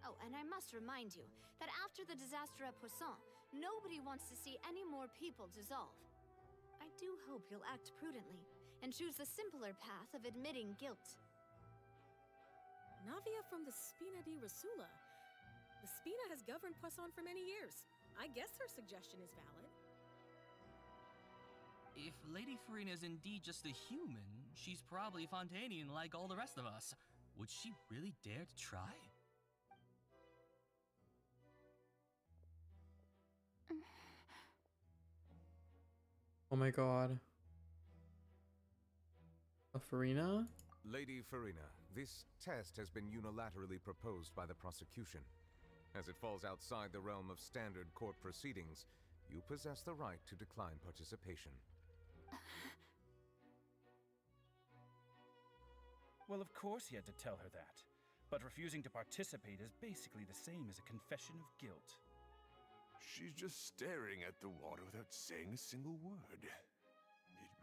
Oh, and I must remind you that after the disaster at Poisson, nobody wants to see any more people dissolve. I do hope you'll act prudently and choose the simpler path of admitting guilt. Navia from the Spina di Rasula. The Spina has governed Poisson for many years. I guess her suggestion is valid. If Lady Furina is indeed just a human, she's probably Fontainian like all the rest of us. Would she really dare to try? Oh my god. A Furina? Lady Furina, this test has been unilaterally proposed by the prosecution. As it falls outside the realm of standard court proceedings, you possess the right to decline participation. Well, of course he had to tell her that. But refusing to participate is basically the same as a confession of guilt. She's just staring at the water without saying a single word. It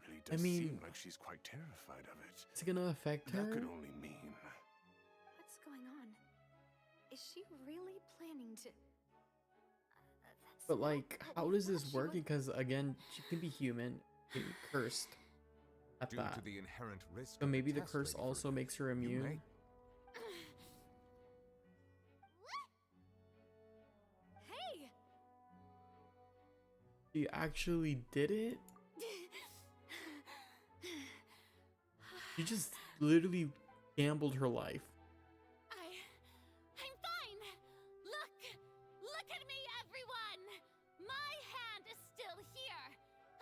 really I does mean, seem like she's quite terrified of it. Is it gonna affect her? That could only mean... What's going on? Is she really planning to... But like, how does this work? Because again, she can be human, and cursed at Due that. to the inherent risk So of the maybe the test, curse Lady also Furina, makes her you immune. may- Hey! She actually did it? She just literally gambled her life. I'm fine! Look at me, everyone! My hand is still here!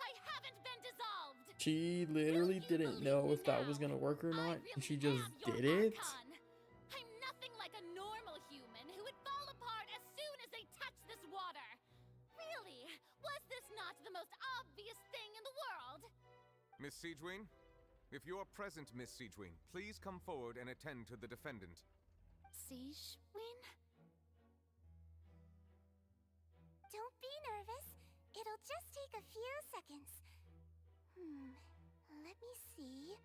I haven't been dissolved! She literally didn't know if that was gonna work or not, and she just did it? I'm nothing like a normal human who would fall apart as soon as they touch this water! Really? Was this not the most obvious thing in the world? Miss Siegewin? If you are present, Miss Siegewin, please come forward and attend to the defendant. Siegewin? Don't be nervous. It'll just take a few seconds. Let me see.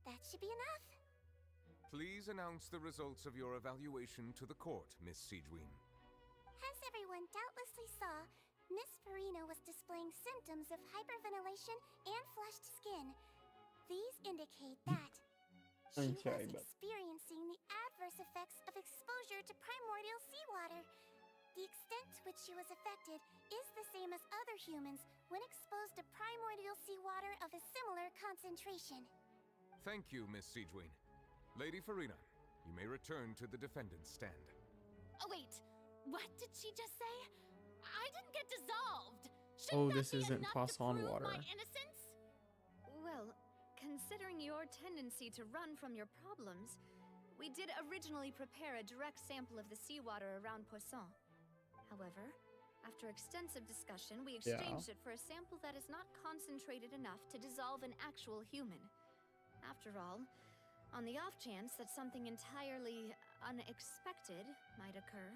That should be enough. Please announce the results of your evaluation to the court, Miss Siegewin. As everyone doubtlessly saw, Miss Furina was displaying symptoms of hyperventilation and flushed skin. These indicate that she was experiencing the adverse effects of exposure to primordial seawater. The extent to which she was affected is the same as other humans when exposed to primordial seawater of a similar concentration. Thank you, Miss Siegewin. Lady Furina, you may return to the defendant's stand. Oh, wait. What did she just say? I didn't get dissolved. Oh, this isn't Poisson water. My innocence? Well, considering your tendency to run from your problems, we did originally prepare a direct sample of the seawater around Poisson. However, after extensive discussion, we exchanged it for a sample that is not concentrated enough to dissolve an actual human. After all, On the off chance that something entirely unexpected might occur,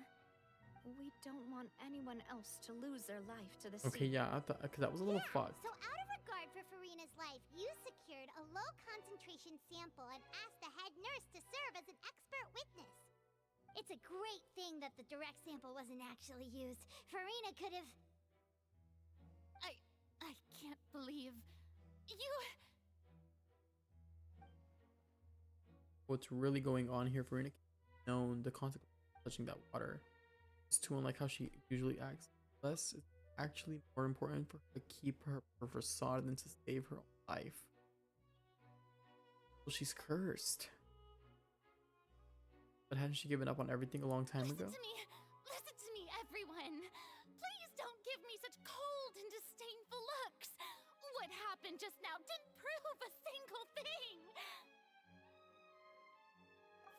we don't want anyone else to lose their life to the Okay, sea. yeah, I thought, cause that was a little fucked. So out of regard for Furina's life, you secured a low concentration sample and asked the head nurse to serve as an expert witness. It's a great thing that the direct sample wasn't actually used. Furina could have... I can't believe you. What's really going on here, Furina? Known the consequence of touching that water. It's too unlike how she usually acts. Thus, it's actually more important for her to keep her facade than to save her own life. Well, she's cursed. But hadn't she given up on everything a long time ago? Listen to me, everyone. Please don't give me such cold and disdainful looks. What happened just now didn't prove a single thing.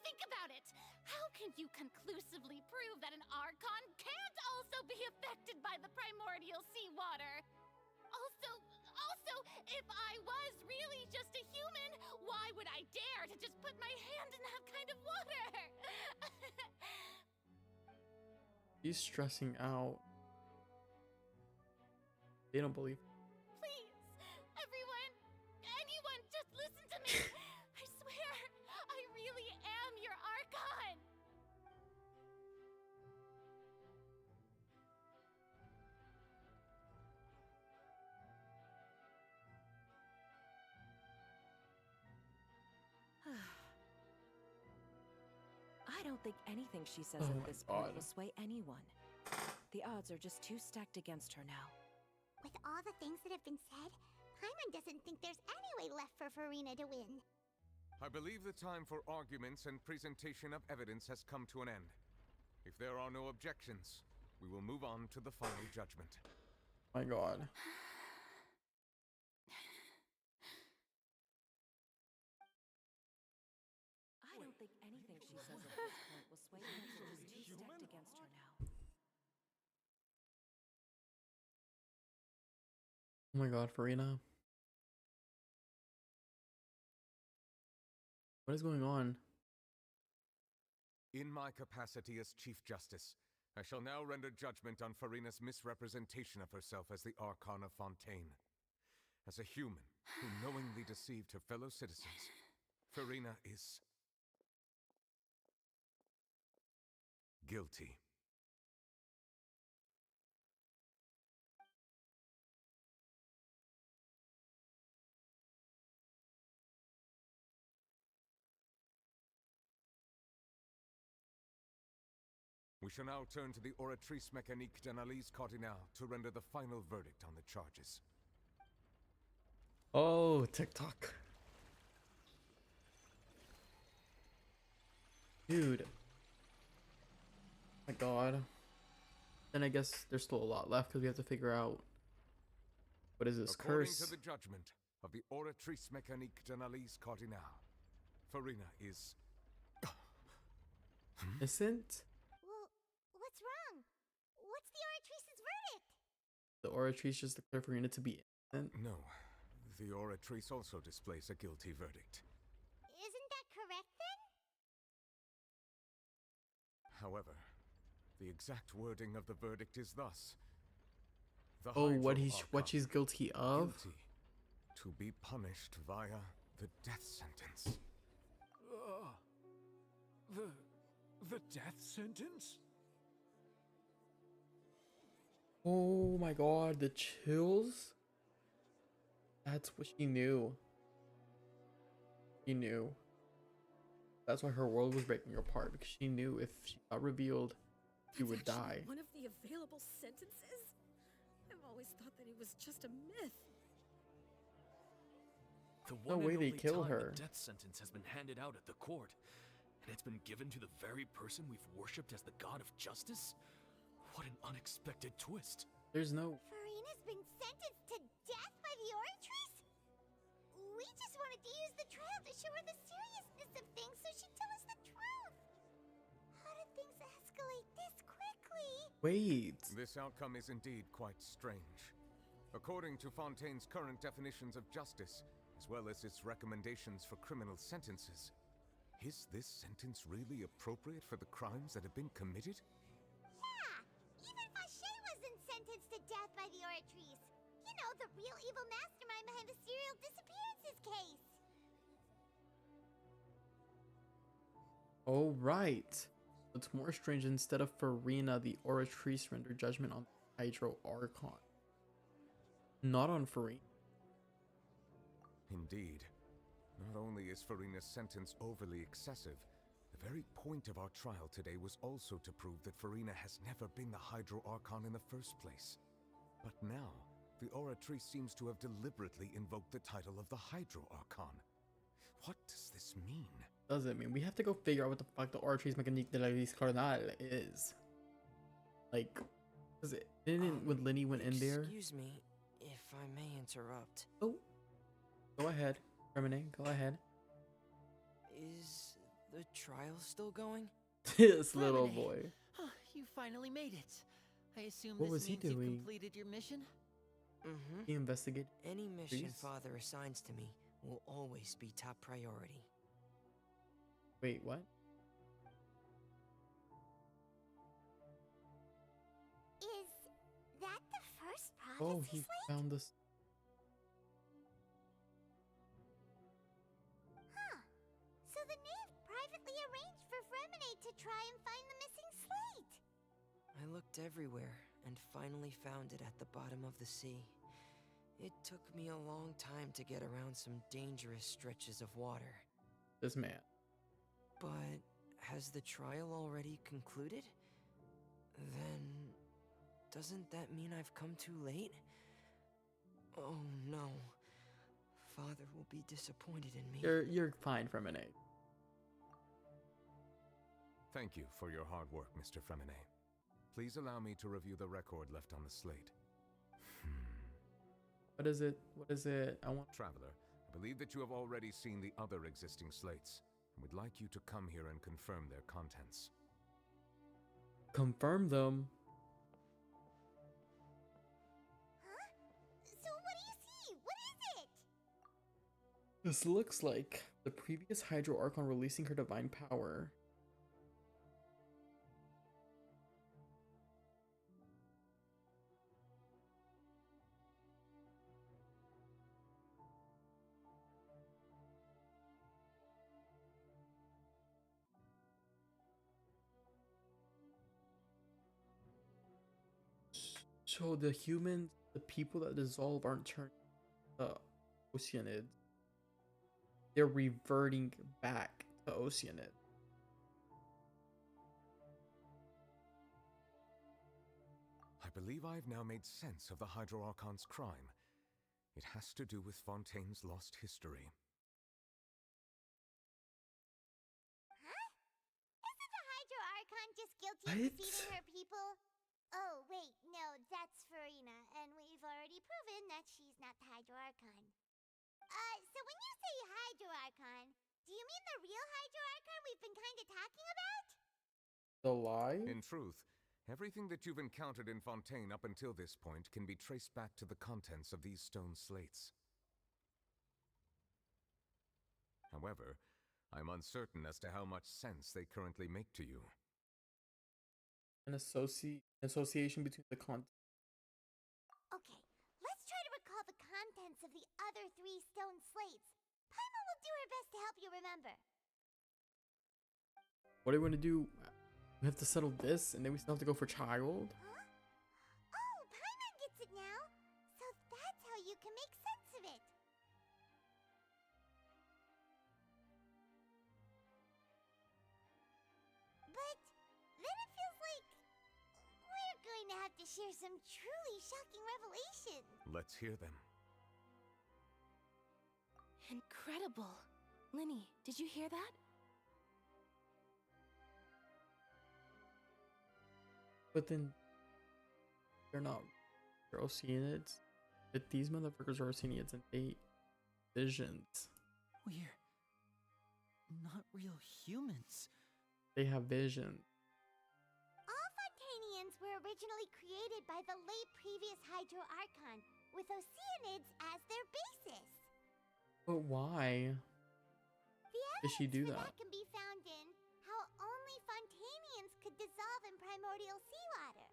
Think about it. How can you conclusively prove that an Archon can't also be affected by the primordial seawater? Also, if I was really just a human, why would I dare to just put my hand in that kind of water? She's stressing out. They don't believe. Please, everyone, anyone, just listen to me. I swear, I really am your Archon. I don't think anything she says Oh at my this point God. will sway anyone. The odds are just too stacked against her now. With all the things that have been said, Paimon doesn't think there's any way left for Furina to win. I believe the time for arguments and presentation of evidence has come to an end. If there are no objections, we will move on to the final judgment. My God. I don't think anything she says at this point will sway anyone. It's too stacked against her now. Oh my God, Furina. What is going on? In my capacity as Chief Justice, I shall now render judgment on Furina's misrepresentation of herself as the Archon of Fontaine. As a human who knowingly deceived her fellow citizens, Furina is guilty. We shall now turn to the Oratrice Mécanique d'Analyse Cardinal to render the final verdict on the charges. Oh, TikTok. Dude. My God. Then I guess there's still a lot left because we have to figure out what is this According curse. to the judgment of the Oratrice Mécanique d'Analyse Cardinal, Furina is Innocent? Well, what's wrong? What's the Oratrice's verdict? The Oratrice just declared Furina to be innocent? No. The Oratrice also displays a guilty verdict. Isn't that correct then? However, the exact wording of the verdict is thus. The Oh, what Hydro-Archon, she's guilty of? guilty to be punished via the death sentence. The death sentence? Oh my God, the chills? That's what she knew. She knew. That's why her world was breaking apart, because she knew if she got revealed, she would die. One of the available sentences? I've always thought that it was just a myth. The No one way and they only kill time her. a death sentence has been handed out at the court, and it's been given to the very person we've worshipped as the god of justice? What an unexpected twist. There's no... Furina's been sentenced to death by the Oratrice? We just wanted to use the trial to show her the seriousness of things so she'd tell us the truth. How did things escalate this quickly? Wait. This outcome is indeed quite strange. According to Fontaine's current definitions of justice, as well as its recommendations for criminal sentences, Is this sentence really appropriate for the crimes that have been committed? Yeah, even Fauché wasn't sentenced to death by the Oratrice. You know, the real evil mastermind behind the serial disappearances case. Oh, right. What's more strange, instead of Furina, the Oratrice rendered judgment on the Hydro Archon. Not on Furina. Indeed. Not only is Furina's sentence overly excessive, the very point of our trial today was also to prove that Furina has never been the Hydro Archon in the first place. But now, the Oratrice seems to have deliberately invoked the title of the Hydro Archon. What does this mean? Doesn't mean we have to go figure out what the fuck the Oratrice Mécanique de la Lys Cardinal is. Like, cause it didn't when Lenny went in there. Excuse me, if I may interrupt. Oh, go ahead, Remine, go ahead. Is the trial still going? This little Remine, boy. You finally made it. I assume What this was he means you've doing? completed your mission? Mm-hmm. He investigated. Any mission Priest? Father assigns to me will always be top priority. Wait, what? Is that the first prophecy Oh, he slate? found this. Huh. So the knave privately arranged for Fremine to try and find the missing slate. I looked everywhere and finally found it at the bottom of the sea. It took me a long time to get around some dangerous stretches of water. This man. But has the trial already concluded? Then doesn't that mean I've come too late? Oh no. Father will be disappointed in me. You're fine, Fremine. Thank you for your hard work, Mr. Fremine. Please allow me to review the record left on the slate. What is it? What is it? I want. Traveler, I believe that you have already seen the other existing slates, and would like you to come here and confirm their contents. Confirm them. Huh? So what do you see? What is it? This looks like the previous Hydro Archon releasing her divine power. So the humans, the people that dissolve aren't turned Oceanids. They're reverting back to Oceanid. I believe I have now made sense of the Hydro Archon's crime. It has to do with Fontaine's lost history. Huh? Isn't the Hydro Archon just guilty of What? deceiving her people? Oh, wait, no, that's Furina, and we've already proven that she's not the Hydro Archon. So when you say Hydro Archon, do you mean the real Hydro Archon we've been kind of talking about? The lie? In truth, everything that you've encountered in Fontaine up until this point can be traced back to the contents of these stone slates. However, I'm uncertain as to how much sense they currently make to you. An association between the content. Okay, let's try to recall the contents of the other 3 stone slates. Paimon will do her best to help you remember. What are we gonna do? We have to settle this, and then we still have to go for child. Huh? Oh, Paimon gets it now. So that's how you can make sense of it. But then it feels like we're going to have to share some truly shocking revelations. Let's hear them. Incredible. Linny, did you hear that? But then they're not. They're Oceanids. But these motherfuckers are Oceanids and they visions. We're not real humans. They have vision. All Fontainians were originally created by the late previous Hydro Archon, with Oceanids as their basis. But why? The Did she do evidence for that? can be dissolve in primordial seawater.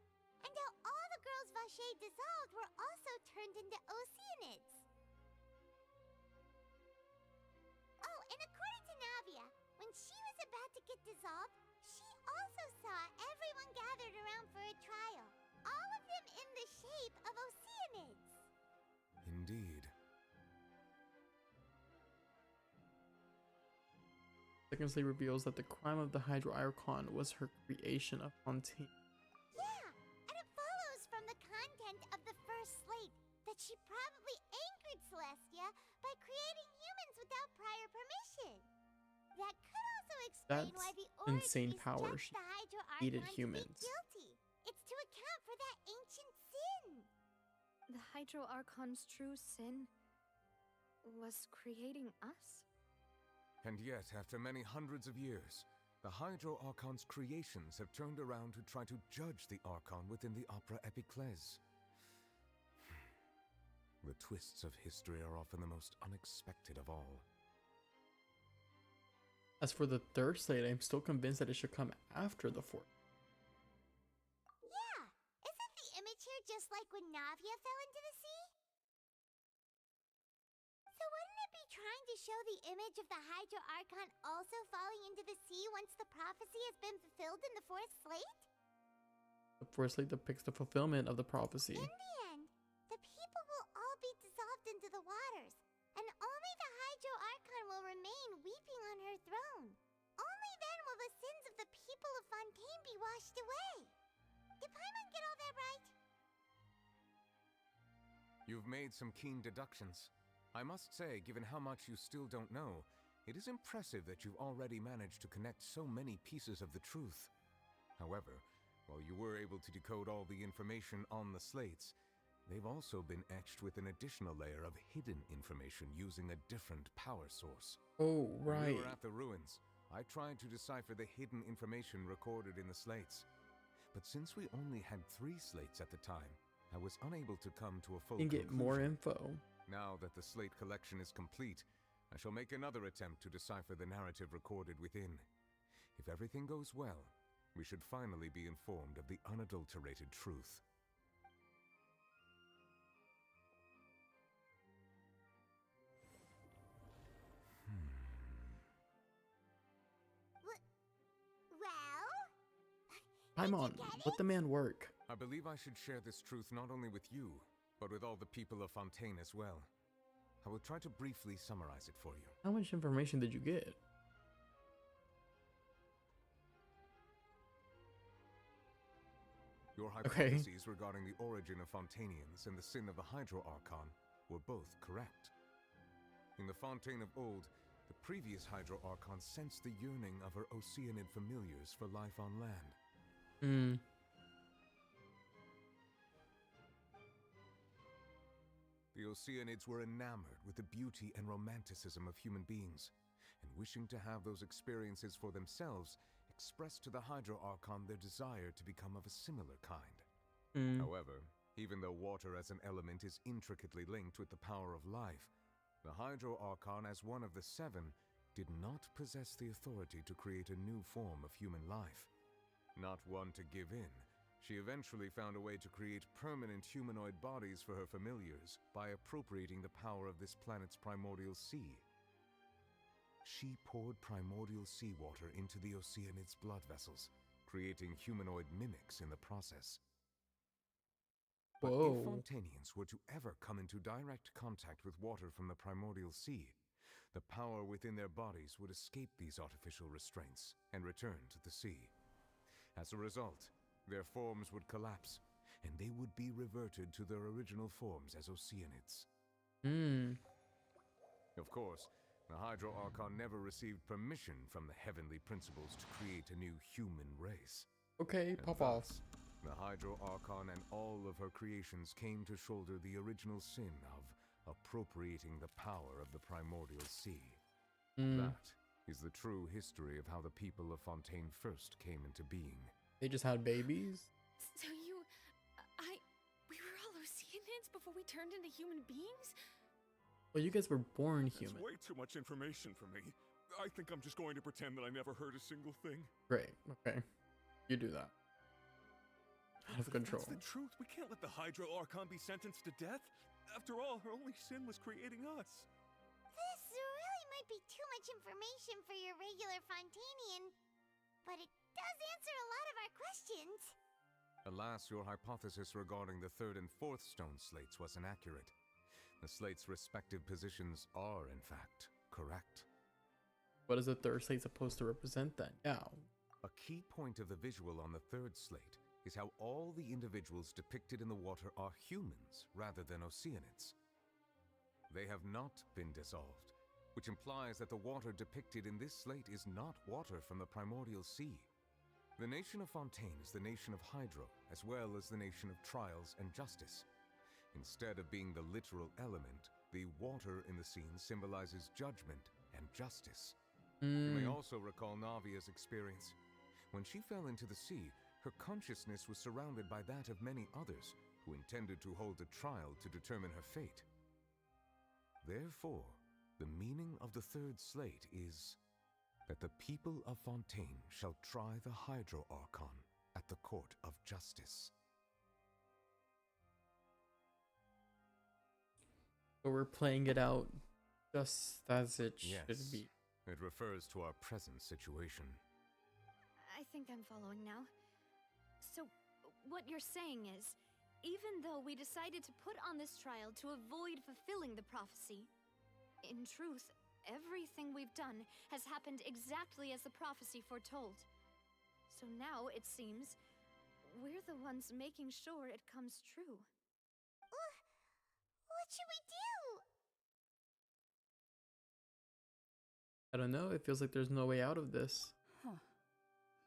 And how all the girls Vache dissolved were also turned into oceanids. Oh, and according to Navia, when she was about to get dissolved, she also saw everyone gathered around for a trial. All of them in the shape of oceanids. Indeed. Secondly reveals that the crime of the Hydro Archon was her creation of Fontaine. Yeah, and it follows from the content of the first slate that she probably angered Celestia by creating humans without prior permission. That could also explain That's why the insane Origins power. judged She the Hydro hated Archon humans. to be guilty. It's to account for that ancient sin. The Hydro Archon's true sin was creating us? And yet, after many hundreds of years, the Hydro Archon's creations have turned around to try to judge the Archon within the Opera Epiclese. The twists of history are often the most unexpected of all. As for the third slate, I'm still convinced that it should come after the fourth. Yeah, isn't the image here just like when Navia fell into the sea? So wouldn't it be trying to show the image of the Hydro Archon also falling into the sea once the prophecy has been fulfilled in the fourth slate? The fourth slate depicts the fulfillment of the prophecy. In the end, the people will all be dissolved into the waters, and only the Hydro Archon will remain weeping on her throne. Only then will the sins of the people of Fontaine be washed away. Did Paimon get all that right? You've made some keen deductions. I must say, given how much you still don't know, it is impressive that you've already managed to connect so many pieces of the truth. However, while you were able to decode all the information on the slates, they've also been etched with an additional layer of hidden information using a different power source. Oh, When right. we were at the ruins, I tried to decipher the hidden information recorded in the slates. But since we only had 3 slates at the time, I was unable to come to a full And get more info. Now that the slate collection is complete, I shall make another attempt to decipher the narrative recorded within. If everything goes well, we should finally be informed of the unadulterated truth. Well? Paimon, let the man work. I believe I should share this truth not only with you, but with all the people of Fontaine as well. I will try to briefly summarize it for you. How much information did you get? Your Okay. hypotheses regarding the origin of Fontainians and the sin of the Hydro Archon were both correct. In the Fontaine of old, the previous Hydro Archon sensed the yearning of her Oceanid familiars for life on land. The Oceanids were enamored with the beauty and romanticism of human beings, and wishing to have those experiences for themselves, expressed to the Hydro Archon their desire to become of a similar kind. However, even though water as an element is intricately linked with the power of life, the Hydro Archon, as one of the 7, did not possess the authority to create a new form of human life. Not one to give in, she eventually found a way to create permanent humanoid bodies for her familiars by appropriating the power of this planet's primordial sea. She poured primordial seawater into the Oceanid's blood vessels, creating humanoid mimics in the process. But if Fontainians were to ever come into direct contact with water from the primordial sea, the power within their bodies would escape these artificial restraints and return to the sea. As a result, their forms would collapse, and they would be reverted to their original forms as Oceanids. Of course, the Hydro Archon never received permission from the heavenly principles to create a new human race. Okay, And pop off. thus, the Hydro Archon and all of her creations came to shoulder the original sin of appropriating the power of the primordial sea. That is the true history of how the people of Fontaine first came into being. They just had babies? So we were all Oceanids before we turned into human beings? Well, you guys were born human. That's way too much information for me. I think I'm just going to pretend that I never heard a single thing. Great, okay. You do that. Out of control. That's the truth. We can't let the Hydro Archon be sentenced to death. After all, her only sin was creating us. This really might be too much information for your regular Fontainian, but it does answer a lot of our questions. Alas, your hypothesis regarding the third and fourth stone slates was inaccurate. The slates' respective positions are, in fact, correct. What is the third slate supposed to represent then? Yeah. A key point of the visual on the third slate is how all the individuals depicted in the water are humans rather than Oceanids. They have not been dissolved, which implies that the water depicted in this slate is not water from the primordial sea. The nation of Fontaine is the nation of Hydro, as well as the nation of Trials and Justice. Instead of being the literal element, the water in the scene symbolizes judgment and justice. You may also recall Navia's experience. When she fell into the sea, her consciousness was surrounded by that of many others who intended to hold a trial to determine her fate. Therefore, the meaning of the third slate is that the people of Fontaine shall try the Hydro Archon at the court of justice. So we're playing it out just as it should Yes, be. it refers to our present situation. I think I'm following now. So, what you're saying is, even though we decided to put on this trial to avoid fulfilling the prophecy, in truth, everything we've done has happened exactly as the prophecy foretold. So now, it seems, we're the ones making sure it comes true. What should we do? I don't know. It feels like there's no way out of this. Huh.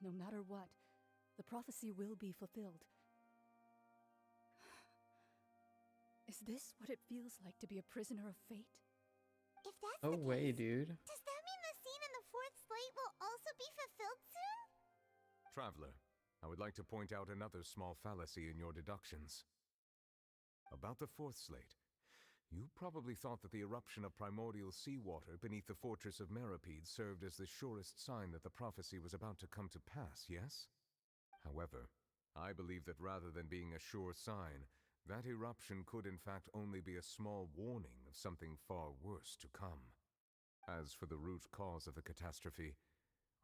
No matter what, the prophecy will be fulfilled. Is this what it feels like to be a prisoner of fate? If that's No the way, case, dude. does that mean the scene in the fourth slate will also be fulfilled soon? Traveler, I would like to point out another small fallacy in your deductions. About the fourth slate, you probably thought that the eruption of primordial seawater beneath the fortress of Meripede served as the surest sign that the prophecy was about to come to pass, yes? However, I believe that rather than being a sure sign, that eruption could in fact only be a small warning of something far worse to come. As for the root cause of the catastrophe,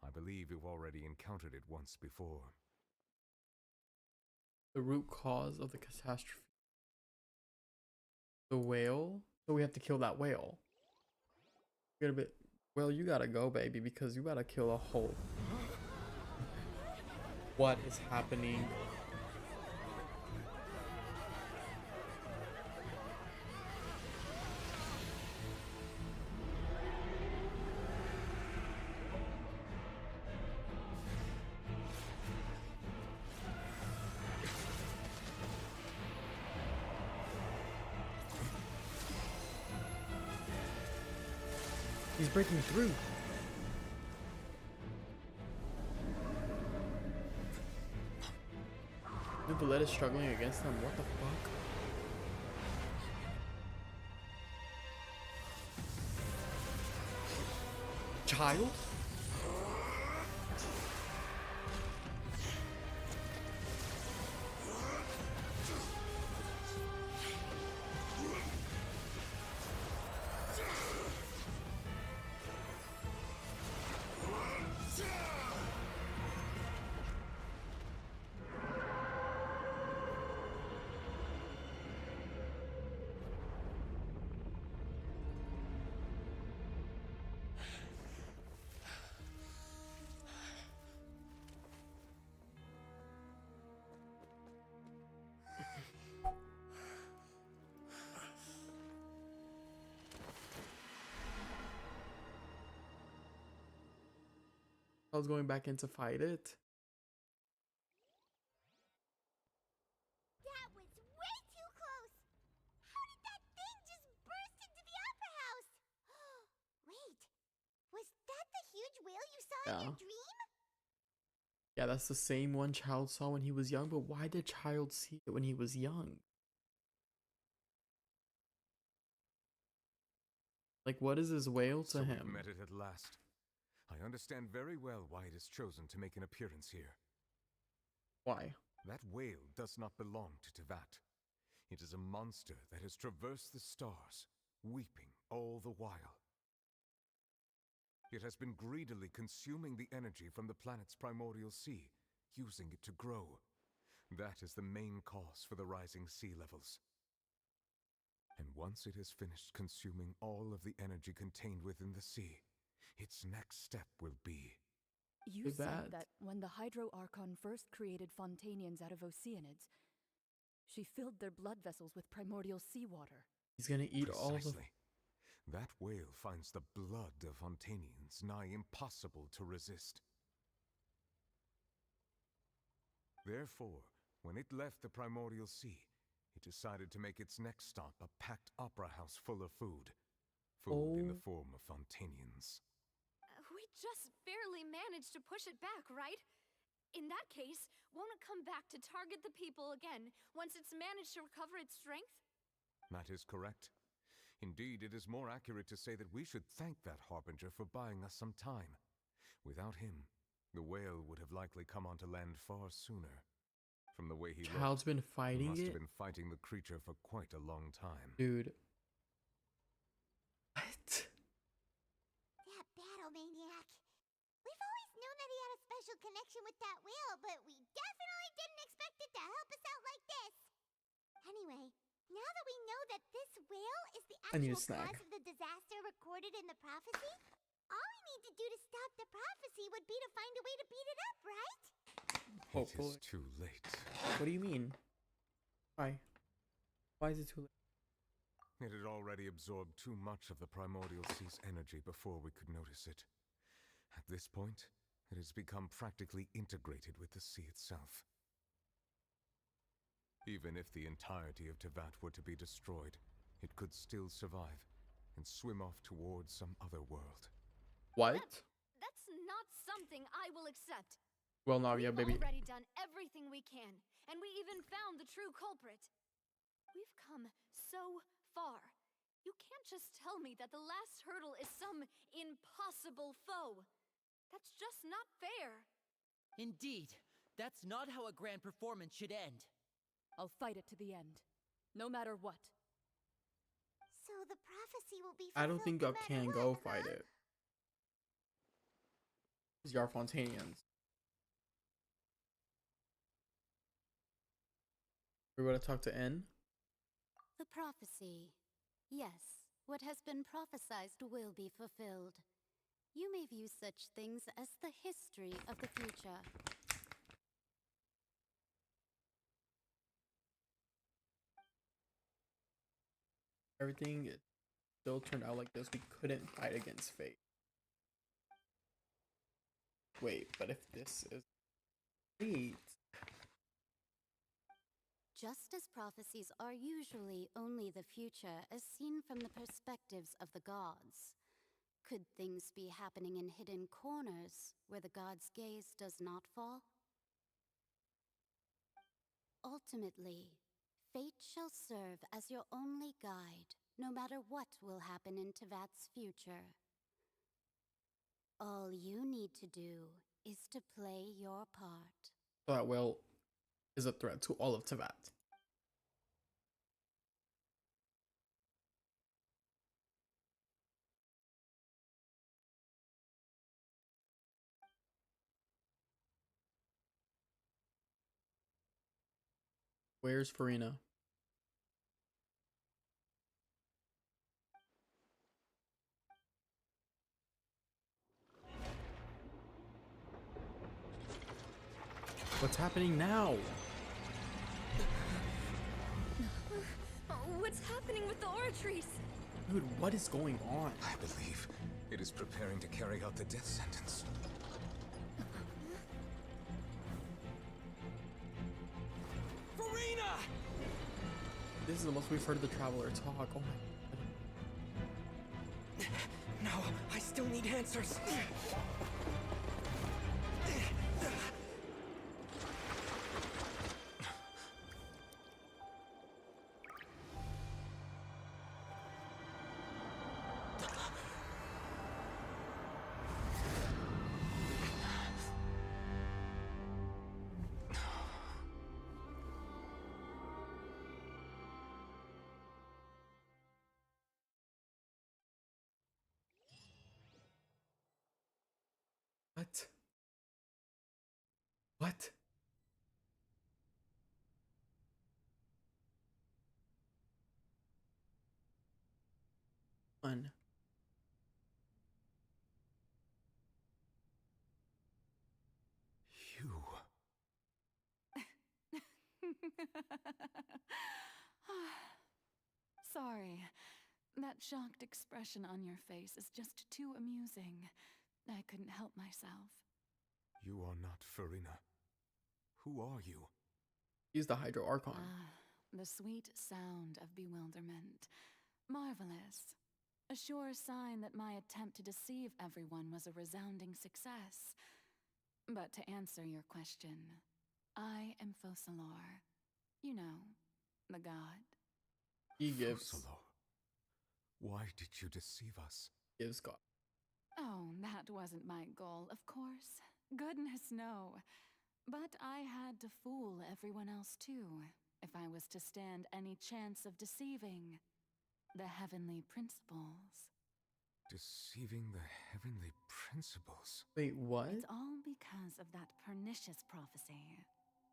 I believe you've already encountered it once before. The root cause of the catastrophe. The whale? So we have to kill that whale. Get a bit. Well, you gotta go, baby, because you gotta kill a whole. What is happening? He's breaking through. Dude, Bullet is struggling against them. What the fuck? Child? I was going back in to fight it. That was way too close! How did that thing just burst into the opera house? Wait, was that the huge whale you saw in your dream? Yeah, that's the same one Child saw when he was young, but why did Child see it when he was young? Like, what is this whale to So him? we've met it at last. I understand very well why it has chosen to make an appearance here. Why? That whale does not belong to Tevat. It is a monster that has traversed the stars, weeping all the while. It has been greedily consuming the energy from the planet's primordial sea, using it to grow. That is the main cause for the rising sea levels. And once it has finished consuming all of the energy contained within the sea, its next step will be... You said that when the Hydro Archon first created Fontainians out of Oceanids, she filled their blood vessels with primordial seawater. He's gonna eat all the... Precisely. That whale finds the blood of Fontainians nigh impossible to resist. Therefore, when it left the primordial sea, it decided to make its next stop a packed opera house full of food. Food in the form of Fontainians. We just barely managed to push it back, right? In that case, won't it come back to target the people again once it's managed to recover its strength? That is correct. Indeed, it is more accurate to say that we should thank that Harbinger for buying us some time. Without him, the whale would have likely come onto land far sooner. From the way he Child's looked, been fighting he must it? have been fighting the creature for quite a long time. Dude. That battle maniac. We've always known that he had a special connection with that whale, but we definitely didn't expect it to help us out like this. Anyway, now that we know that this whale is the I need a actual snack. cause of the disaster recorded in the prophecy, all we need to do to stop the prophecy would be to find a way to beat it up, right? It is too late. What do you mean? Why? Why is it too late? It had already absorbed too much of the primordial sea's energy before we could notice it. At this point, it has become practically integrated with the sea itself. Even if the entirety of Tevat were to be destroyed, it could still survive and swim off towards some other world. What? That's not something I will accept. Well, Navia, baby. We've already done everything we can, and we even found the true culprit. We've come so far. You can't just tell me that the last hurdle is some impossible foe. That's just not fair. Indeed, that's not how a grand performance should end. I'll fight it to the end, no matter what. So the prophecy will be I don't think y'all fulfilled can no matter go what, fight huh? it. Because y'all are Fontainians. We're going to talk to N. The prophecy. Yes, what has been prophesied will be fulfilled. You may view such things as the history of the future. Everything still turned out like this. We couldn't fight against fate. Wait, but if this is fate... Just as prophecies are usually only the future as seen from the perspectives of the gods, could things be happening in hidden corners where the gods' gaze does not fall? Ultimately, fate shall serve as your only guide, no matter what will happen in Tevat's future. All you need to do is to play your part. So that whale is a threat to all of Tevat. Where's Furina? What's happening now? What's happening with the oratories? Dude, what is going on? I believe it is preparing to carry out the death sentence. Furina! This is the most we've heard the Traveler talk. Oh my. No, I still need answers. What? What? One. You. Sorry. That shocked expression on your face is just too amusing. I couldn't help myself. You are not Furina. Who are you? He's the Hydro Archon. The sweet sound of bewilderment. Marvelous. A sure sign that my attempt to deceive everyone was a resounding success. But to answer your question, I am Focalor. You know, the god. He gives. Focalor. Why did you deceive us? Gives God. Oh, that wasn't my goal, of course. Goodness, no. But I had to fool everyone else too, if I was to stand any chance of deceiving the heavenly principles. Deceiving the heavenly principles? Wait, what? It's all because of that pernicious prophecy.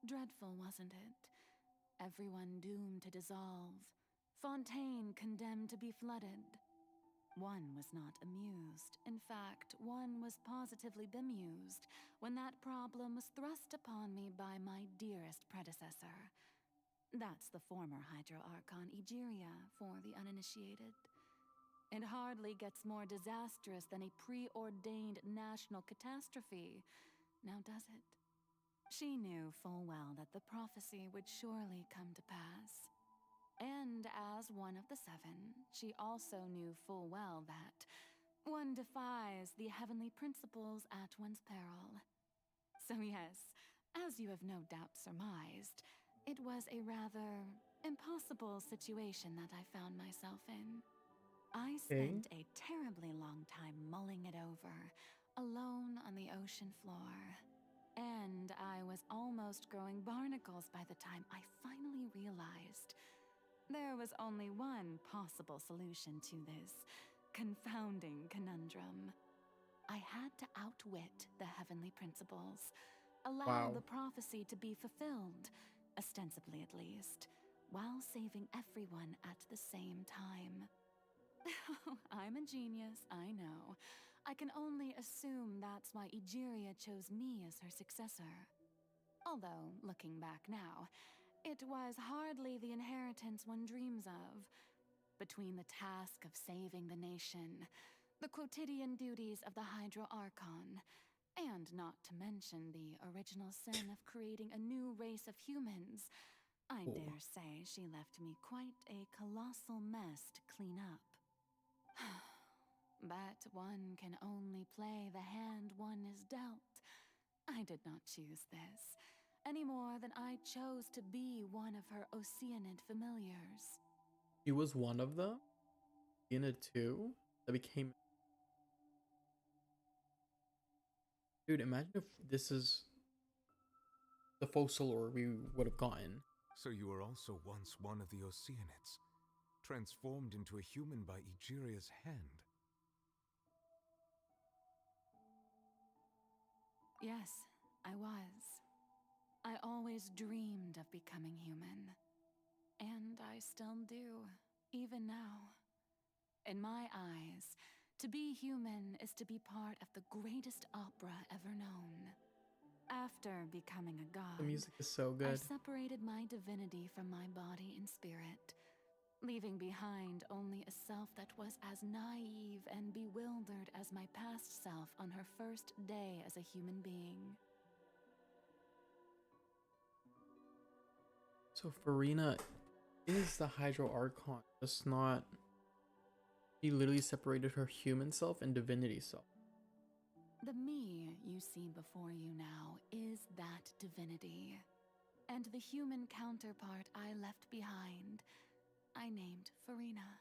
Dreadful, wasn't it? Everyone doomed to dissolve. Fontaine condemned to be flooded. One was not amused. In fact, one was positively bemused when that problem was thrust upon me by my dearest predecessor. That's the former Hydro Archon Egeria for the uninitiated. It hardly gets more disastrous than a preordained national catastrophe, now does it? She knew full well that the prophecy would surely come to pass. And as one of the seven, she also knew full well that one defies the heavenly principles at one's peril. So yes, as you have no doubt surmised, it was a rather impossible situation that I found myself in. I spent a terribly long time mulling it over, alone on the ocean floor. And I was almost growing barnacles by the time I finally realized there was only one possible solution to this confounding conundrum. I had to outwit the heavenly principles, allow the prophecy to be fulfilled, ostensibly at least, while saving everyone at the same time. I'm a genius, I know. I can only assume that's why Egeria chose me as her successor. Although, looking back now, it was hardly the inheritance one dreams of. Between the task of saving the nation, the quotidian duties of the Hydro Archon, and not to mention the original sin of creating a new race of humans, I dare say she left me quite a colossal mess to clean up. But one can only play the hand one is dealt. I did not choose this, any more than I chose to be one of her Oceanid familiars. He was one of them? In it too? That became... Dude, imagine if this is the Focalor we would have gotten. So you were also once one of the Oceanids, transformed into a human by Egeria's hand. Yes, I was. I always dreamed of becoming human. And I still do, even now. In my eyes, to be human is to be part of the greatest opera ever known. After becoming a god, The music is so good. I separated my divinity from my body and spirit, leaving behind only a self that was as naive and bewildered as my past self on her first day as a human being. So Furina is the Hydro Archon, just not... She literally separated her human self and divinity self. The me you see before you now is that divinity. And the human counterpart I left behind, I named Furina.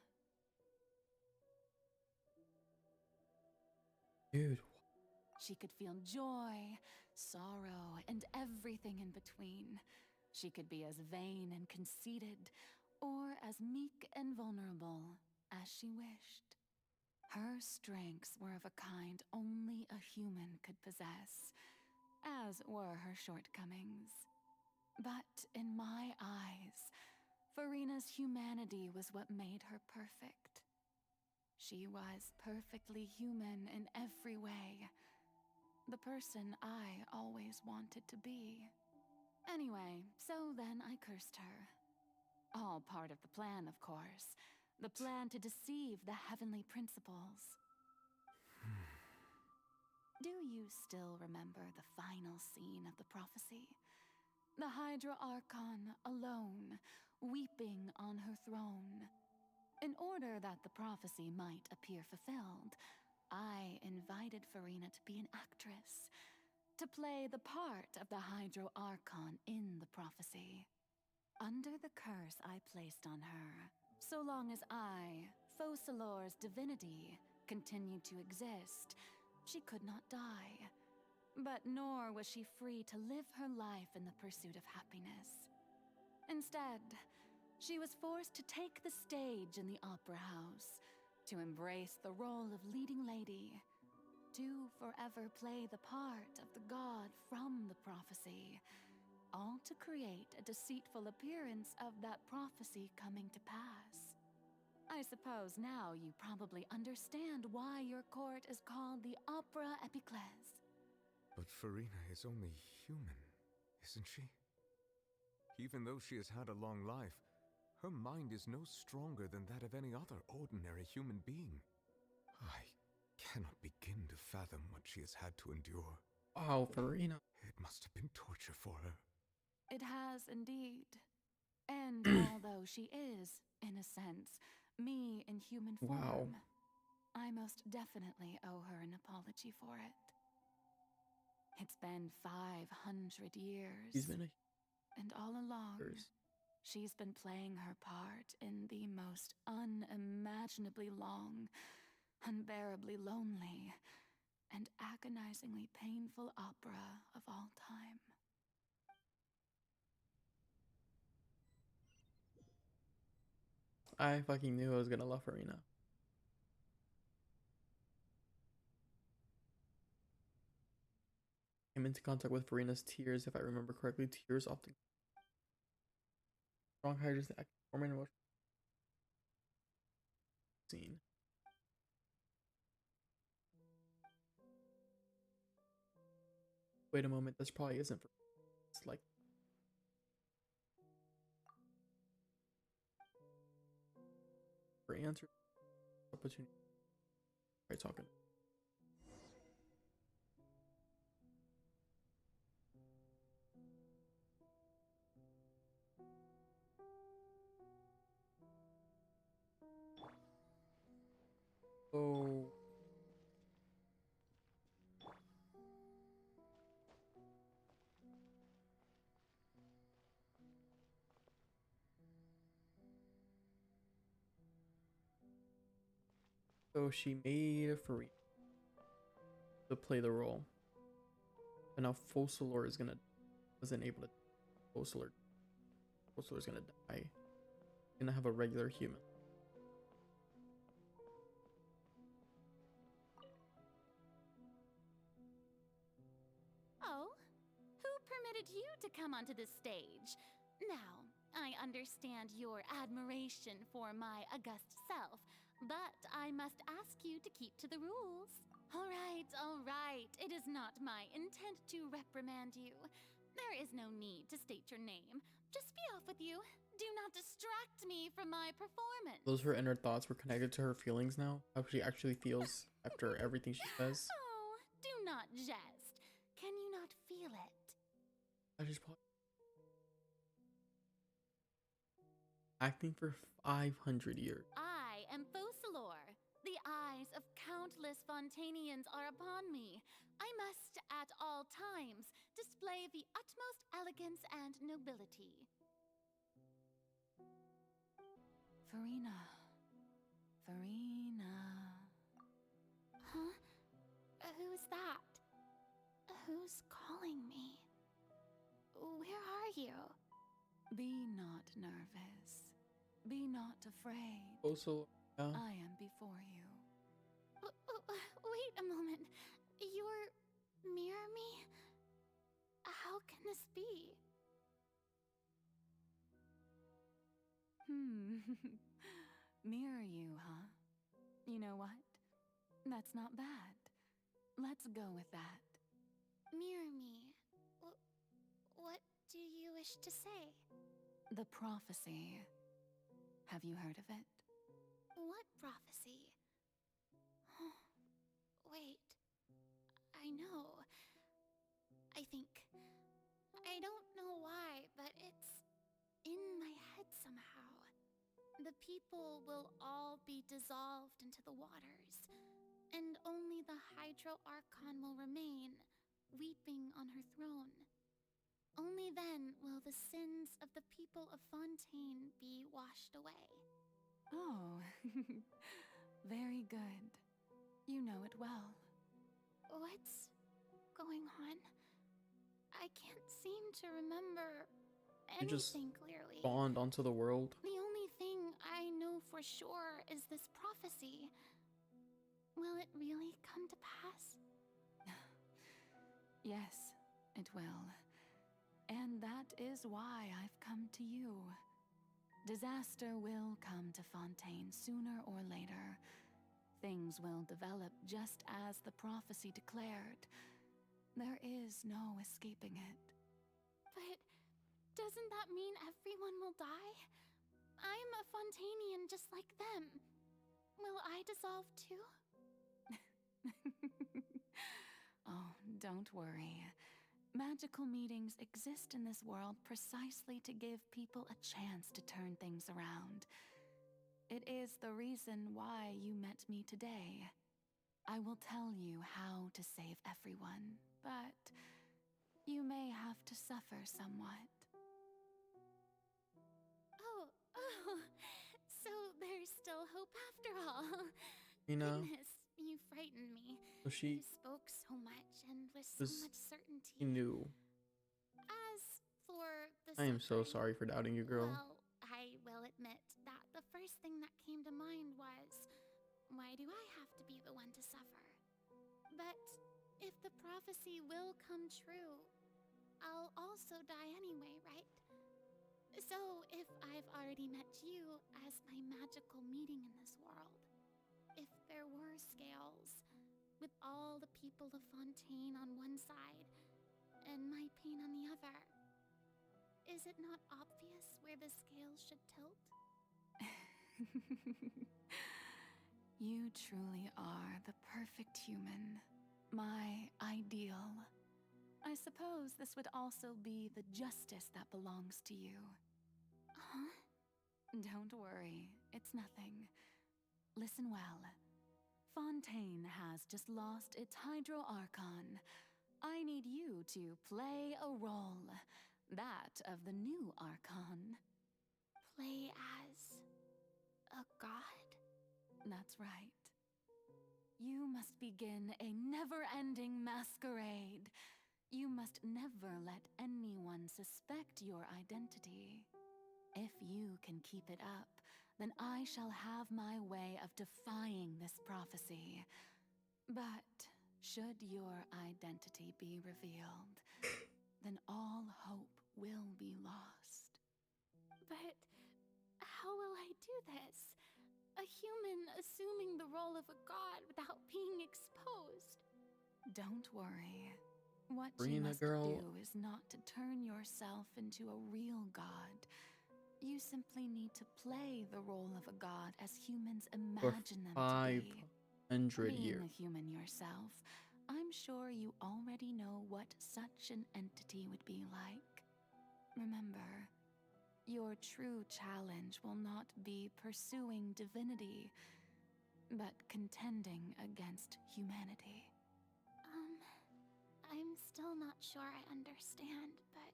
Dude. She could feel joy, sorrow, and everything in between. She could be as vain and conceited, or as meek and vulnerable as she wished. Her strengths were of a kind only a human could possess, as were her shortcomings. But in my eyes, Furina's humanity was what made her perfect. She was perfectly human in every way. The person I always wanted to be. Anyway, so then I cursed her. All part of the plan, of course. The plan to deceive the heavenly principles. Do you still remember the final scene of the prophecy? The Hydra Archon alone, weeping on her throne. In order that the prophecy might appear fulfilled, I invited Furina to be an actress, to play the part of the Hydro Archon in the prophecy. Under the curse I placed on her, so long as I, Focalor's divinity, continued to exist, she could not die. But nor was she free to live her life in the pursuit of happiness. Instead, she was forced to take the stage in the opera house, to embrace the role of leading lady, to forever play the part of the god from the prophecy, all to create a deceitful appearance of that prophecy coming to pass. I suppose now you probably understand why your court is called the Opera Epiclese. But Furina is only human, isn't she? Even though she has had a long life, her mind is no stronger than that of any other ordinary human being. I cannot begin to fathom what she has had to endure. Wow, Furina. It must have been torture for her. It has indeed. And although she is, in a sense, me in human form, Wow. I most definitely owe her an apology for it. It's been 500 years. She's been and all along, she's been playing her part in the most unimaginably long, unbearably lonely, and agonizingly painful opera of all time. I fucking knew I was gonna love Furina. Came into contact with Furina's tears, if I remember correctly. Tears often strong hydras that form an emotion scene. Wait a moment, this probably isn't for it's like for answer opportunity. Right talking. Oh. So she made Furina to play the role. But now Focalor is wasn't able to Focalor's gonna die. Gonna have a regular human. Oh, who permitted you to come onto this stage? Now, I understand your admiration for my august self, but I must ask you to keep to the rules. All right. It is not my intent to reprimand you. There is no need to state your name. Just be off with you. Do not distract me from my performance. Those her inner thoughts were connected to her feelings now. How she actually feels after everything she says. Oh, do not jest. Can you not feel it? I just acting for 500 years. I am Focalor. The eyes of countless Fontainians are upon me. I must, at all times, display the utmost elegance and nobility. Furina. Huh? Who's that? Who's calling me? Where are you? Be not nervous. Be not afraid. Also, I am before you. Wait a moment. You're mirror me? How can this be? Mirror you, huh? You know what? That's not bad. Let's go with that. Mirror me. What do you wish to say? The prophecy. Have you heard of it? What prophecy? Wait. I know. I think. I don't know why, but it's in my head somehow. The people will all be dissolved into the waters, and only the Hydro Archon will remain, weeping on her throne. Only then will the sins of the people of Fontaine be washed away. Oh, very good. You know it well. What's going on? I can't seem to remember You just anything clearly. spawned onto the world. The only thing I know for sure is this prophecy. Will it really come to pass? Yes, it will. And that is why I've come to you. Disaster will come to Fontaine sooner or later. Things will develop just as the prophecy declared. There is no escaping it. But doesn't that mean everyone will die? I'm a Fontainian just like them. Will I dissolve too? Oh, don't worry. Magical meetings exist in this world precisely to give people a chance to turn things around. It is the reason why you met me today. I will tell you how to save everyone, but you may have to suffer somewhat. Oh, so there's still hope after all. Goodness, you frightened me. So You spoke so much and with so much certainty. He knew. As for the I am so suffering, sorry for doubting you, girl. Well, I will admit that the first thing that came to mind was, why do I have to be the one to suffer? But if the prophecy will come true, I'll also die anyway, right? So if I've already met you as my magical meeting in this world, if there were scales, with all the people of Fontaine on one side, and my pain on the other, is it not obvious where the scales should tilt? You truly are the perfect human. My ideal. I suppose this would also be the justice that belongs to you. Huh? Don't worry, it's nothing. Listen well. Fontaine has just lost its Hydro Archon. I need you to play a role. That of the new Archon. Play as a god? That's right. You must begin a never-ending masquerade. You must never let anyone suspect your identity. If you can keep it up, then I shall have my way of defying this prophecy. But should your identity be revealed, then all hope will be lost. But how will I do this? A human assuming the role of a god without being exposed. Don't worry. What you Furina, must girl. do is not to turn yourself into a real god. You simply need to play the role of a god as humans imagine them to be. 500 Being years. a human yourself, I'm sure you already know what such an entity would be like. Remember, your true challenge will not be pursuing divinity, but contending against humanity. I'm still not sure I understand, but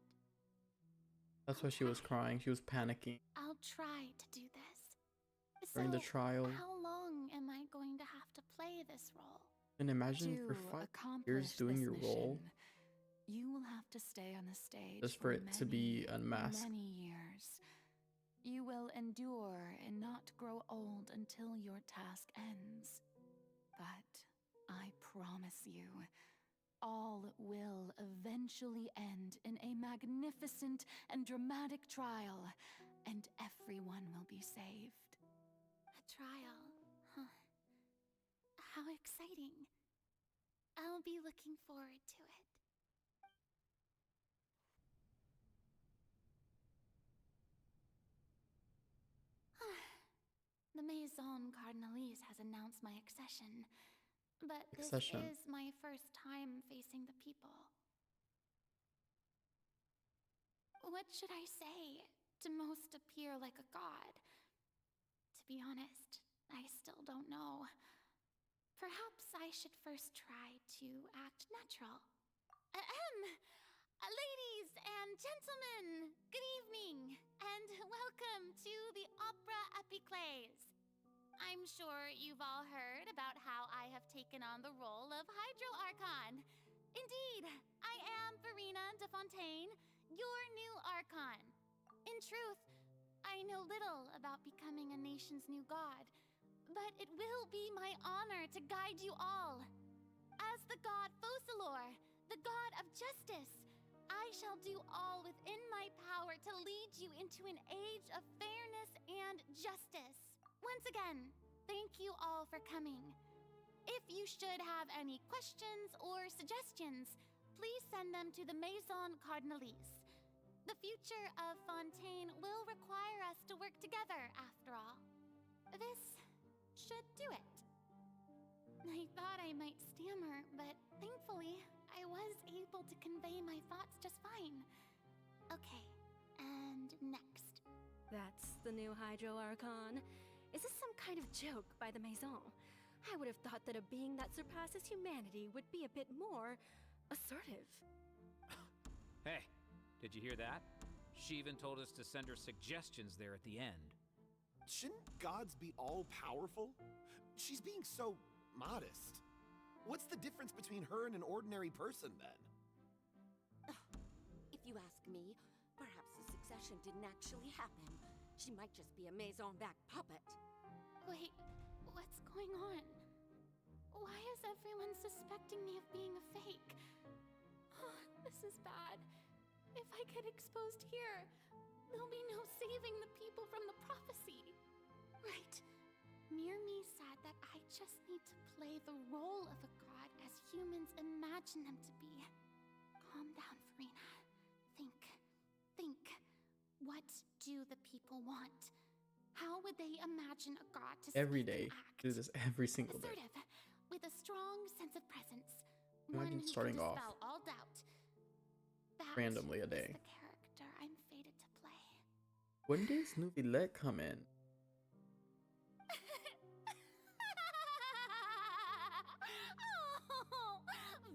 That's why she was crying. She was panicking. I'll try to do this. During the So, trial. how long am I going to have to play this role? And imagine To for 5 accomplish years doing this your role. mission, you will have to stay on the stage Just for it to be unmasked. many years. You will endure and not grow old until your task ends. But I promise you, all will eventually end in a magnificent and dramatic trial, and everyone will be saved. A trial, huh? How exciting. I'll be looking forward to it. The Maison Cardinalise has announced my accession, but this is my first time facing the people. What should I say to most appear like a god? To be honest, I still don't know. Perhaps I should first try to act natural. Ahem! Ladies and gentlemen, good evening, and welcome to the Opera Epiclese. I'm sure you've all heard about how I have taken on the role of Hydro Archon. Indeed, I am Furina de Fontaine, your new Archon. In truth, I know little about becoming a nation's new god, but it will be my honor to guide you all. As the god Focalor, the god of justice, I shall do all within my power to lead you into an age of fairness and justice. Once again, thank you all for coming. If you should have any questions or suggestions, please send them to the Maison Cardinalise. The future of Fontaine will require us to work together, after all. This should do it. I thought I might stammer, but thankfully, I was able to convey my thoughts just fine. Okay, and next. That's the new Hydro Archon. Is this some kind of joke by the Maison? I would have thought that a being that surpasses humanity would be a bit more assertive. Hey, did you hear that? She even told us to send her suggestions there at the end. Shouldn't gods be all-powerful? She's being so modest. What's the difference between her and an ordinary person, then? If you ask me, perhaps the succession didn't actually happen. She might just be a Maison-backed puppet. Wait, what's going on? Why is everyone suspecting me of being a fake? Oh, this is bad. If I get exposed here, there'll be no saving the people from the prophecy. Right. Mirmi said that I just need to play the role of a god as humans imagine them to be. Calm down, Furina. Think. What do the people want? How would they imagine a god to every speak day and act? do this every single day. Assertive, with a strong sense of presence. Imagine One who starting can off dispel all doubt. That randomly a is day. the character I'm fated to play. When does Nouvillette come in? Oh,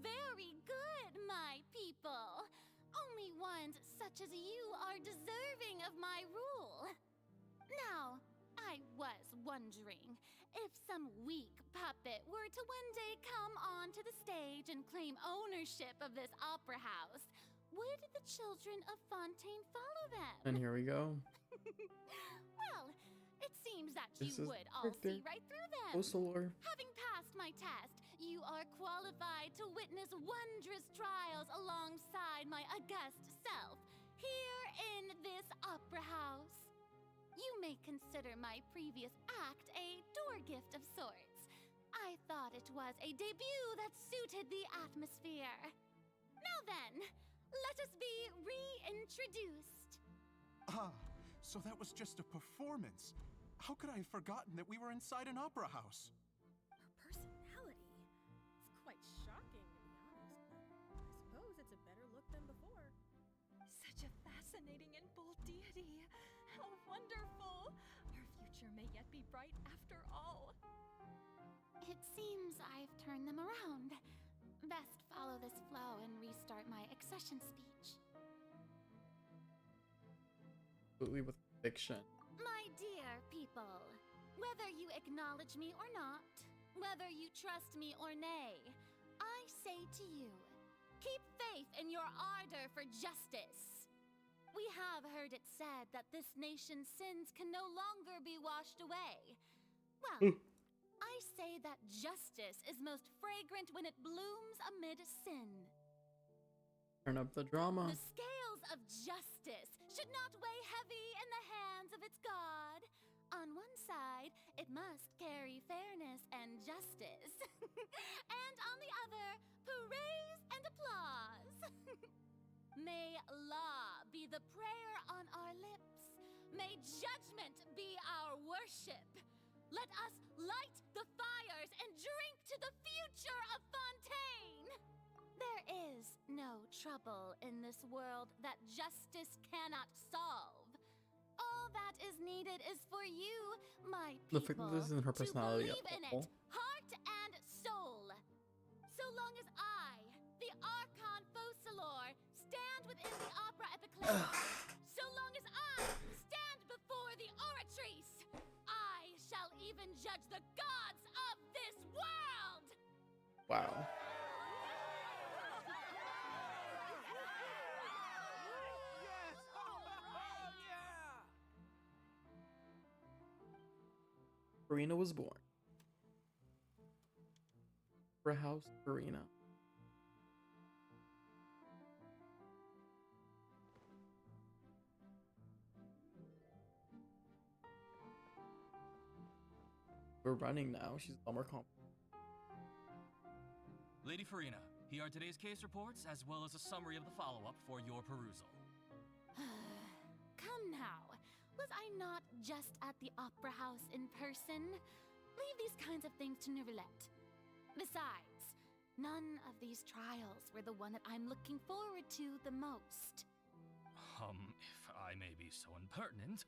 very good, my people. Only ones such as you are deserving of my rule. Now, I was wondering if some weak puppet were to one day come onto the stage and claim ownership of this opera house, would the children of Fontaine follow them? And here we go. Well, it seems that This you is would all character. see right through them. Focalor. Having passed my test, you are qualified to witness wondrous trials alongside my august self, here in this opera house. You may consider my previous act a door gift of sorts. I thought it was a debut that suited the atmosphere. Now then, let us be reintroduced. Ah, so that was just a performance. How could I have forgotten that we were inside an opera house? Her personality. It's quite shocking, to be honest. I suppose it's a better look than before. Such a fascinating and bold deity. How wonderful! Her future may yet be bright after all. It seems I've turned them around. Best follow this flow and restart my accession speech. Absolutely with fiction. My dear people, whether you acknowledge me or not, whether you trust me or nay, I say to you, keep faith in your ardor for justice. We have heard it said that this nation's sins can no longer be washed away. Well, I say that justice is most fragrant when it blooms amid sin. Turn up the drama. The scales of justice should not weigh heavy in the hands of its God. On one side, it must carry fairness and justice. And on the other, praise and applause. May law be the prayer on our lips. May judgment be our worship. Let us light the fires and drink to the future of Fontaine. There is no trouble in this world that justice cannot solve. All that is needed is for you, my The people, fact that this isn't her personality to believe in at all. it, heart and soul. So long as I, the Archon Focalor, stand within the opera epiclese, so long as I stand before the oratrice, I shall even judge the gods of this world! Wow. Furina was born. Opera House, Furina. We're running now. She's more confident. Lady Furina, here are today's case reports as well as a summary of the follow-up for your perusal. Come now. Was I not just at the Opera House in person? Leave these kinds of things to Neuvillette. Besides, none of these trials were the one that I'm looking forward to the most. If I may be so impertinent,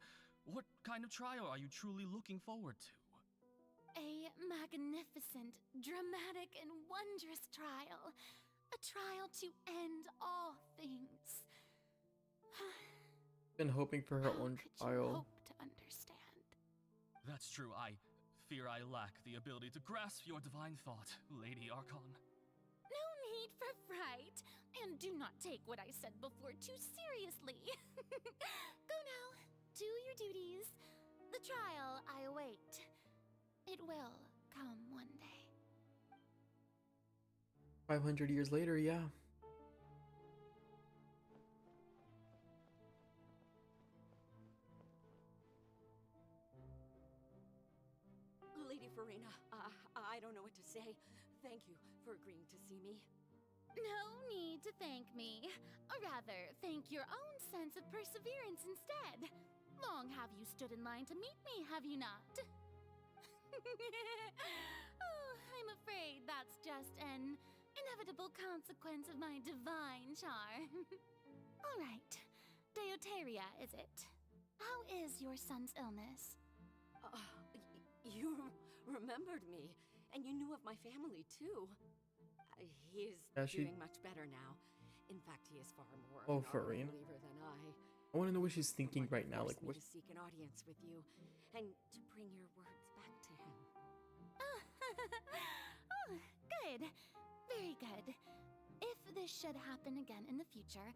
what kind of trial are you truly looking forward to? A magnificent, dramatic, and wondrous trial. A trial to end all things. Been hoping for her own trial. Hope to understand. That's true. I fear I lack the ability to grasp your divine thought, Lady Archon. No need for fright, and do not take what I said before too seriously. Go now, do your duties. The trial I await. It will come one day. 500 years later, yeah. Lady Furina, I don't know what to say. Thank you for agreeing to see me. No need to thank me. Or rather, thank your own sense of perseverance instead. Long have you stood in line to meet me, have you not? Oh, I'm afraid that's just an inevitable consequence of my divine charm. All right. Deuteria, is it? How is your son's illness? You remembered me, and you knew of my family, too. He is doing much better now. In fact, he is far more of an Furina. believer than I. I want to know what she's thinking right now. Like, what? To seek an audience with you, and to bring your words back to him. Oh, good. Very good. If this should happen again in the future,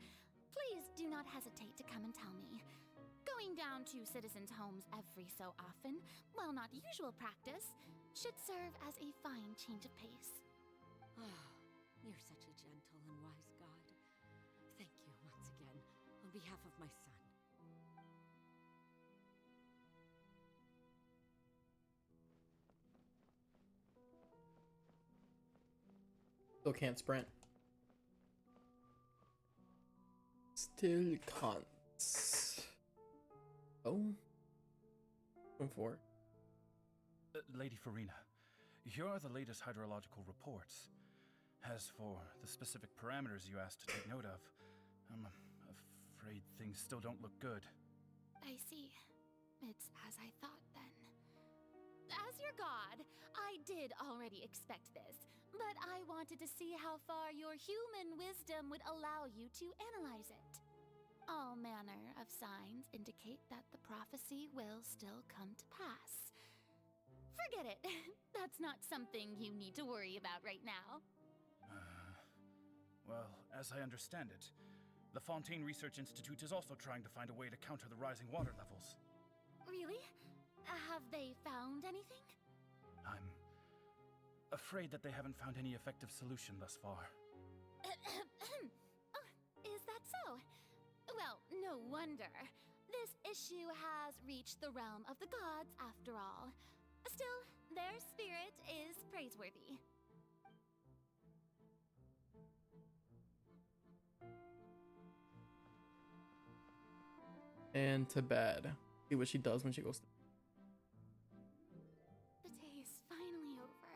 please do not hesitate to come and tell me. Going down to citizens' homes every so often, while not usual practice, should serve as a fine change of pace. Oh, you're such a gentle and wise God. Thank you once again, on behalf of my son. Still can't sprint. Still can't. Oh. 4. Lady Furina, here are the latest hydrological reports. As for the specific parameters you asked to take note of, I'm afraid things still don't look good. I see. It's as I thought then. As your god, I did already expect this, but I wanted to see how far your human wisdom would allow you to analyze it. All manner of signs indicate that the prophecy will still come to pass. Forget it. That's not something you need to worry about right now. Well, as I understand it, the Fontaine Research Institute is also trying to find a way to counter the rising water levels. Really? Have they found anything? I'm afraid that they haven't found any effective solution thus far. Oh, is that so? Well, no wonder. This issue has reached the realm of the gods, after all. Still, their spirit is praiseworthy. And to bed. See what she does when she goes to The day is finally over.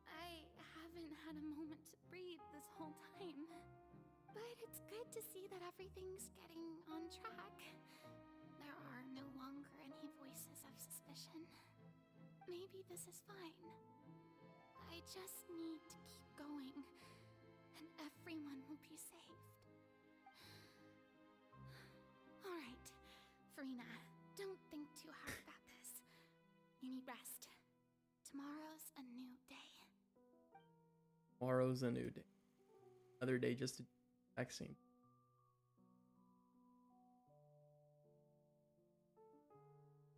I haven't had a moment to breathe this whole time. But it's good to see that everything's getting on track. There are no longer any voices of suspicion. Maybe this is fine. I just need to keep going, and everyone will be saved. All right, Furina, don't think too hard about this. You need rest. Tomorrow's a new day. tomorrow's a new day. Another day just to vaccine.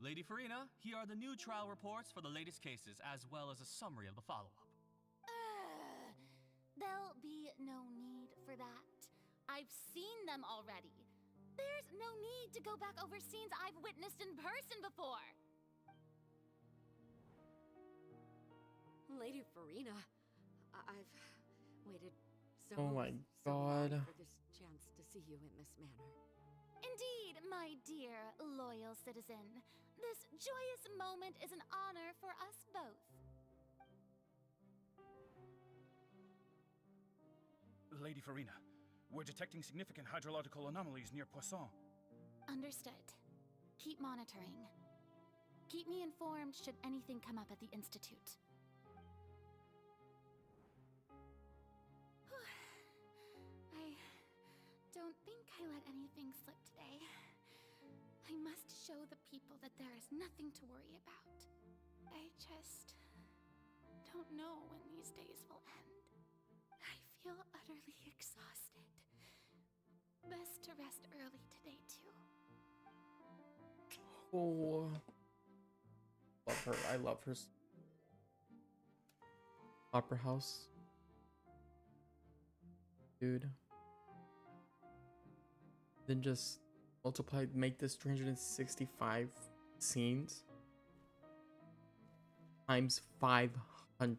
Lady Furina, here are the new trial reports for the latest cases, as well as a summary of the follow-up. There'll be no need for that. I've seen them already. There's no need to go back over scenes I've witnessed in person before. Lady Furina, I've waited so Oh my long god. for this chance to see you in this manner. Indeed, my dear loyal citizen. This joyous moment is an honor for us both. Lady Furina, we're detecting significant hydrological anomalies near Poisson. Understood. Keep monitoring. Keep me informed should anything come up at the Institute. I don't think I let anything slip today. I must show the people that there is nothing to worry about. I just don't know when these days will end. I feel utterly exhausted. Best to rest early today, too. Oh, love her. I love her. Opera house, dude. Then just multiply, make this 365 scenes times 500.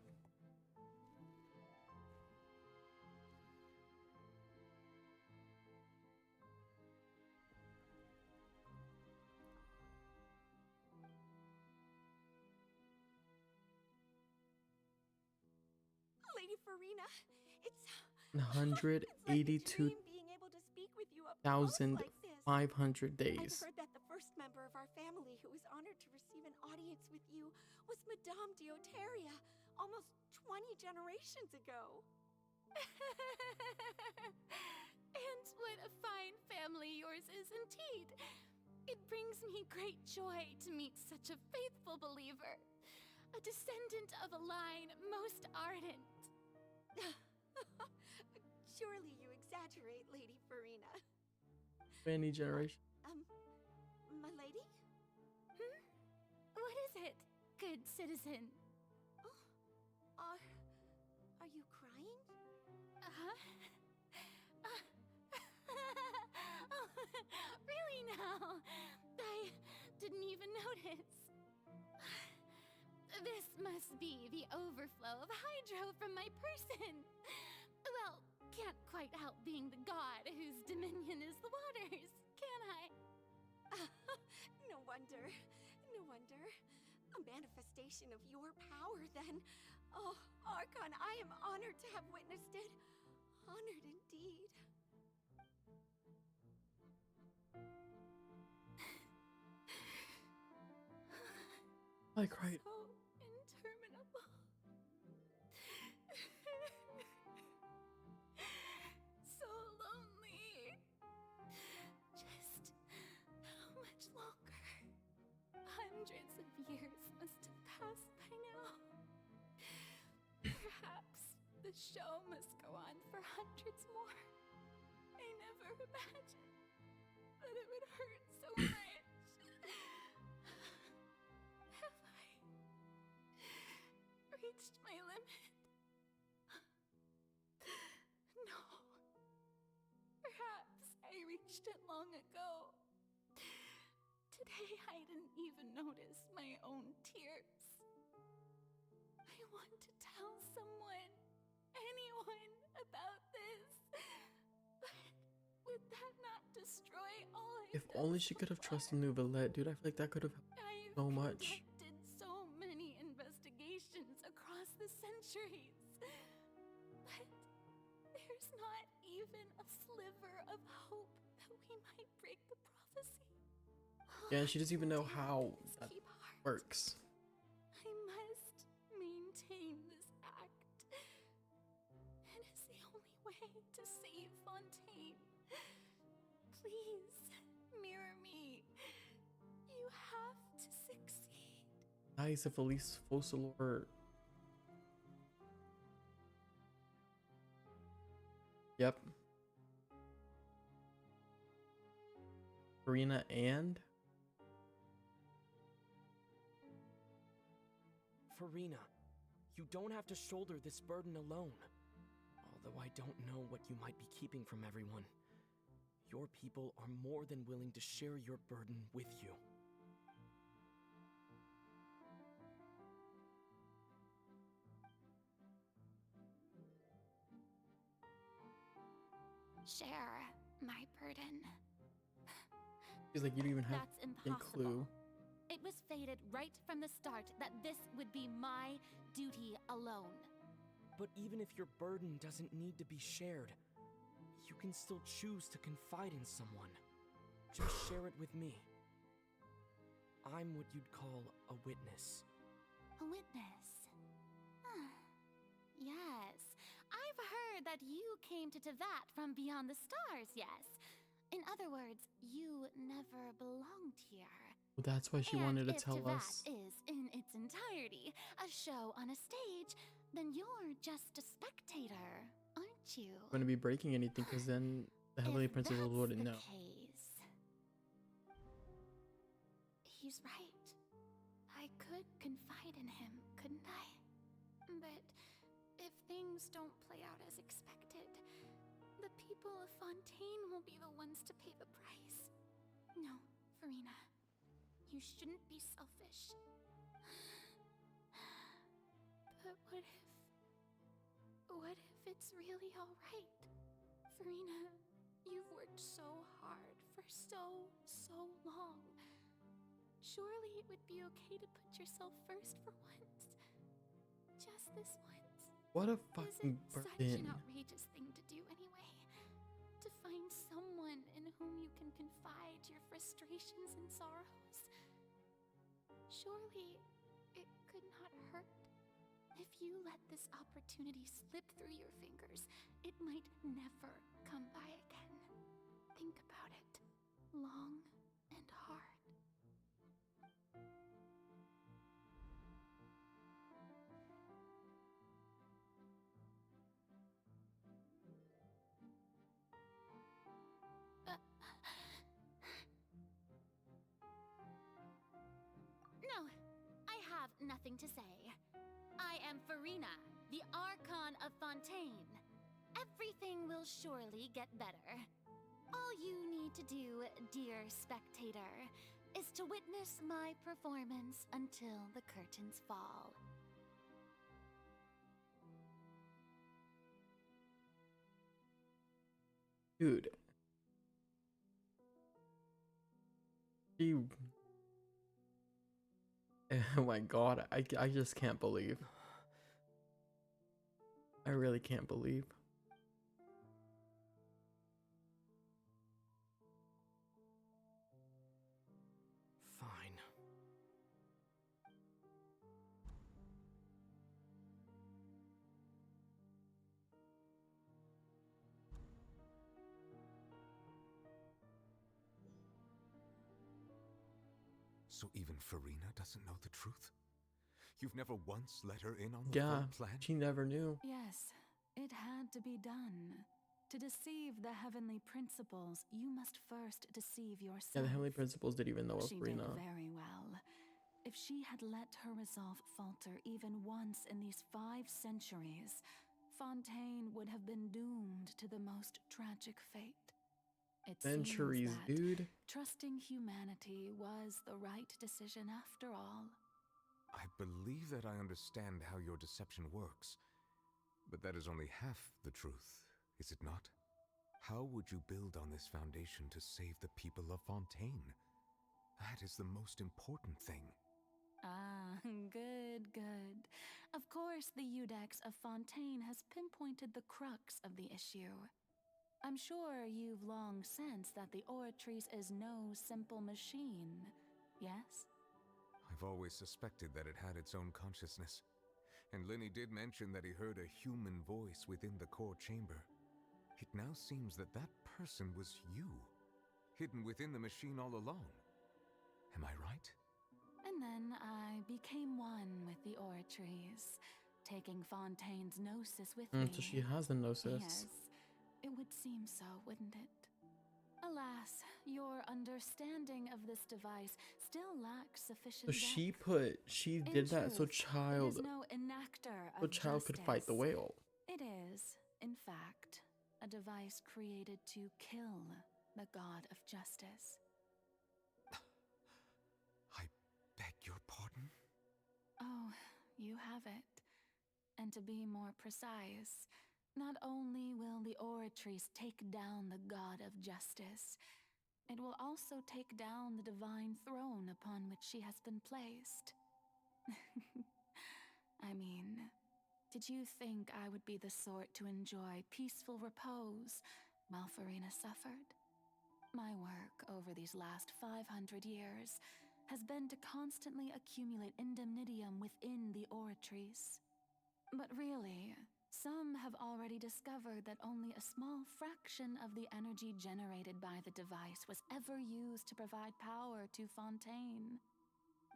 Lady Furina, it's 182,500 being able to speak with you up close like this. I've days. heard that the first member of our family who was honored to receive an audience with you was Madame Deoteria, almost 20 generations ago. And what a fine family yours is indeed. It brings me great joy to meet such a faithful believer, a descendant of a line most ardent. Surely you exaggerate, Lady Furina. Many generations. My lady? What is it, good citizen? Are you crying? Oh, really now? I didn't even notice. This must be the overflow of hydro from my person. Well, can't quite help being the god whose dominion is the waters, can I? No wonder. No wonder. A manifestation of your power, then. Oh, Archon, I am honored to have witnessed it. Honored indeed. I cried. So interminable. So lonely. Just how much longer? Hundreds of years must have passed by now. Perhaps the show must go on for hundreds more. I never imagined that it would hurt so much. Have I reached my limit. No. Perhaps I reached it long ago. Today I didn't even notice my own tears. I want to tell someone, anyone, about this. But would that not destroy all I've If only she could have trusted Nouvellette, dude. I feel like that could have helped so much. did so many investigations across the centuries. But there's not even a sliver of hope that we might break the prophecy. Yeah, and she doesn't even know how that works. I must maintain this act. It is the only way to save Fontaine. Please, mirror me. You have to succeed. Nice if Elise Fossilor. Yep. Furina and Furina, you don't have to shoulder this burden alone. Although I don't know what you might be keeping from everyone. Your people are more than willing to share your burden with you. Share my burden. she's like, you don't even have That's a impossible. clue. It was fated right from the start that this would be my duty alone. But even if your burden doesn't need to be shared, you can still choose to confide in someone. Just share it with me. I'm what you'd call a witness. A witness. Yes, I've heard that you came to Teyvat from beyond the stars, yes. In other words, you never belonged here. Well, that's why she wanted to tell us. If Teyvat is, in its entirety, a show on a stage, then you're just a spectator, aren't you? I'm gonna be breaking anything, because then the Heavenly Principal wouldn't know. He's right. I could confide in him, couldn't I? But if things don't play out as expected, the people of Fontaine will be the ones to pay the price. No, Furina. You shouldn't be selfish. But what if it's really alright? Furina, you've worked so hard for so long. Surely it would be okay to put yourself first for once. Just this once. What a fucking Such burden. an outrageous thing to do anyway. To find someone in whom you can confide your frustrations and sorrows. Surely it could not hurt. If you let this opportunity slip through your fingers, it might never come by again. Think about it long and hard. No, I have nothing to say. I am Furina, the Archon of Fontaine. Everything will surely get better. All you need to do, dear spectator, is to witness my performance until the curtains fall. Dude. Oh my god, I just can't believe. I really can't believe. Fine. So even Furina doesn't know the truth? You've never once let her in on the Yeah, full plan? she never knew. Yes, it had to be done. To deceive the heavenly principles, you must first deceive yourself. Yeah, the Heavenly Principals didn't even know of She Furina. did very well. if she had let her resolve falter even once in these 5 centuries, Fontaine would have been doomed to the most tragic fate. It Centuries, seems that dude. trusting humanity was the right decision after all. I believe that I understand how your deception works, but that is only half the truth, is it not? How would you build on this foundation to save the people of Fontaine? That is the most important thing. Ah, good, good. Of course, the Iudex of Fontaine has pinpointed the crux of the issue. I'm sure you've long sensed that the Oratrice is no simple machine, yes? I've always suspected that it had its own consciousness, and Lenny did mention that he heard a human voice within the core chamber. It now seems that that person was you, hidden within the machine all along. Am I right? And then I became one with the Oratrice, taking Fontaine's gnosis with me. So she has a gnosis. Yes, it would seem so, wouldn't it? Alas, your understanding of this device still lacks sufficient So depth. she In did that so truth, child, it is no enactor so of child could fight the justice. whale. It is, in fact, a device created to kill the god of justice. I beg your pardon? Oh, you have it. And to be more precise, not only will the Oratrice take down the god of justice, it will also take down the divine throne upon which she has been placed. I mean, did you think I would be the sort to enjoy peaceful repose while Furina suffered? My work over these last 500 years has been to constantly accumulate indemnitium within the Oratrice. But really, some have already discovered that only a small fraction of the energy generated by the device was ever used to provide power to Fontaine.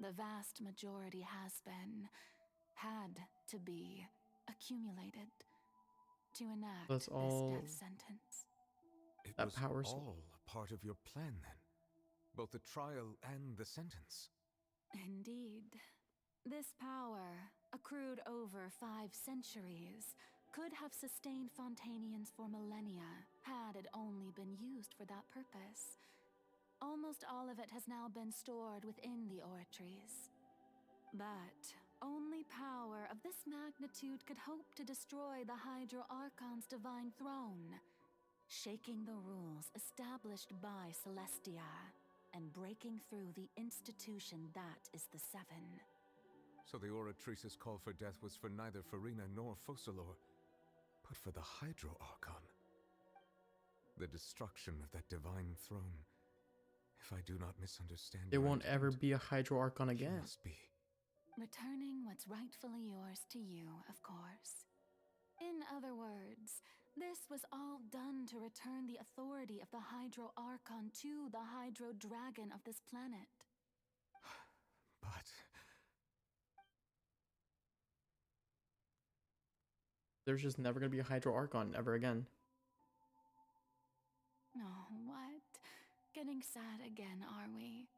The vast majority had to be accumulated to enact That's all. this death sentence. It That was power all a part of your plan then? Both the trial and the sentence? Indeed. This power, accrued over 5 centuries, could have sustained Fontainians for millennia had it only been used for that purpose. Almost all of it has now been stored within the Oratrice. But only power of this magnitude could hope to destroy the Hydro Archon's divine throne, shaking the rules established by Celestia and breaking through the institution that is the Seven. So the Oratrice's call for death was for neither Furina nor Focalor, but for the Hydro Archon. The destruction of that divine throne. If I do not misunderstand, There your won't ever be a Hydro Archon intent, again. must be. Returning what's rightfully yours to you, of course. In other words, this was all done to return the authority of the Hydro Archon to the Hydro Dragon of this planet. But There's just never gonna be a Hydro Archon ever again. Oh, what? Getting sad again, are we?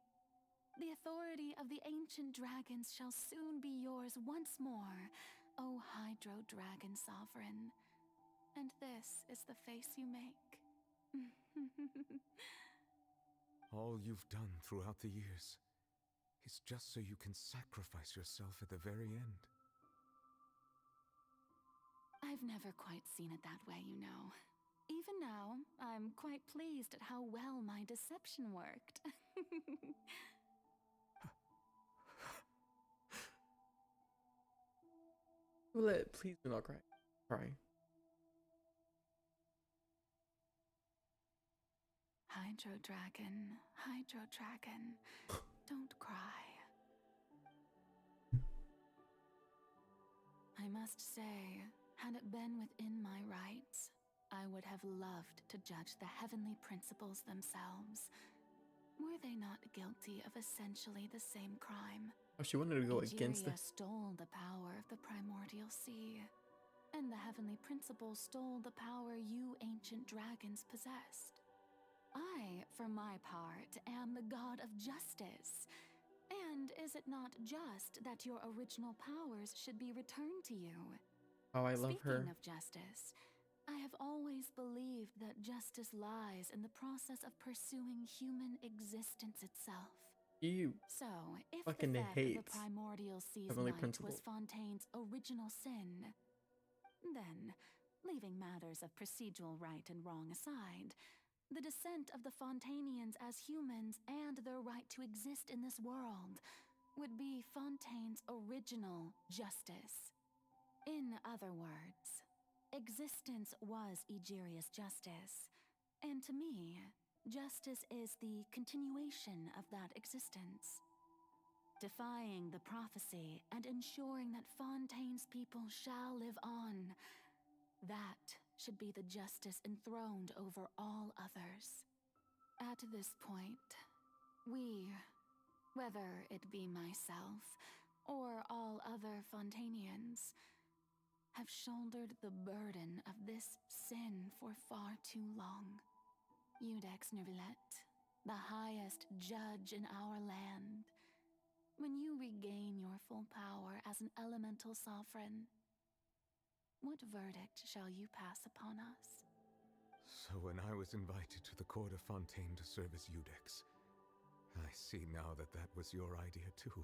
The authority of the ancient dragons shall soon be yours once more, O Hydro Dragon Sovereign. And this is the face you make. all you've done throughout the years is just so you can sacrifice yourself at the very end. I've never quite seen it that way, you know. Even now, I'm quite pleased at how well my deception worked. Please do not cry. Cry. Hydro Dragon, don't cry. I must say, had it been within my rights, I would have loved to judge the heavenly principles themselves. Were they not guilty of essentially the same crime? Oh, she wanted to go against Egeria it. stole the power of the primordial sea, and the heavenly principles stole the power you ancient dragons possessed. I, for my part, am the god of justice, And is it not just that your original powers should be returned to you? Oh, I love her. Speaking of justice, I have always believed that justice lies in the process of pursuing human existence itself. You So, if fucking the theft hate of the primordial sea's Heavenly might Principle. was Fontaine's original sin, then, leaving matters of procedural right and wrong aside, the descent of the Fontainians as humans and their right to exist in this world would be Fontaine's original justice. In other words, existence was Egeria's justice, and to me, justice is the continuation of that existence. Defying the prophecy and ensuring that Fontaine's people shall live on, that should be the justice enthroned over all others. At this point, we, whether it be myself or all other Fontainians, have shouldered the burden of this sin for far too long. Iudex Nervilette, the highest judge in our land, when you regain your full power as an elemental sovereign, what verdict shall you pass upon us? So when I was invited to the court of Fontaine to serve as Iudex, I see now that that was your idea too.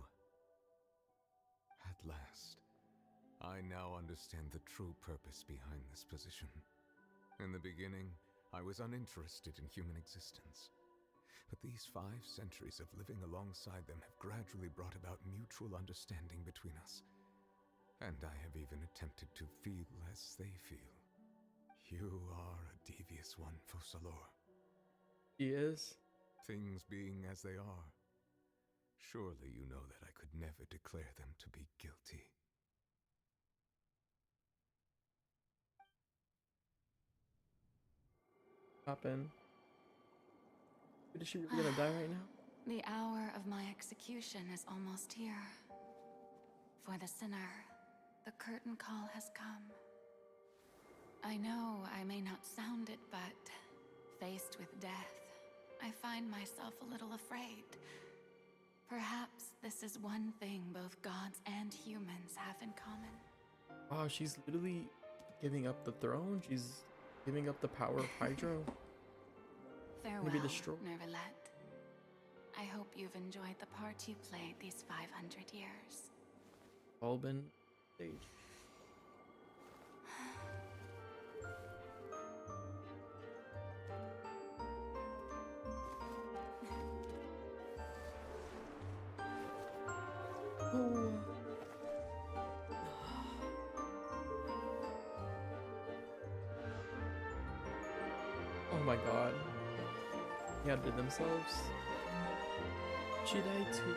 At last, I now understand the true purpose behind this position. In the beginning, I was uninterested in human existence. But these 5 centuries of living alongside them have gradually brought about mutual understanding between us. And I have even attempted to feel as they feel. You are a devious one, Focalors. He is. Things being as they are, surely you know that I could never declare them to be guilty. Hop in. Is she really gonna die right now? The hour of my execution is almost here. For the sinner, the curtain call has come. I know I may not sound it, but faced with death, I find myself a little afraid. Perhaps this is one thing both gods and humans have in common. Wow, she's literally giving up the throne. She's giving up the power of Hydro. Farewell, Gonna be destroyed. Nervilette. I hope you've enjoyed the part you played these 500 years. All been staged. Oh my god. They outdid themselves. She died too.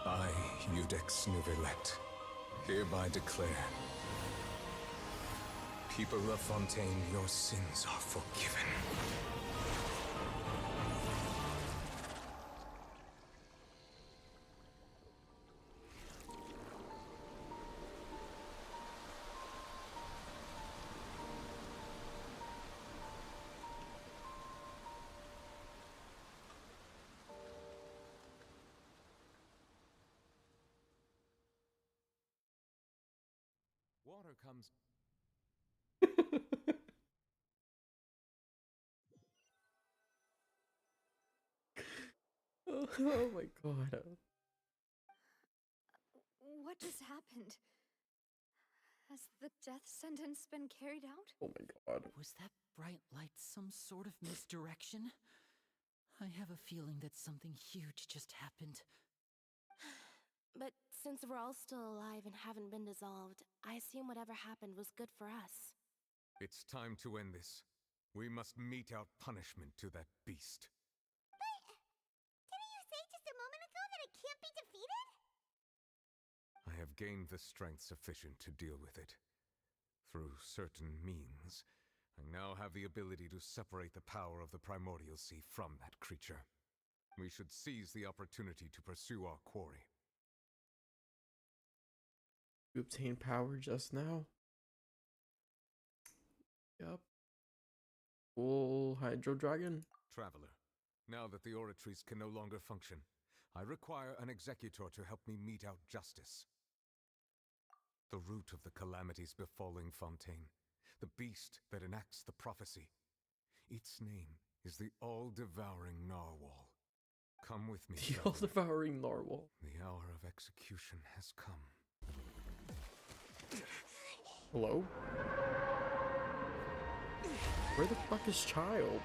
I, Iudex Nervilette, hereby declare, people of Fontaine, your sins are forgiven. water comes... Oh my god. What just happened? Has the death sentence been carried out? Oh my god. Was that bright light some sort of misdirection? I have a feeling that something huge just happened. But since we're all still alive and haven't been dissolved, I assume whatever happened was good for us. It's time to end this. We must mete out punishment to that beast. Didn't you say just a moment ago that it can't be defeated? I have gained the strength sufficient to deal with it. Through certain means, I now have the ability to separate the power of the Primordial Sea from that creature. We should seize the opportunity to pursue our quarry. You obtained power just now? Yup. Full Hydro Dragon? Traveler, now that the oratories can no longer function, I require an executor to help me mete out justice. The root of the calamities befalling Fontaine, the beast that enacts the prophecy. Its name is the all-devouring Narwhal. Come with me, The traveler. all-devouring Narwhal. The hour of execution has come. Hello? Where the fuck is Child?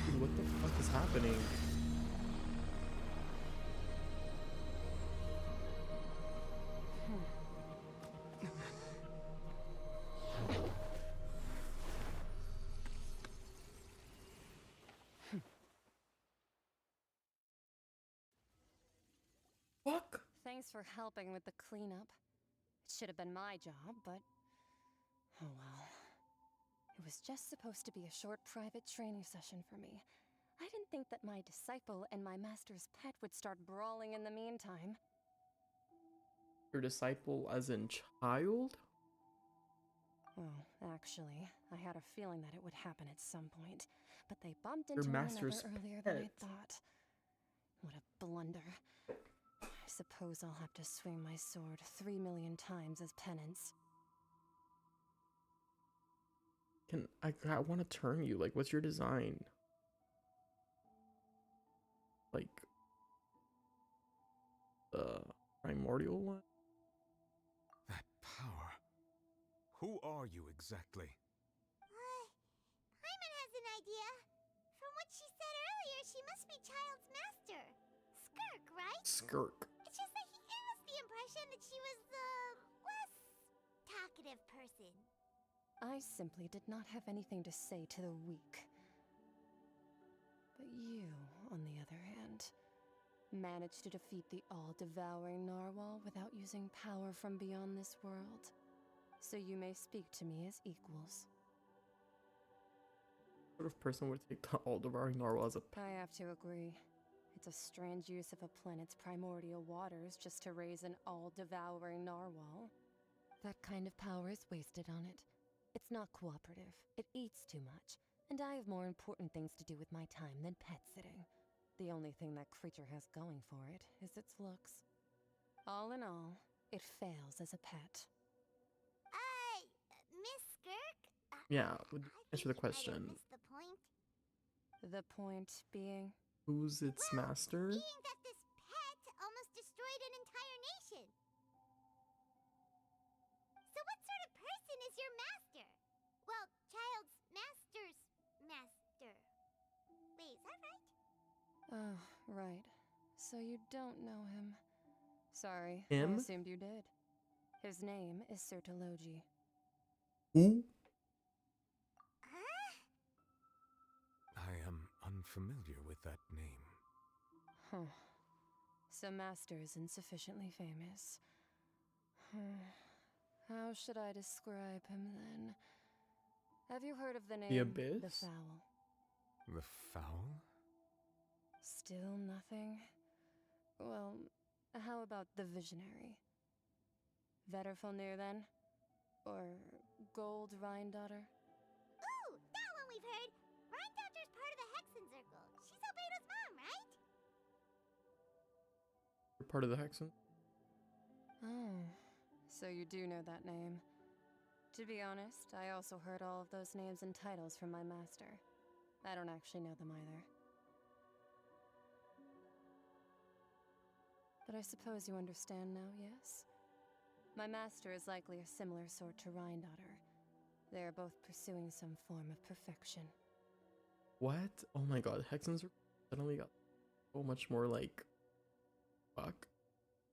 Dude, what the fuck is happening? Fuck? Thanks for helping with the cleanup. It should have been my job, but oh well. It was just supposed to be a short private training session for me. I didn't think that my disciple and my master's pet would start brawling in the meantime. Your disciple as in Child? Well, actually, I had a feeling that it would happen at some point, but they bumped Your into one another master's earlier than I pet. thought. What a blunder. I suppose I'll have to swing my sword 3 million times as penance. I want to turn you. Like, what's your design? Like, the primordial one? That power. Who are you exactly? Paimon has an idea. From what she said earlier, she must be Child's master. Skirk, right? Skirk. It's just that he gave us the impression that she was the less talkative person. I simply did not have anything to say to the weak. But you, on the other hand, managed to defeat the all-devouring Narwhal without using power from beyond this world. So you may speak to me as equals. What sort of person would take the all-devouring Narwhal as a pet? I have to agree. It's a strange use of a planet's primordial waters just to raise an all-devouring Narwhal. That kind of power is wasted on it. It's not cooperative. It eats too much. And I have more important things to do with my time than pet sitting. The only thing that creature has going for it is its looks. All in all, it fails as a pet. Miss Skirk? Yeah, would answer the question. Missed the point. The point being? Who's its master? Being that this pet almost destroyed an entire nation. So what sort of person is your master? Well, Child's master's master. Wait, is that right? Oh, right. So you don't know him. Sorry, Him? I assumed you did. His name is Sertologi. Who? I am unfamiliar with that name. Huh. So Master is insufficiently famous. How should I describe him then? Have you heard of the name Abyss? The Fowl? The Fowl? Still nothing? Well, how about the Visionary? Vetterfalnir, then? Or Gold Rhine-Daughter? Ooh, that one we've heard. Rhine-Daughter's part of the Hexen Circle. She's Albedo's mom, right? You're part of the Hexen? Oh, so you do know that name. To be honest, I also heard all of those names and titles from my master. I don't actually know them either. But I suppose you understand now, yes? My master is likely a similar sort to Rhine-Daughter. They are both pursuing some form of perfection. What? Oh my god, Hexens suddenly got so much more like... Fuck.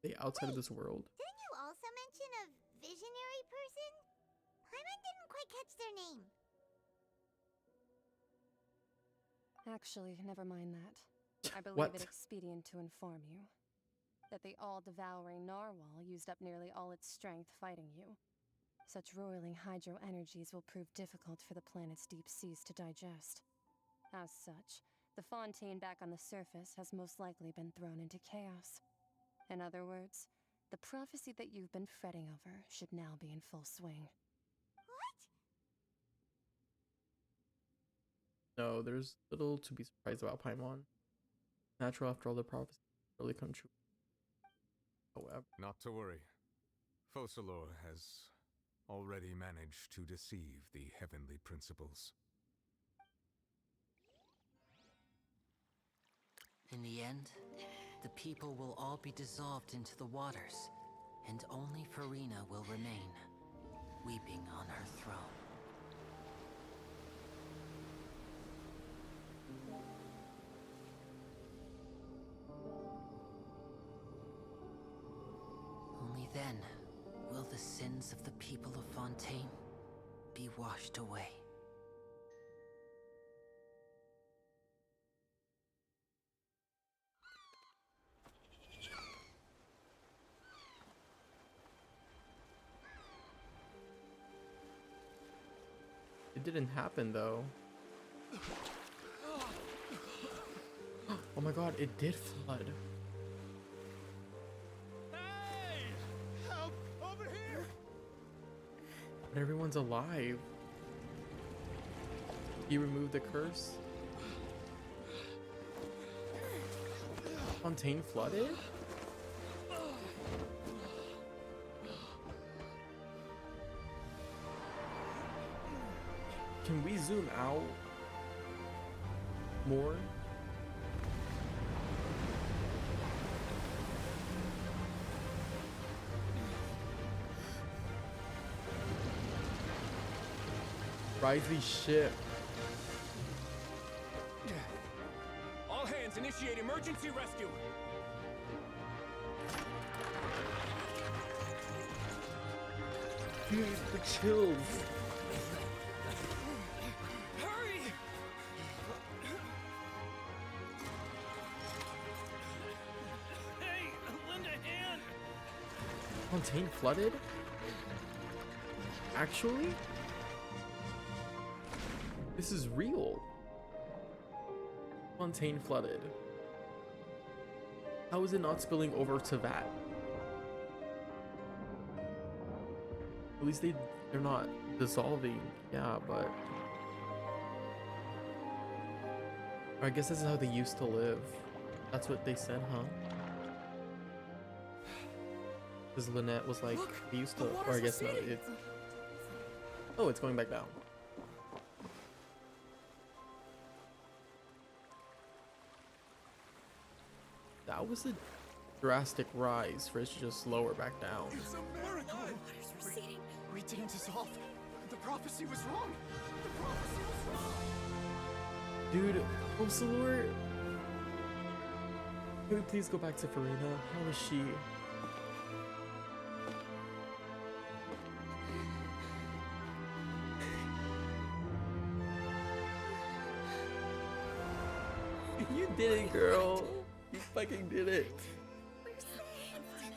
They outside of this world. Didn't you also mention a visionary person? Paimon didn't quite catch their name. Actually, never mind that. I believe What? it expedient to inform you that the all-devouring narwhal used up nearly all its strength fighting you. Such roiling hydro energies will prove difficult for the planet's deep seas to digest. As such, the Fontaine back on the surface has most likely been thrown into chaos. In other words, the prophecy that you've been fretting over should now be in full swing. No, there's little to be surprised about Paimon. Natural after all the prophecies really come true. However. Not to worry. Focalor has already managed to deceive the heavenly principles. In the end, the people will all be dissolved into the waters, and only Furina will remain, weeping on her throne. Only then will the sins of the people of Fontaine be washed away. It didn't happen though. Oh my god, it did flood. Hey! Help! Over here! But everyone's alive. He removed the curse. Fontaine flooded? Can we zoom out more? Riley's ship. All hands initiate emergency rescue! Dude, the chills. Hurry! Hey, lend a hand! Fontaine flooded? Actually? This is real. Fontaine flooded. How is it not spilling over to that? At least they're not dissolving. Yeah, but I guess this is how they used to live. That's what they said, huh? Because Lynette was like, they used to, or I guess no, it's... Oh, it's going back down. That was a drastic rise for it to just lower back down. It's a miracle! Water's receding. We didn't dissolve. The prophecy was wrong. The prophecy was wrong. Dude, Focalor, can we please go back to Furina? How is she? You did it, girl. You fucking did it. We're saved.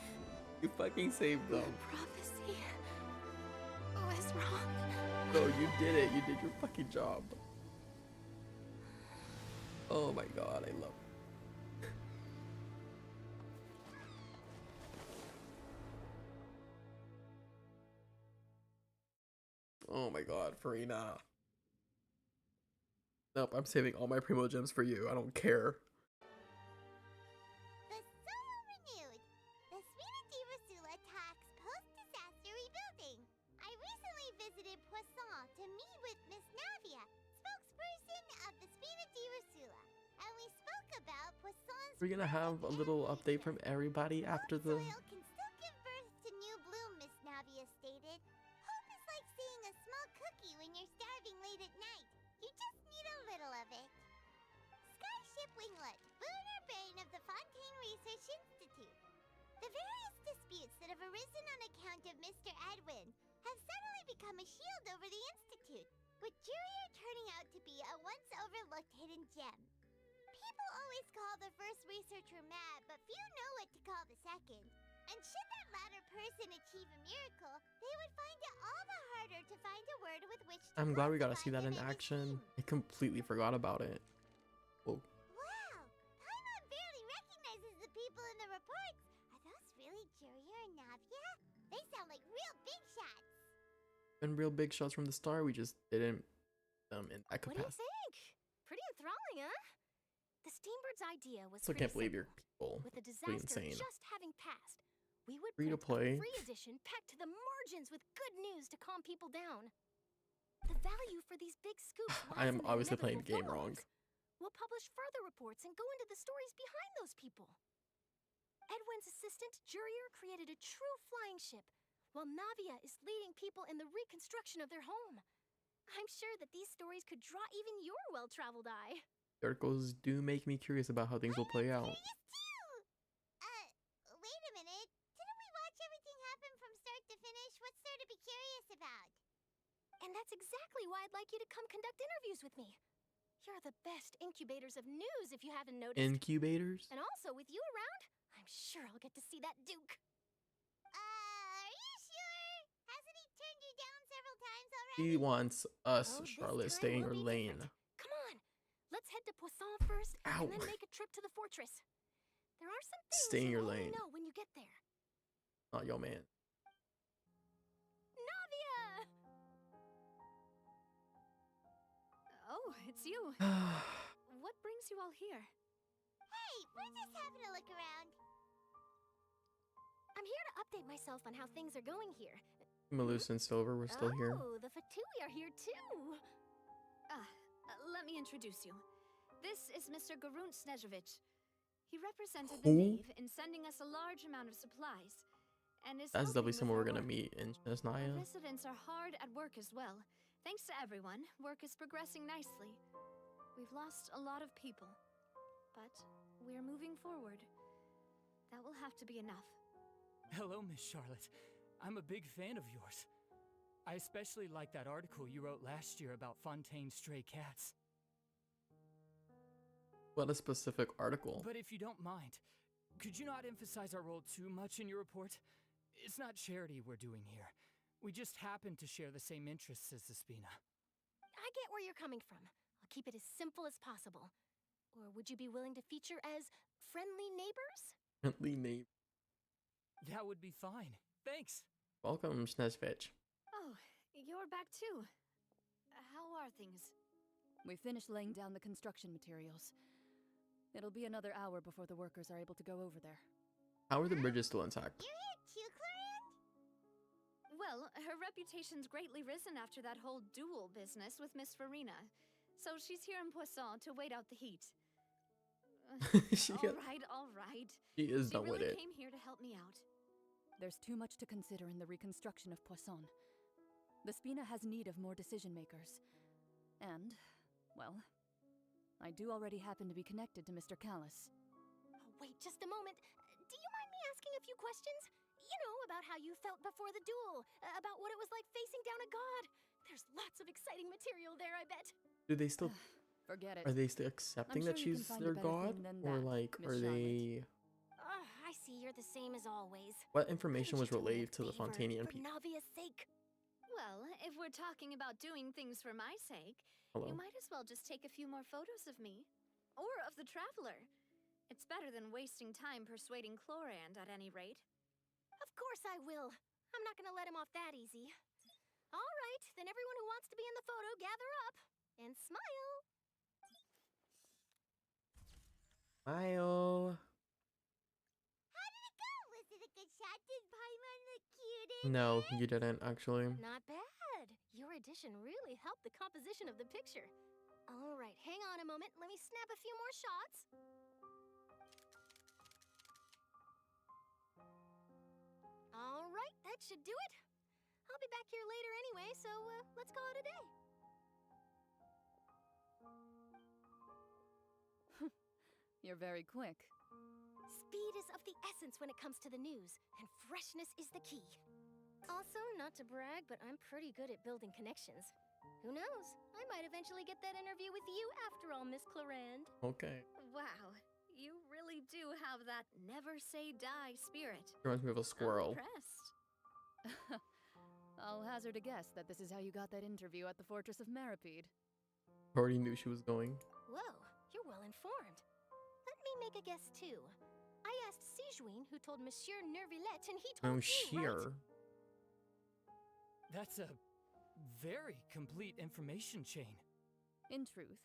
You fucking saved them. Prophecy was wrong. No, you did it. You did your fucking job. Oh my god, I love it. Oh my god, Furina. Nope, I'm saving all my Primo Gems for you. I don't care. The soul renewed. The Furina di Rasula talks post-disaster rebuilding. I recently visited Poisson to meet with Miss Navia, spokesperson of the Furina di Rasula, and we spoke about Poisson's. We're gonna have a little update from everybody after the. Soil can still give birth to new bloom, Miss Navia stated. Hope is like seeing a small cookie when you're starving late at night. You just need a little of it. Skyship Winglet, boon or bane of the Fontaine Research Institute. The various disputes that have arisen on account of Mr. Edwin have suddenly become a shield over the Institute, with Jurier turning out to be a once overlooked hidden gem. People always call the first researcher mad, but few know what to call the second. And should that latter person achieve a miracle, they would find it all the harder to find a word with which to I'm glad we got to see classify that in them as action. I completely forgot about it. Whoa. Wow! Paimon barely recognizes the people in the reports. Are those really Jurier and Navia? They sound like real big shots. Been real big shots from the start. We just didn't in that What do you capacity. think? Pretty enthralling, huh? The Steambird's idea was Still pretty can't believe simple. your people. With the Pretty disaster insane. just having passed, we would Free to print play. a free edition packed to the margins with good news to calm people down. The value for these big scoops I lies am in the obviously playing the inevitable game wrong. follow-ups. We'll publish further reports and go into the stories behind those people. Edwin's assistant, Jurier, created a true flying ship, while Navia is leading people in the reconstruction of their home. I'm sure that these stories could draw even your well-traveled eye. The articles do make me curious about how things will play out. Wait a minute. Didn't we watch everything happen from start to finish? What's there to be curious about? And that's exactly why I'd like you to come conduct interviews with me. You're the best incubators of news, if you haven't noticed. Incubators? And also, with you around, I'm sure I'll get to see that Duke. Are you sure? Hasn't he turned you down several times already? He wants us, Oh, this Charlotte, time stay in will your be lane. different. Come on, let's head to Poisson first, Ow. and then make a trip to the fortress. There are some things Stay in you your only lane. know when you get there. Not your man. Navia! Oh, it's you. What brings you all here? Hey, we're just having a look around. I'm here to update myself on how things are going here. Malus and Silver, we're still here. Oh, the Fatui are here too. Let me introduce you. This is Mr. Garunt Snežević. He represented Who? the Nave in sending us a large amount of supplies, and is That's helping definitely with someone our we're gonna work. meet in Our Chesnaya. residents are hard at work as well. Thanks to everyone, work is progressing nicely. We've lost a lot of people, but we're moving forward. That will have to be enough. Hello, Miss Charlotte. I'm a big fan of yours. I especially like that article you wrote last year about Fontaine's stray cats. What a specific article. But if you don't mind, could you not emphasize our role too much in your report? It's not charity we're doing here. We just happen to share the same interests as the Spina. I get where you're coming from. I'll keep it as simple as possible. Or would you be willing to feature as friendly neighbors? Friendly name. That would be fine. Thanks. Welcome, Snežević. Oh, you're back too. How are things? We finished laying down the construction materials. It'll be another hour before the workers are able to go over there. How are the bridges still intact? You're here too, Clorian? Well, her reputation's greatly risen after that whole duel business with Miss Furina. So she's here in Poisson to wait out the heat. All right. She is done really with it. Came here to help me out. There's too much to consider in the reconstruction of Poisson. The Spina has need of more decision makers. And, well, I do already happen to be connected to Mr. Callis. Oh, wait just a moment. Do you mind me asking a few questions? You know, about how you felt before the duel, about what it was like facing down a god. There's lots of exciting material there, I bet. Do they still? Forget it. Are they still accepting that sure you she's can find a their better god, thing than or that, like, Miss are they? I see you're the same as always. What information was Couldn't you do me relayed a to the favor Fontainian for people? Navia's sake. Well, if we're talking about doing things for my sake, Hello. you might as well just take a few more photos of me. Or of the Traveler. It's better than wasting time persuading Chlorand at any rate. Of course I will. I'm not gonna let him off that easy. All right, then everyone who wants to be in the photo, gather up and smile. Smile. How did it go? Was it a good shot? Did Paimon look cute in No, it? you didn't actually. Not bad. Your addition really helped the composition of the picture. All right, hang on a moment. Let me snap a few more shots. All right, that should do it. I'll be back here later anyway, so let's call it a day. You're very quick. Speed is of the essence when it comes to the news, and freshness is the key. Also, not to brag, but I'm pretty good at building connections. Who knows? I might eventually get that interview with you after all, Miss Clarand. Okay. Wow, you really do have that never say die spirit. Reminds me of a squirrel. I'm impressed. I'll hazard a guess that this is how you got that interview at the Fortress of Meripede. Already knew she was going. Whoa, you're well informed. Let me make a guess too. I asked Sijuin, who told Monsieur Nervillette, and he told Oh, you, right? sheer. That's a very complete information chain. In truth,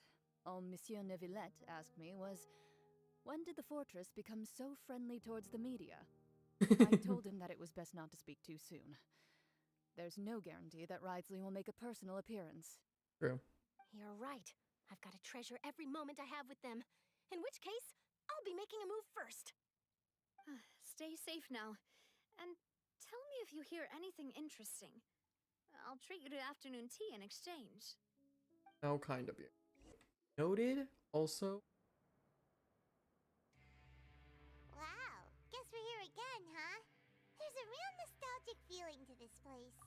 all Monsieur Neuvillette asked me was, when did the fortress become so friendly towards the media? I told him that it was best not to speak too soon. There's no guarantee that Ridesley will make a personal appearance. True. You're right. I've got to treasure every moment I have with them. In which case, I'll be making a move first. Stay safe now. And tell me if you hear anything interesting. I'll treat you to afternoon tea in exchange. How kind of you. Noted. Also. Wow, guess we're here again, huh? There's a real nostalgic feeling to this place.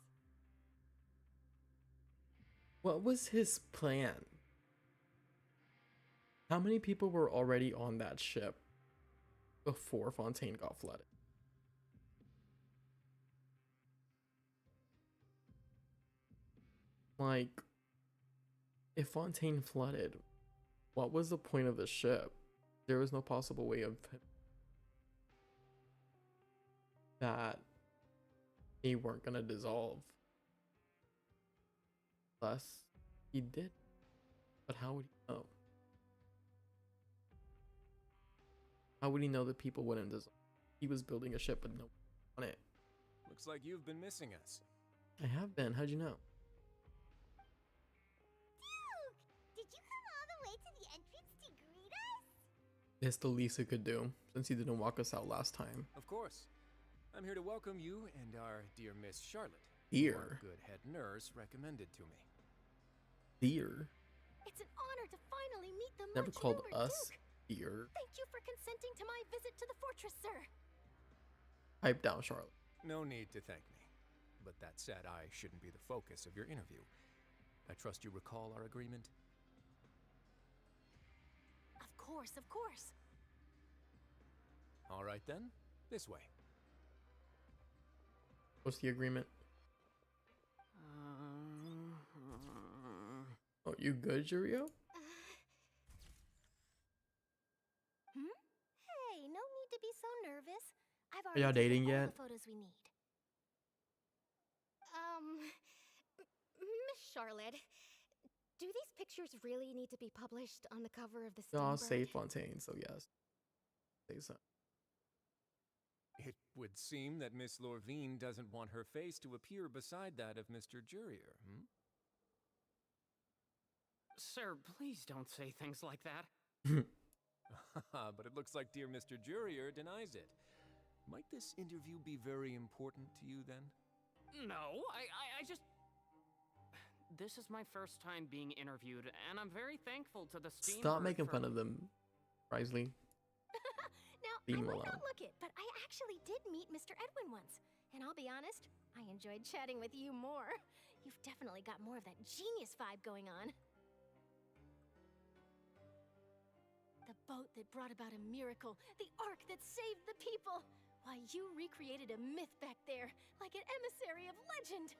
What was his plan? How many people were already on that ship before Fontaine got flooded? Like, if Fontaine flooded, what was the point of the ship? There was no possible way of that they weren't gonna dissolve. Unless he did. But how would he know? How would he know that people wouldn't dissolve? He was building a ship with no one on it. Looks like you've been missing us. I have been. How'd you know? Duke! Did you come all the way to the entrance to greet us? It's the least he could do, since he didn't walk us out last time. Of course. I'm here to welcome you and our dear Miss Charlotte. Dear. Our good head nurse recommended to me. Dear. It's an honor to finally meet the Never much called rumored us Duke. dear. Thank you for consenting to my visit to the fortress, sir. Pipe down, Charlotte. No need to thank me. But that said, I shouldn't be the focus of your interview. I trust you recall our agreement? Of course, of course. All right then, this way. What's the agreement? Oh, you good, Jurio? Hey, no need to be so nervous. I've Are already y'all taken dating all yet? the photos we need. Miss Charlotte, do these pictures really need to be published on the cover of the Y'all Steambird? say Fontaine, so yes. Say so. It would seem that Miss Lorvine doesn't want her face to appear beside that of Mr. Jurier, hmm? Sir, please don't say things like that. But it looks like dear Mr. Jurier denies it. Might this interview be very important to you then? No, I just... This is my first time being interviewed, and I'm very thankful to the Steambird Stop making for... fun of them, Risley. Now, Leave I him might alone. not look it, but I actually did meet Mr. Edwin once. And I'll be honest, I enjoyed chatting with you more. You've definitely got more of that genius vibe going on. The boat that brought about a miracle, the ark that saved the people. Why, you recreated a myth back there, like an emissary of legend.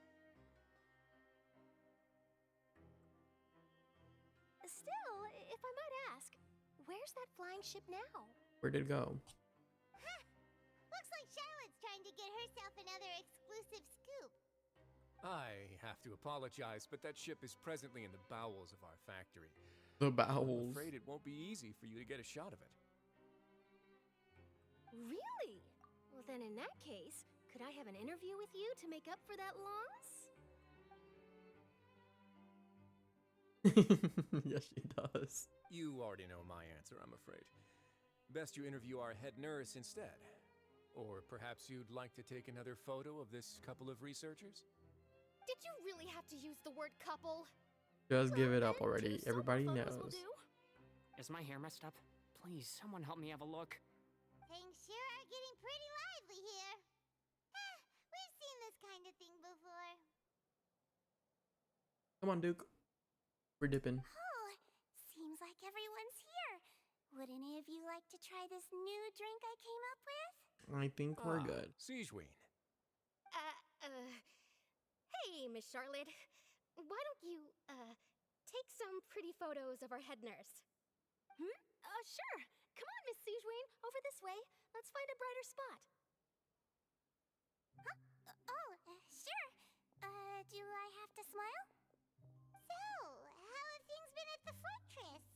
Still, if I might ask, where's that flying ship now? Where did it go? Huh. Looks like Charlotte's trying to get herself another exclusive scoop. I have to apologize, but that ship is presently in the bowels of our factory. The I'm bowels. afraid it won't be easy for you to get a shot of it. Really? Well, then in that case, could I have an interview with you to make up for that loss? Yes, she does. You already know my answer, I'm afraid. Best you interview our head nurse instead. Or perhaps you'd like to take another photo of this couple of researchers? Did you really have to use the word couple? Just give it up already. Everybody knows. Is my hair messed up? Please, someone help me have a look. Things sure are getting pretty lively here. We've seen this kind of thing before. Come on, Duke. We're dipping. Oh, seems like everyone's here. Would any of you like to try this new drink I came up with? I think we're good. Siegeween. Hey, Miss Charlotte. Why don't you, take some pretty photos of our head nurse? Sure. Come on, Miss Siegeween. Over this way. Let's find a brighter spot. Sure. Do I have to smile? So, how have things been at the fortress?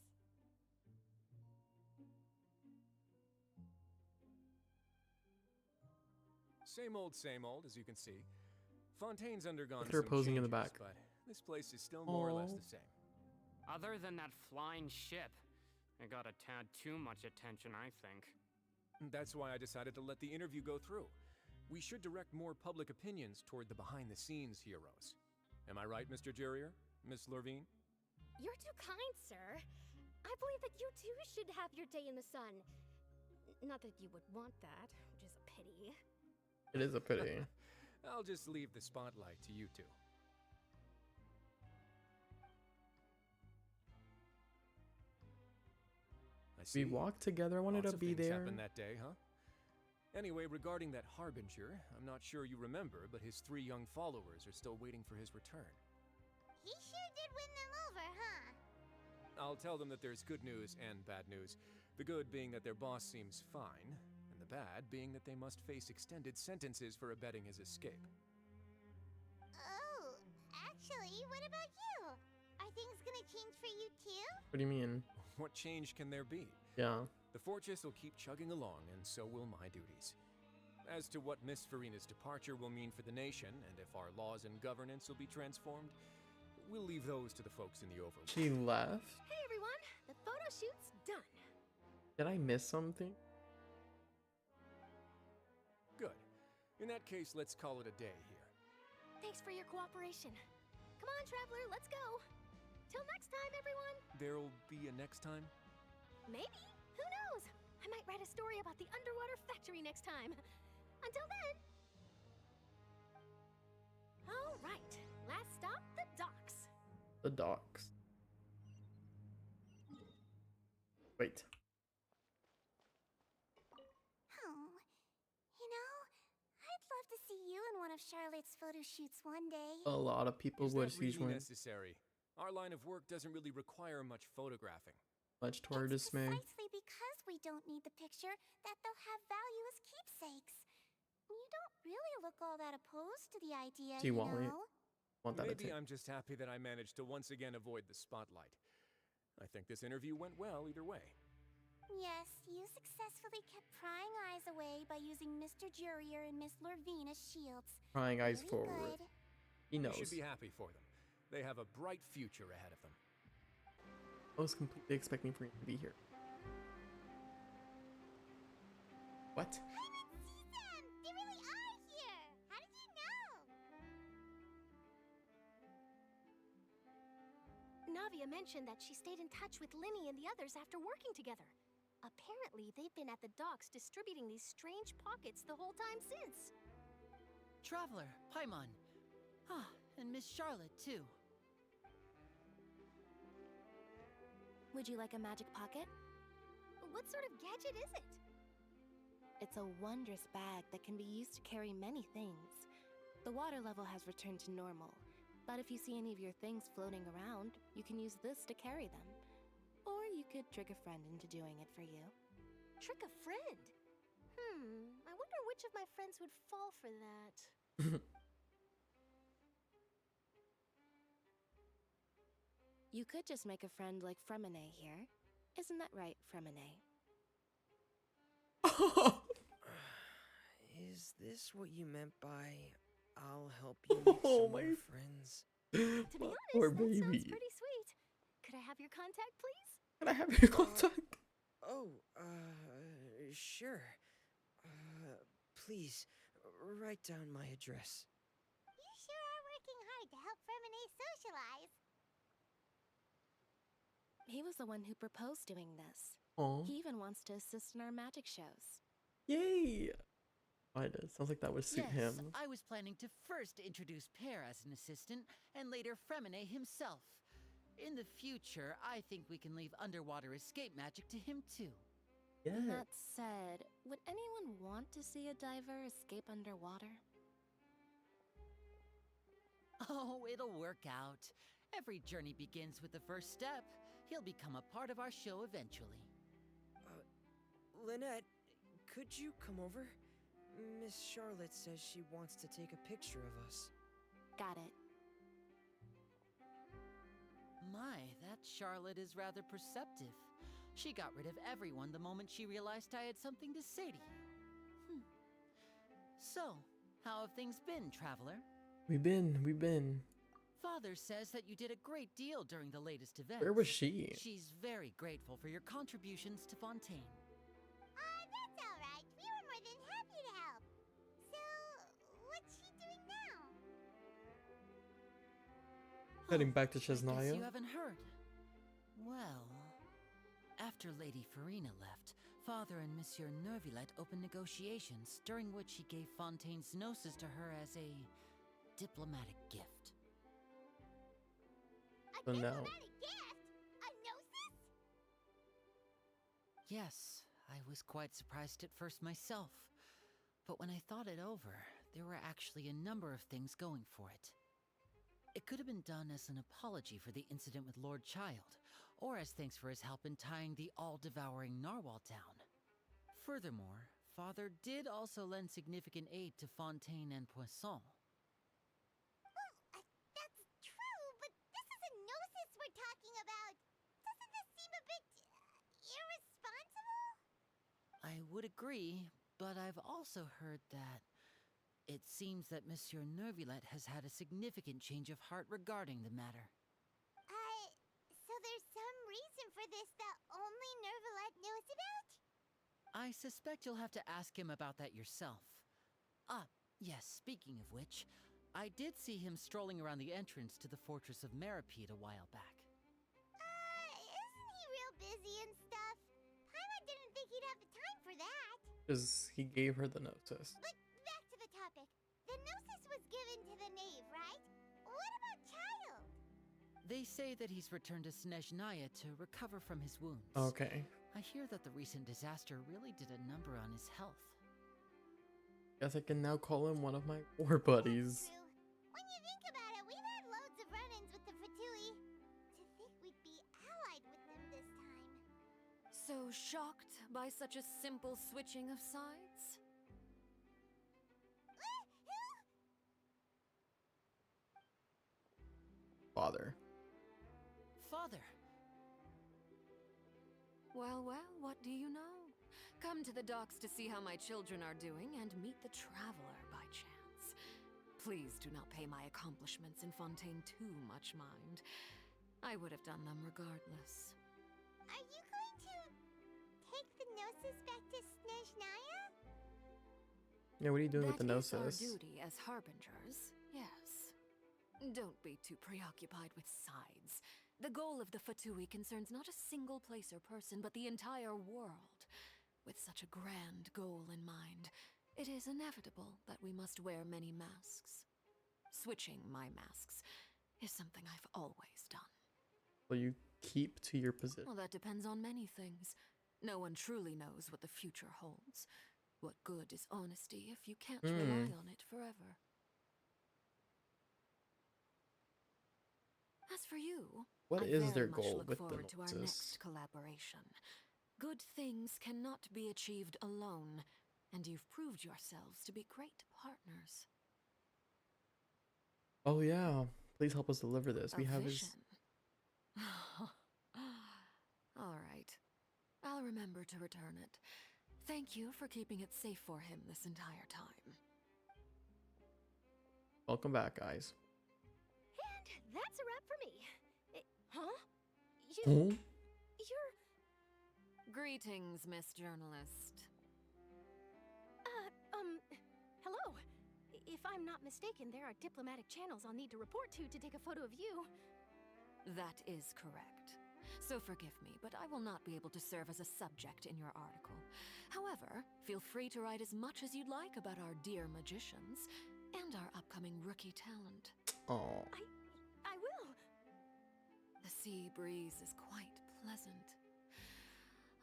Same old, as you can see. Fontaine's undergone They're some posing in the changes, back. but this place is still more or less Aw. the same. Other than that flying ship, it got a tad too much attention, I think. That's why I decided to let the interview go through. We should direct more public opinions toward the behind-the-scenes heroes. Am I right, Mr. Jurier? Miss Lurvine? You're too kind, sir. I believe that you too should have your day in the sun. Not that you would want that, which is a pity. It is a pity. I'll just leave the spotlight to you two. I see. We walked together. I wanted Lots to of be things there. happened that day, huh? Anyway, regarding that Harbinger, I'm not sure you remember, but his 3 young followers are still waiting for his return. He sure did win them over, huh? I'll tell them that there's good news and bad news. The good being that their boss seems fine, and the bad being that they must face extended sentences for abetting his escape. Oh, actually, what about you? Are things gonna change for you too? What do you mean? What change can there be? Yeah. The fortress will keep chugging along, and so will my duties. As to what Miss Furina's departure will mean for the nation, and if our laws and governance will be transformed, we'll leave those to the folks in the overworld. She left? Hey everyone, the photo shoot's done. Did I miss something? Good. In that case, let's call it a day here. Thanks for your cooperation. Come on, traveler, let's go. Till next time, everyone. There'll be a next time? Maybe. Who knows? I might write a story about the underwater factory next time. Until then. All right. Last stop, the docks. The docks. Wait. Oh, you know, I'd love to see you in one of Charlotte's photo shoots one day. A lot of people Is would that see really necessary? Our line of work doesn't really require much photographing. much to our dismay. Precisely because we don't need the picture that they'll have value as keepsakes. You don't really look all that opposed to the idea, See, you won't we? know? Want that Maybe attention. I'm just happy that I managed to once again avoid the spotlight. I think this interview went well either way. Yes, you successfully kept prying eyes away by using Mr. Jurier and Miss Lurvine as shields. Prying eyes Really forward. good. He knows. You should be happy for them. They have a bright future ahead of them. I was completely expecting for him to be here. What? I didn't see them! They really are here! How did you know? Navia mentioned that she stayed in touch with Linny and the others after working together. Apparently, they've been at the docks distributing these strange pockets the whole time since. Traveler, Paimon. Ah, and Miss Charlotte, too. Would you like a magic pocket? What sort of gadget is it? It's a wondrous bag that can be used to carry many things. The water level has returned to normal, but if you see any of your things floating around, you can use this to carry them. Or you could trick a friend into doing it for you. Trick a friend? I wonder which of my friends would fall for that. You could just make a friend like Fremine here. Isn't that right, Fremine? Is this what you meant by I'll help you make some more friends? To be honest, poor that baby. sounds pretty sweet. Could I have your contact, please? Can I have your contact? Sure. Please, write down my address. You sure are working hard to help Fremine socialize. He was the one who proposed doing this. Aw. He even wants to assist in our magic shows. Yay! I did. Sounds like that would suit Yes, him. I was planning to first introduce Pear as an assistant, and later Fremine himself. In the future, I think we can leave underwater escape magic to him too. That said, would anyone want to see a diver escape underwater? Oh, it'll work out. Every journey begins with the first step. He'll become a part of our show eventually. Lynette, could you come over? Miss Charlotte says she wants to take a picture of us. Got it. My, that Charlotte is rather perceptive. She got rid of everyone the moment she realized I had something to say to you. So, how have things been, Traveler? We've been. Father says that you did a great deal during the latest event. Where was she? She's very grateful for your contributions to Fontaine. That's all right. We were more than happy to help. So, what's she doing now? Heading back to I guess Chesnaya. you haven't heard. Well, after Lady Furina left, Father and Monsieur Nervilette opened negotiations, during which he gave Fontaine's gnosis to her as a diplomatic gift. So now, A gnosis? Yes, I was quite surprised at first myself. But when I thought it over, there were actually a number of things going for it. It could have been done as an apology for the incident with Lord Child, or as thanks for his help in tying the all-devouring narwhal down. Furthermore, Father did also lend significant aid to Fontaine and Poisson. That's true, but this is a gnosis we're talking about. Doesn't this seem a bit irresponsible? I would agree, but I've also heard that it seems that Monsieur Nervilette has had a significant change of heart regarding the matter. So there's some reason for this that only Nervilette knows about? I suspect you'll have to ask him about that yourself. Yes, speaking of which, I did see him strolling around the entrance to the Fortress of Meripede a while back. Isn't he real busy and stuff? Paimon didn't think he'd have the time for that. because he gave her the gnosis. But back to the topic. The gnosis was given to the knave, right? What about Child? They say that he's returned to Snezhnaya to recover from his wounds. Okay. I hear that the recent disaster really did a number on his health. Guess I can now call him one of my war buddies. When you think about it, we've had loads of run-ins with the Fatui. To think we'd be allied with them this time. So shocked by such a simple switching of sides? Father. Father! Well, what do you know? Come to the docks to see how my children are doing and meet the traveler by chance. Please do not pay my accomplishments in Fontaine too much mind. I would have done them regardless. Are you going to take the gnosis back to Snezhnaya? Yeah, what are you doing with the That is our gnosis? duty as harbingers, yes. Don't be too preoccupied with sides. The goal of the Fatui concerns not a single place or person, but the entire world. With such a grand goal in mind, it is inevitable that we must wear many masks. Switching my masks is something I've always done. Will you keep to your position? Well, that depends on many things. No one truly knows what the future holds. What good is honesty if you can't rely on it forever? As for you, What I is very their much goal look with the forward to our gnosis? next collaboration. Good things cannot be achieved alone, and you've proved yourselves to be great partners. Oh yeah, please help us deliver this. A We have vision. his All right. I'll remember to return it. Thank you for keeping it safe for him this entire time. Welcome back, guys. And that's a wrap for me. Huh? Hmm? You're... Greetings, Miss Journalist. Hello. If I'm not mistaken, there are diplomatic channels I'll need to report to take a photo of you. That is correct. So forgive me, but I will not be able to serve as a subject in your article. However, feel free to write as much as you'd like about our dear magicians and our upcoming rookie talent. Oh. I will. The sea breeze is quite pleasant.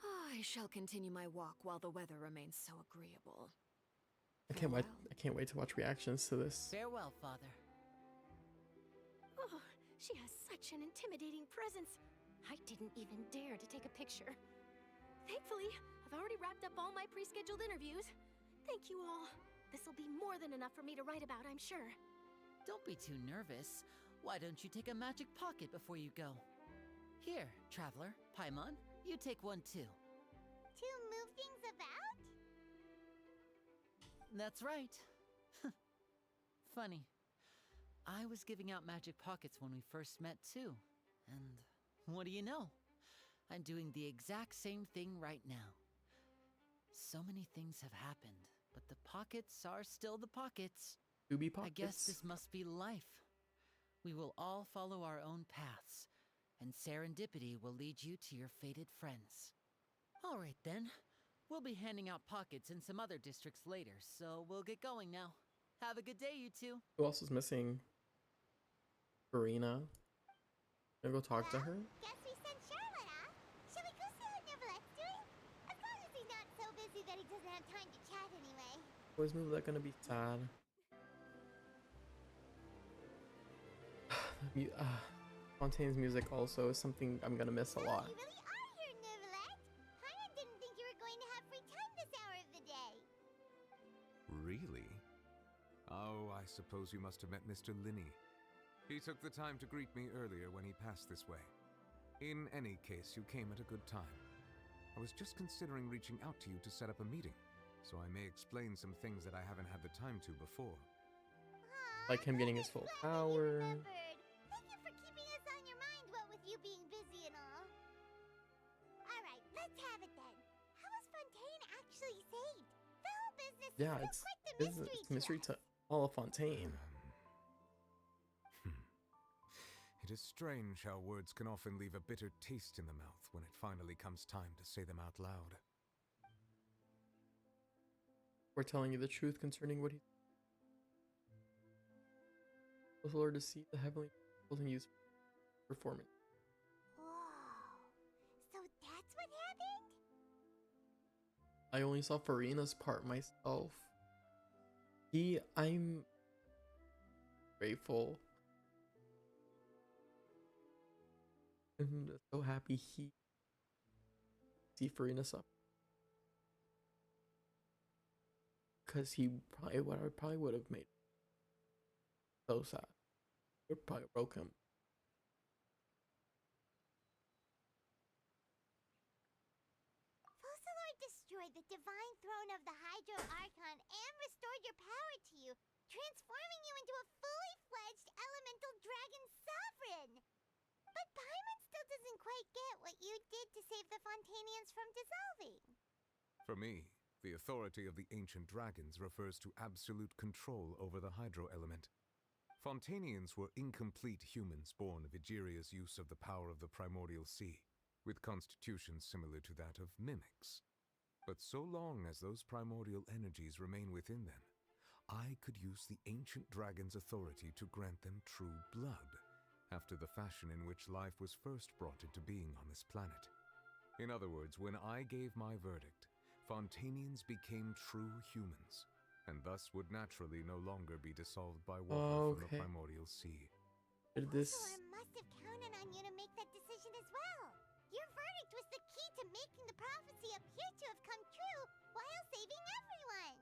I shall continue my walk while the weather remains so agreeable. I can't wait to watch reactions to this. Farewell, Father. Oh, she has such an intimidating presence. I didn't even dare to take a picture. Thankfully, I've already wrapped up all my pre-scheduled interviews. Thank you all. This'll be more than enough for me to write about, I'm sure. Don't be too nervous. Why don't you take a magic pocket before you go? Here, Traveler, Paimon, you take one too. To move things about? That's right. Funny. I was giving out magic pockets when we first met too. And what do you know? I'm doing the exact same thing right now. So many things have happened, but the pockets are still the pockets. Doobie pockets. I guess this must be life. We will all follow our own paths, and serendipity will lead you to your fated friends. All right then. We'll be handing out pockets in some other districts later, so we'll get going now. Have a good day, you two. Who else is missing? Furina. Gonna go talk to her? Guess we sent Charlotte off. Shall we go see what Neverlette's doing? As long as he's not so busy that he doesn't have time to chat anyway. Boys move that gonna be sad. Fontaine's music also is something I'm gonna miss a lot. You really are here, Neverlette. Paimon didn't think you were going to have free time this hour of the day. Really? Oh, I suppose you must have met Mr. Linney. He took the time to greet me earlier when he passed this way. In any case, you came at a good time. I was just considering reaching out to you to set up a meeting, so I may explain some things that I haven't had the time to before. Like him getting his full power. Thank you for keeping us on your mind, what with you being busy and all. Alright, let's have it then. How was Fontaine actually saved? The whole business Yeah, is it's still quite the mystery it's a mystery to to us. all of Fontaine. It is strange how words can often leave a bitter taste in the mouth when it finally comes time to say them out loud. We're telling you the truth concerning what he was Lord to see the heavenly and use performing. Whoa. So that's what happened? I only saw Furina's part myself. I'm grateful and so happy he see Furina's up. Because he probably would have made so sad. It probably broke him. Fussalor destroyed the divine throne of the Hydro Archon and restored your power to you, transforming you into a fully fledged elemental dragon sovereign. But Paimon still doesn't quite get what you did to save the Fontainians from dissolving. For me, the authority of the ancient dragons refers to absolute control over the hydro element. Fontainians were incomplete humans born of Egeria's use of the power of the primordial sea, with constitutions similar to that of mimics. But so long as those primordial energies remain within them, I could use the ancient dragon's authority to grant them true blood, after the fashion in which life was first brought into being on this planet. In other words, when I gave my verdict, Fontainians became true humans, and thus would naturally no longer be dissolved by water from the primordial sea. Fussalor must have counted on you to make that decision as well. Your verdict was the key to making the prophecy appear to have come true while saving everyone.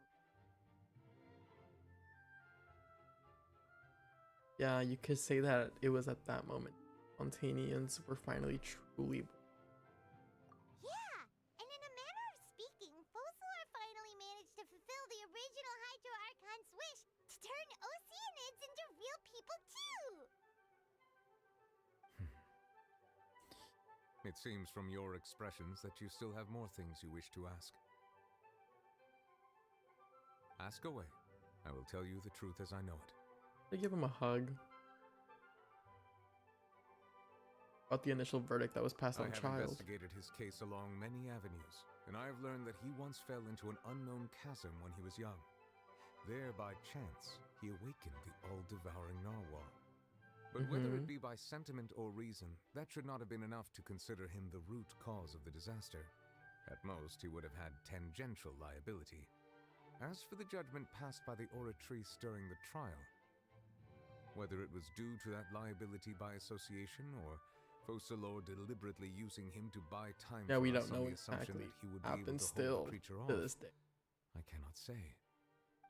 Yeah, you could say that it was at that moment. Fontanians were finally truly. Yeah, and in a manner of speaking, Focalor finally managed to fulfill the original Hydro Archon's wish to turn Oceanids into real people too! It seems from your expressions that you still have more things you wish to ask. Ask away. I will tell you the truth as I know it. I give him a hug. About the initial verdict that was passed on I have child. investigated his case along many avenues, and I have learned that he once fell into an unknown chasm when he was young. There, by chance, he awakened the all-devouring narwhal. But whether it be by sentiment or reason, that should not have been enough to consider him the root cause of the disaster. At most, he would have had tangential liability. As for the judgment passed by the Oratrice during the trial, whether it was due to that liability by association or Focalor deliberately using him to buy time Yeah, for we us don't know on the assumption exactly. that he would be able Happens to still hold the creature to off, this day. I cannot say.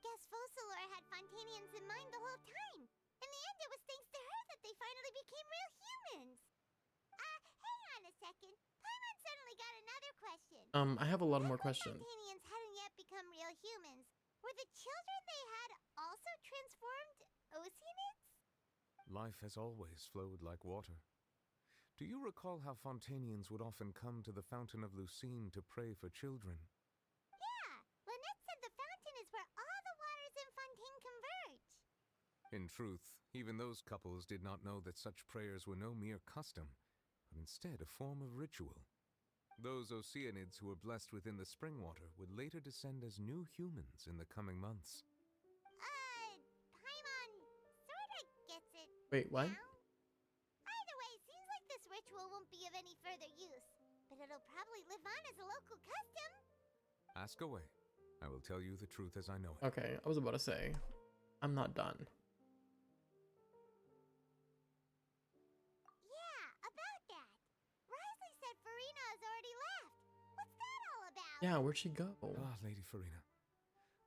Guess Focalor had Fontanians in mind the whole time. In the end, it was thanks to her that they finally became real humans. Hang on a second. Paimon suddenly got another question. I have a lot more questions. Fontanians hadn't yet become real humans. Were the children they had also transformed Oceanids? Life has always flowed like water. Do you recall how Fontanians would often come to the Fountain of Lucine to pray for children? Yeah, Lynette said the fountain is where all the waters in Fontaine converge. In truth, even those couples did not know that such prayers were no mere custom, but instead a form of ritual. Those Oceanids who were blessed within the spring water would later descend as new humans in the coming months. Paimon sorta gets it. Wait, what? Now? Either way, seems like this ritual won't be of any further use, but it'll probably live on as a local custom. Ask away. I will tell you the truth as I know it. Okay, I was about to say, I'm not done. Yeah, about that. Risley said Furina has already left. What's that all about? Yeah, where'd she go? Ah, Lady Furina.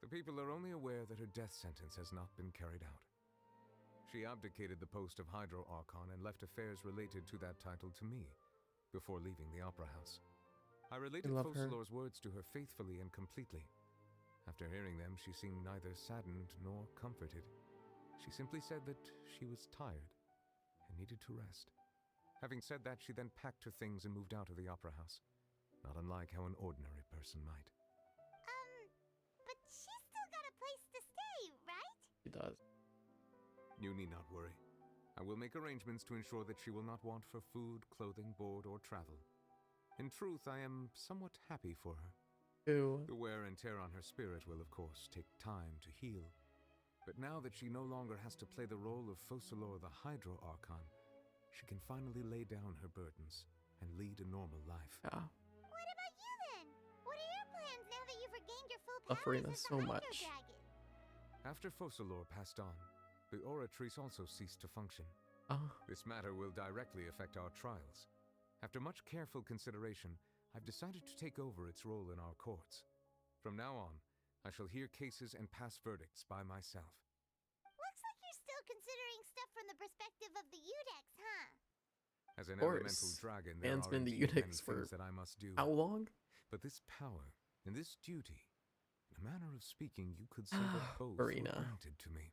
The people are only aware that her death sentence has not been carried out. She abdicated the post of Hydro Archon and left affairs related to that title to me, before leaving the Opera House. I related love her. Focalor's words to her faithfully and completely. After hearing them, she seemed neither saddened nor comforted. She simply said that she was tired and needed to rest. Having said that, she then packed her things and moved out of the Opera House, not unlike how an ordinary person might. But she's still got a place to stay, right? She does. You need not worry. I will make arrangements to ensure that she will not want for food, clothing, board, or travel. In truth, I am somewhat happy for her. Ew. The wear and tear on her spirit will, of course, take time to heal. But now that she no longer has to play the role of Focalor the Hydro Archon, she can finally lay down her burdens and lead a normal life. Yeah. What about you then? What are your plans now that you've regained your full Love powers Furina as so the Hydro much. Dragon? After Focalor passed on, the Oratrice also ceased to function. Ah. This matter will directly affect our trials. After much careful consideration, I've decided to take over its role in our courts. From now on, I shall hear cases and pass verdicts by myself. Looks like you're still considering stuff from the perspective of the Udex, huh? As an Of course. elemental dragon, there Man's are been the indeed many Udex for things that I must do. how long? But this power and this duty, in a manner of speaking, you could say that both Furina. were granted to me.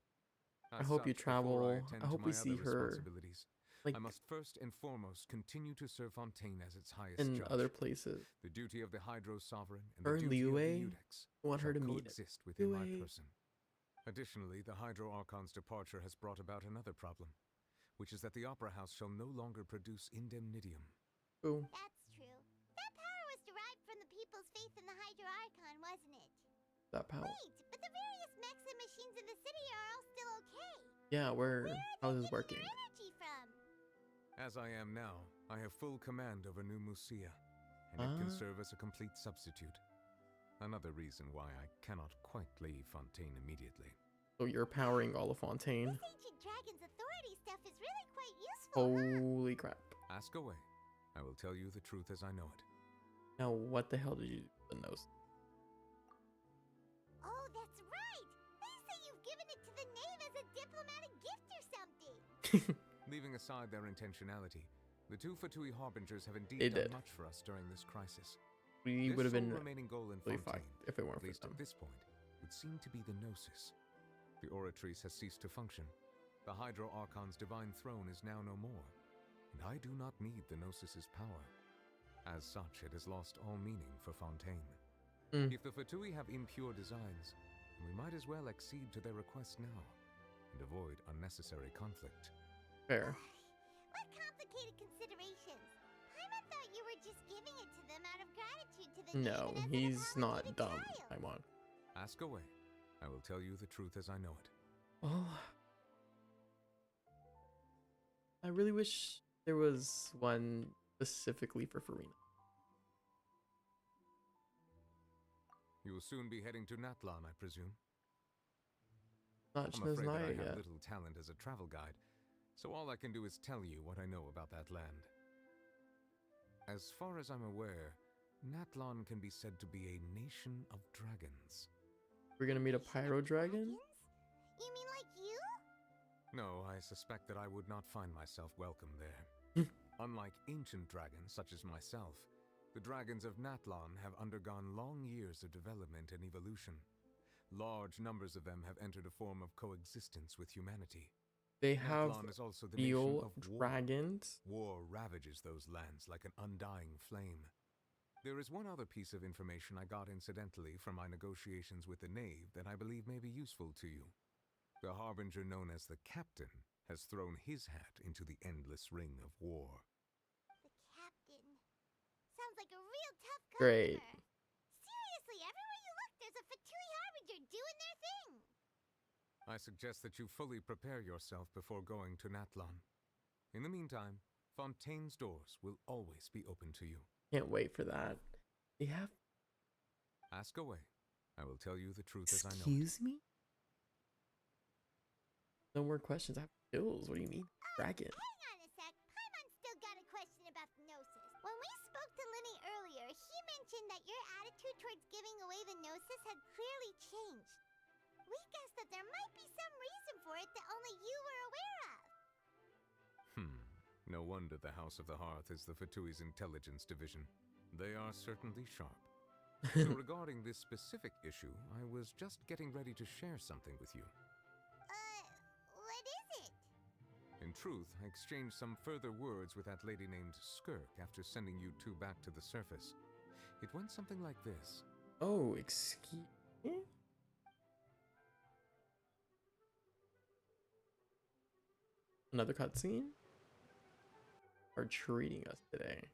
I hope you As such, before travel. attend I to hope my we see other her, responsibilities, like, I must first and foremost continue to serve Fontaine as its highest in judge. other places. The duty of the Hydro Sovereign and Her the and duty of the Liyue, Udex I want her shall to meet coexist within my Liyue. person. Additionally, the Hydro Archon's departure has brought about another problem, which is that the Opera House shall no longer produce indemnitium. Ooh. That's true. That power was derived from the people's faith in the Hydro Archon, wasn't it? That power. Wait, but the various mechs and machines in the city are all still okay. Yeah, Where how are is they this working? getting their energy from? As I am now, I have full command over New Musia, and it can serve as a complete substitute. Another reason why I cannot quite leave Fontaine immediately. So you're powering all of Fontaine. This ancient dragon's authority stuff is really quite useful, Holy crap. Ask away. I will tell you the truth as I know it. Now, what the hell did you do with the nose? Oh, that's right! They say you've given it to the knave as a diplomatic gift or something! Leaving aside their intentionality, The two Fatui Harbingers have They indeed done did. much for us during this crisis. We Their would have sole been remaining goal in really Fontaine, fucked if it weren't at for least them. at this point, would seem to be the Gnosis. The Oratrice has ceased to function. The Hydro Archon's divine throne is now no more, and I do not need the Gnosis's power. As such, it has lost all meaning for Fontaine. If the Fatui have impure designs, then we might as well accede to their request now, and avoid unnecessary conflict. Fair. What complicated considerations? Paimon thought you were just giving it to them out of gratitude to the No, demon as an he's apology not to dumb. child. Paimon. Ask away. I will tell you the truth as I know it. Well, I really wish there was one specifically for Furina. You will soon be heading to Natlan, I presume. Not I'm Shnez afraid that I Naya have yet. little talent as a travel guide, so all I can do is tell you what I know about that land. As far as I'm aware, Natlan can be said to be a nation of dragons. We're gonna meet a pyro dragon? You mean like you? No, I suspect that I would not find myself welcome there. Unlike ancient dragons such as myself, the dragons of Natlan have undergone long years of development and evolution. Large numbers of them have entered a form of coexistence with humanity. They have Natlan is also the nation real of war. dragons. War ravages those lands like an undying flame. There is one other piece of information I got incidentally from my negotiations with the Knave that I believe may be useful to you. The Harbinger known as the Captain has thrown his hat into the endless ring of war. The captain. Sounds like a real tough customer. Great. Seriously, everywhere you look, there's a Fatui Harbinger doing their thing. I suggest that you fully prepare yourself before going to Natlan. In the meantime, Fontaine's doors will always be open to you. Can't wait for that. They have. Ask away. I will tell you the truth as I know it. Excuse me? No more questions. I have skills. What do you mean? Dragon. Hang on a sec. Paimon's still got a question about the Gnosis. When we spoke to Linny earlier, he mentioned that your attitude towards giving away the Gnosis had clearly changed. We guessed that there might be some reason for it that only you were aware of. No wonder the House of the Hearth is the Fatui's intelligence division. They are certainly sharp. So regarding this specific issue, I was just getting ready to share something with you. What is it? In truth, I exchanged some further words with that lady named Skirk after sending you two back to the surface. It went something like this. Oh, excuse me? Another cutscene? Are treating us today.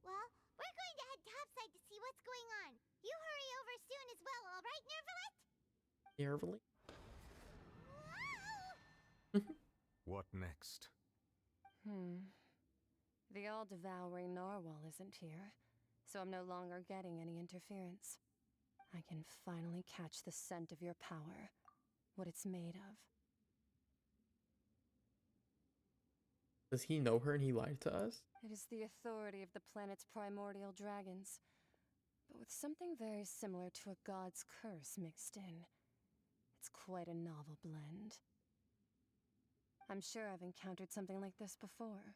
Well, we're going to head topside to see what's going on. You hurry over soon as well, all right, Nervalet? Carefully. What next? The all-devouring narwhal isn't here, so I'm no longer getting any interference. I can finally catch the scent of your power, what it's made of. Does he know her and he lied to us? It is the authority of the planet's primordial dragons, but with something very similar to a god's curse mixed in. It's quite a novel blend. I'm sure I've encountered something like this before.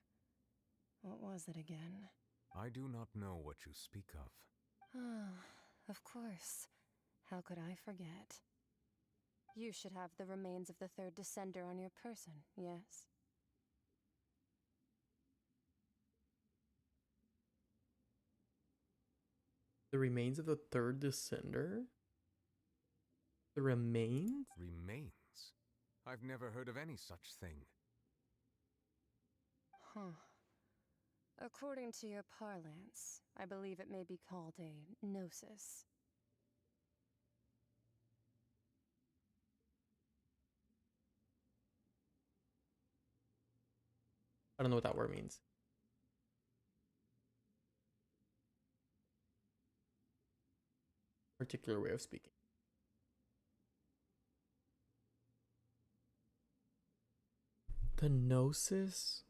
What was it again? I do not know what you speak of. Ah, of course. How could I forget? You should have the remains of the third descender on your person, yes? The remains of the third descender? The remains? Remains? I've never heard of any such thing. Huh. According to your parlance, I believe it may be called a gnosis. I don't know what that word means. Particular way of speaking. The Gnosis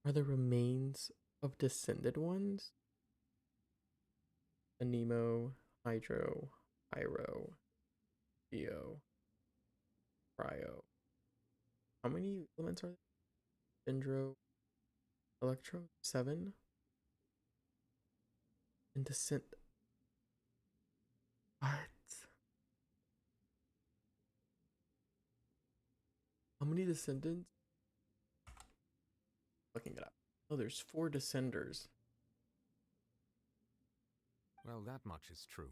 are the remains of descended ones? Anemo, Hydro, Pyro. Theo. Cryo. How many elements are there? Dendro. Electro? 7? And Descent. What? How many descendants? Looking it up. Oh, there's 4 descenders. Well, that much is true.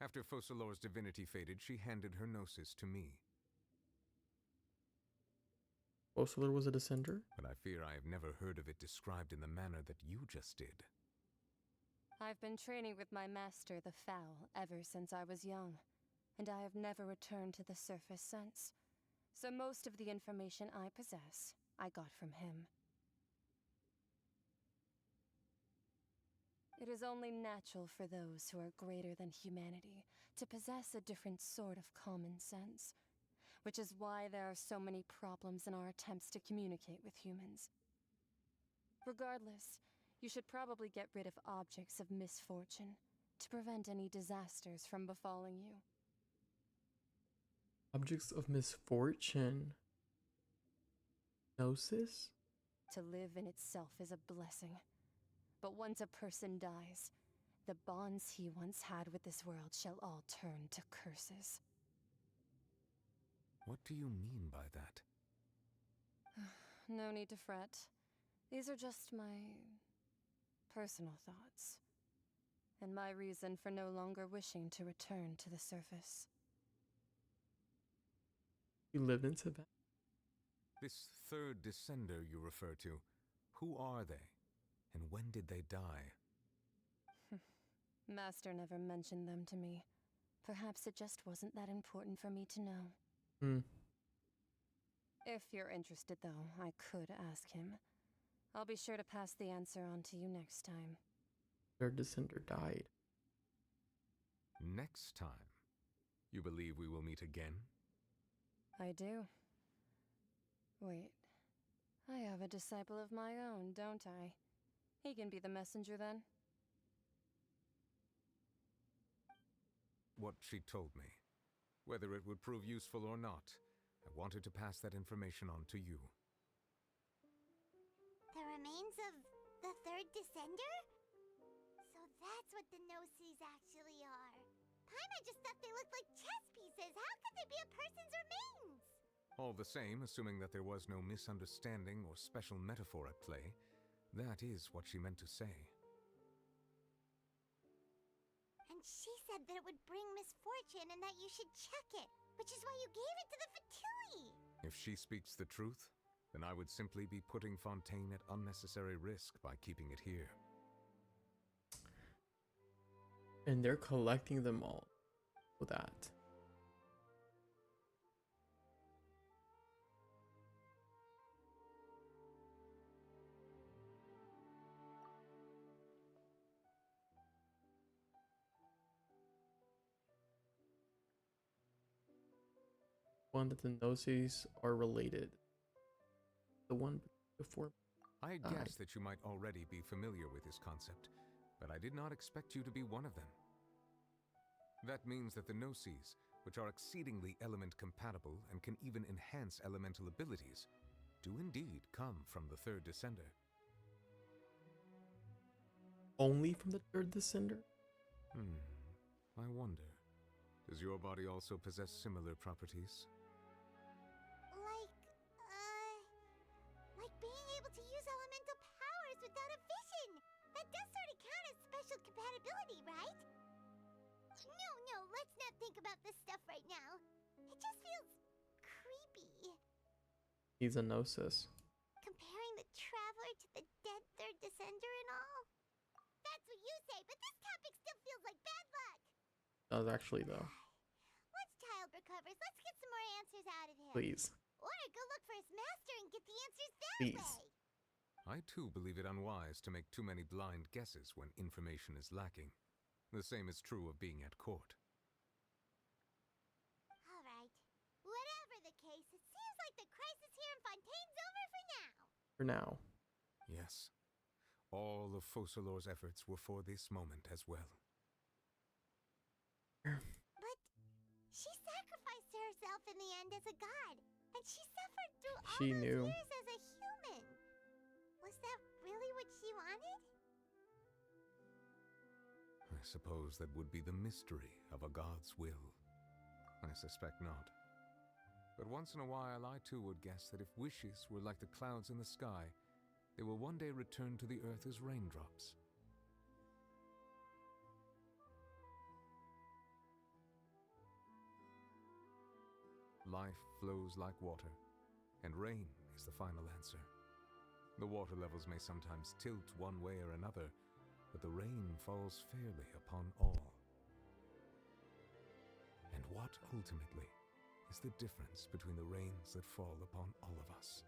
After Focalor's divinity faded, she handed her gnosis to me. Focalor was a descender? But I fear I have never heard of it described in the manner that you just did. I've been training with my master, the Foul, ever since I was young, and I have never returned to the surface since. So most of the information I possess, I got from him. It is only natural for those who are greater than humanity to possess a different sort of common sense, which is why there are so many problems in our attempts to communicate with humans. Regardless, you should probably get rid of objects of misfortune to prevent any disasters from befalling you. Objects of misfortune. Gnosis? To live in itself is a blessing. But once a person dies, the bonds he once had with this world shall all turn to curses. What do you mean by that? No need to fret. These are just my personal thoughts, and my reason for no longer wishing to return to the surface. You lived in Tibet? This third descender you refer to, who are they? And when did they die? Master never mentioned them to me. Perhaps it just wasn't that important for me to know. If you're interested, though, I could ask him. I'll be sure to pass the answer on to you next time. Third descender died. Next time? You believe we will meet again? I do. Wait. I have a disciple of my own, don't I? He can be the messenger then. What she told me. Whether it would prove useful or not, I wanted to pass that information on to you. The remains of the third descender? So that's what the Gnosis actually are. Paimon just thought they looked like chess pieces. How could they be a person's remains? All the same, assuming that there was no misunderstanding or special metaphor at play, that is what she meant to say. And she said that it would bring misfortune and that you should check it, which is why you gave it to the Fatui. If she speaks the truth, then I would simply be putting Fontaine at unnecessary risk by keeping it here. And they're collecting them all for that. One that the Gnosis are related. The one before. I guess that you might already be familiar with this concept, but I did not expect you to be one of them. That means that the Gnosis, which are exceedingly element compatible and can even enhance elemental abilities, do indeed come from the third descender. Only from the third descender? I wonder. Does your body also possess similar properties? Like being able to use elemental powers without a vision. That does sort of count as special compatibility, right? No, let's not think about this stuff right now. It just feels creepy. He's a Gnosis. Comparing the Traveler to the dead third descender and all? That's what you say, but this topic still feels like bad luck. Does actually though. Once Child recovers, let's get some more answers out of him. Please. Or go look for his master and get the answers that Please. way. I too believe it unwise to make too many blind guesses when information is lacking. The same is true of being at court. Alright. Whatever the case, it seems like the crisis here in Fontaine's over for now. For now. Yes. All of Focalor's efforts were for this moment as well. But she sacrificed and as a god, and she suffered through all She those knew. years as a human. Was that really what she wanted? I suppose that would be the mystery of a god's will. I suspect not. But once in a while, I too would guess that if wishes were like the clouds in the sky, they will one day return to the earth as raindrops. Life flows like water, and rain is the final answer. The water levels may sometimes tilt one way or another, but the rain falls fairly upon all. And what ultimately is the difference between the rains that fall upon all of us?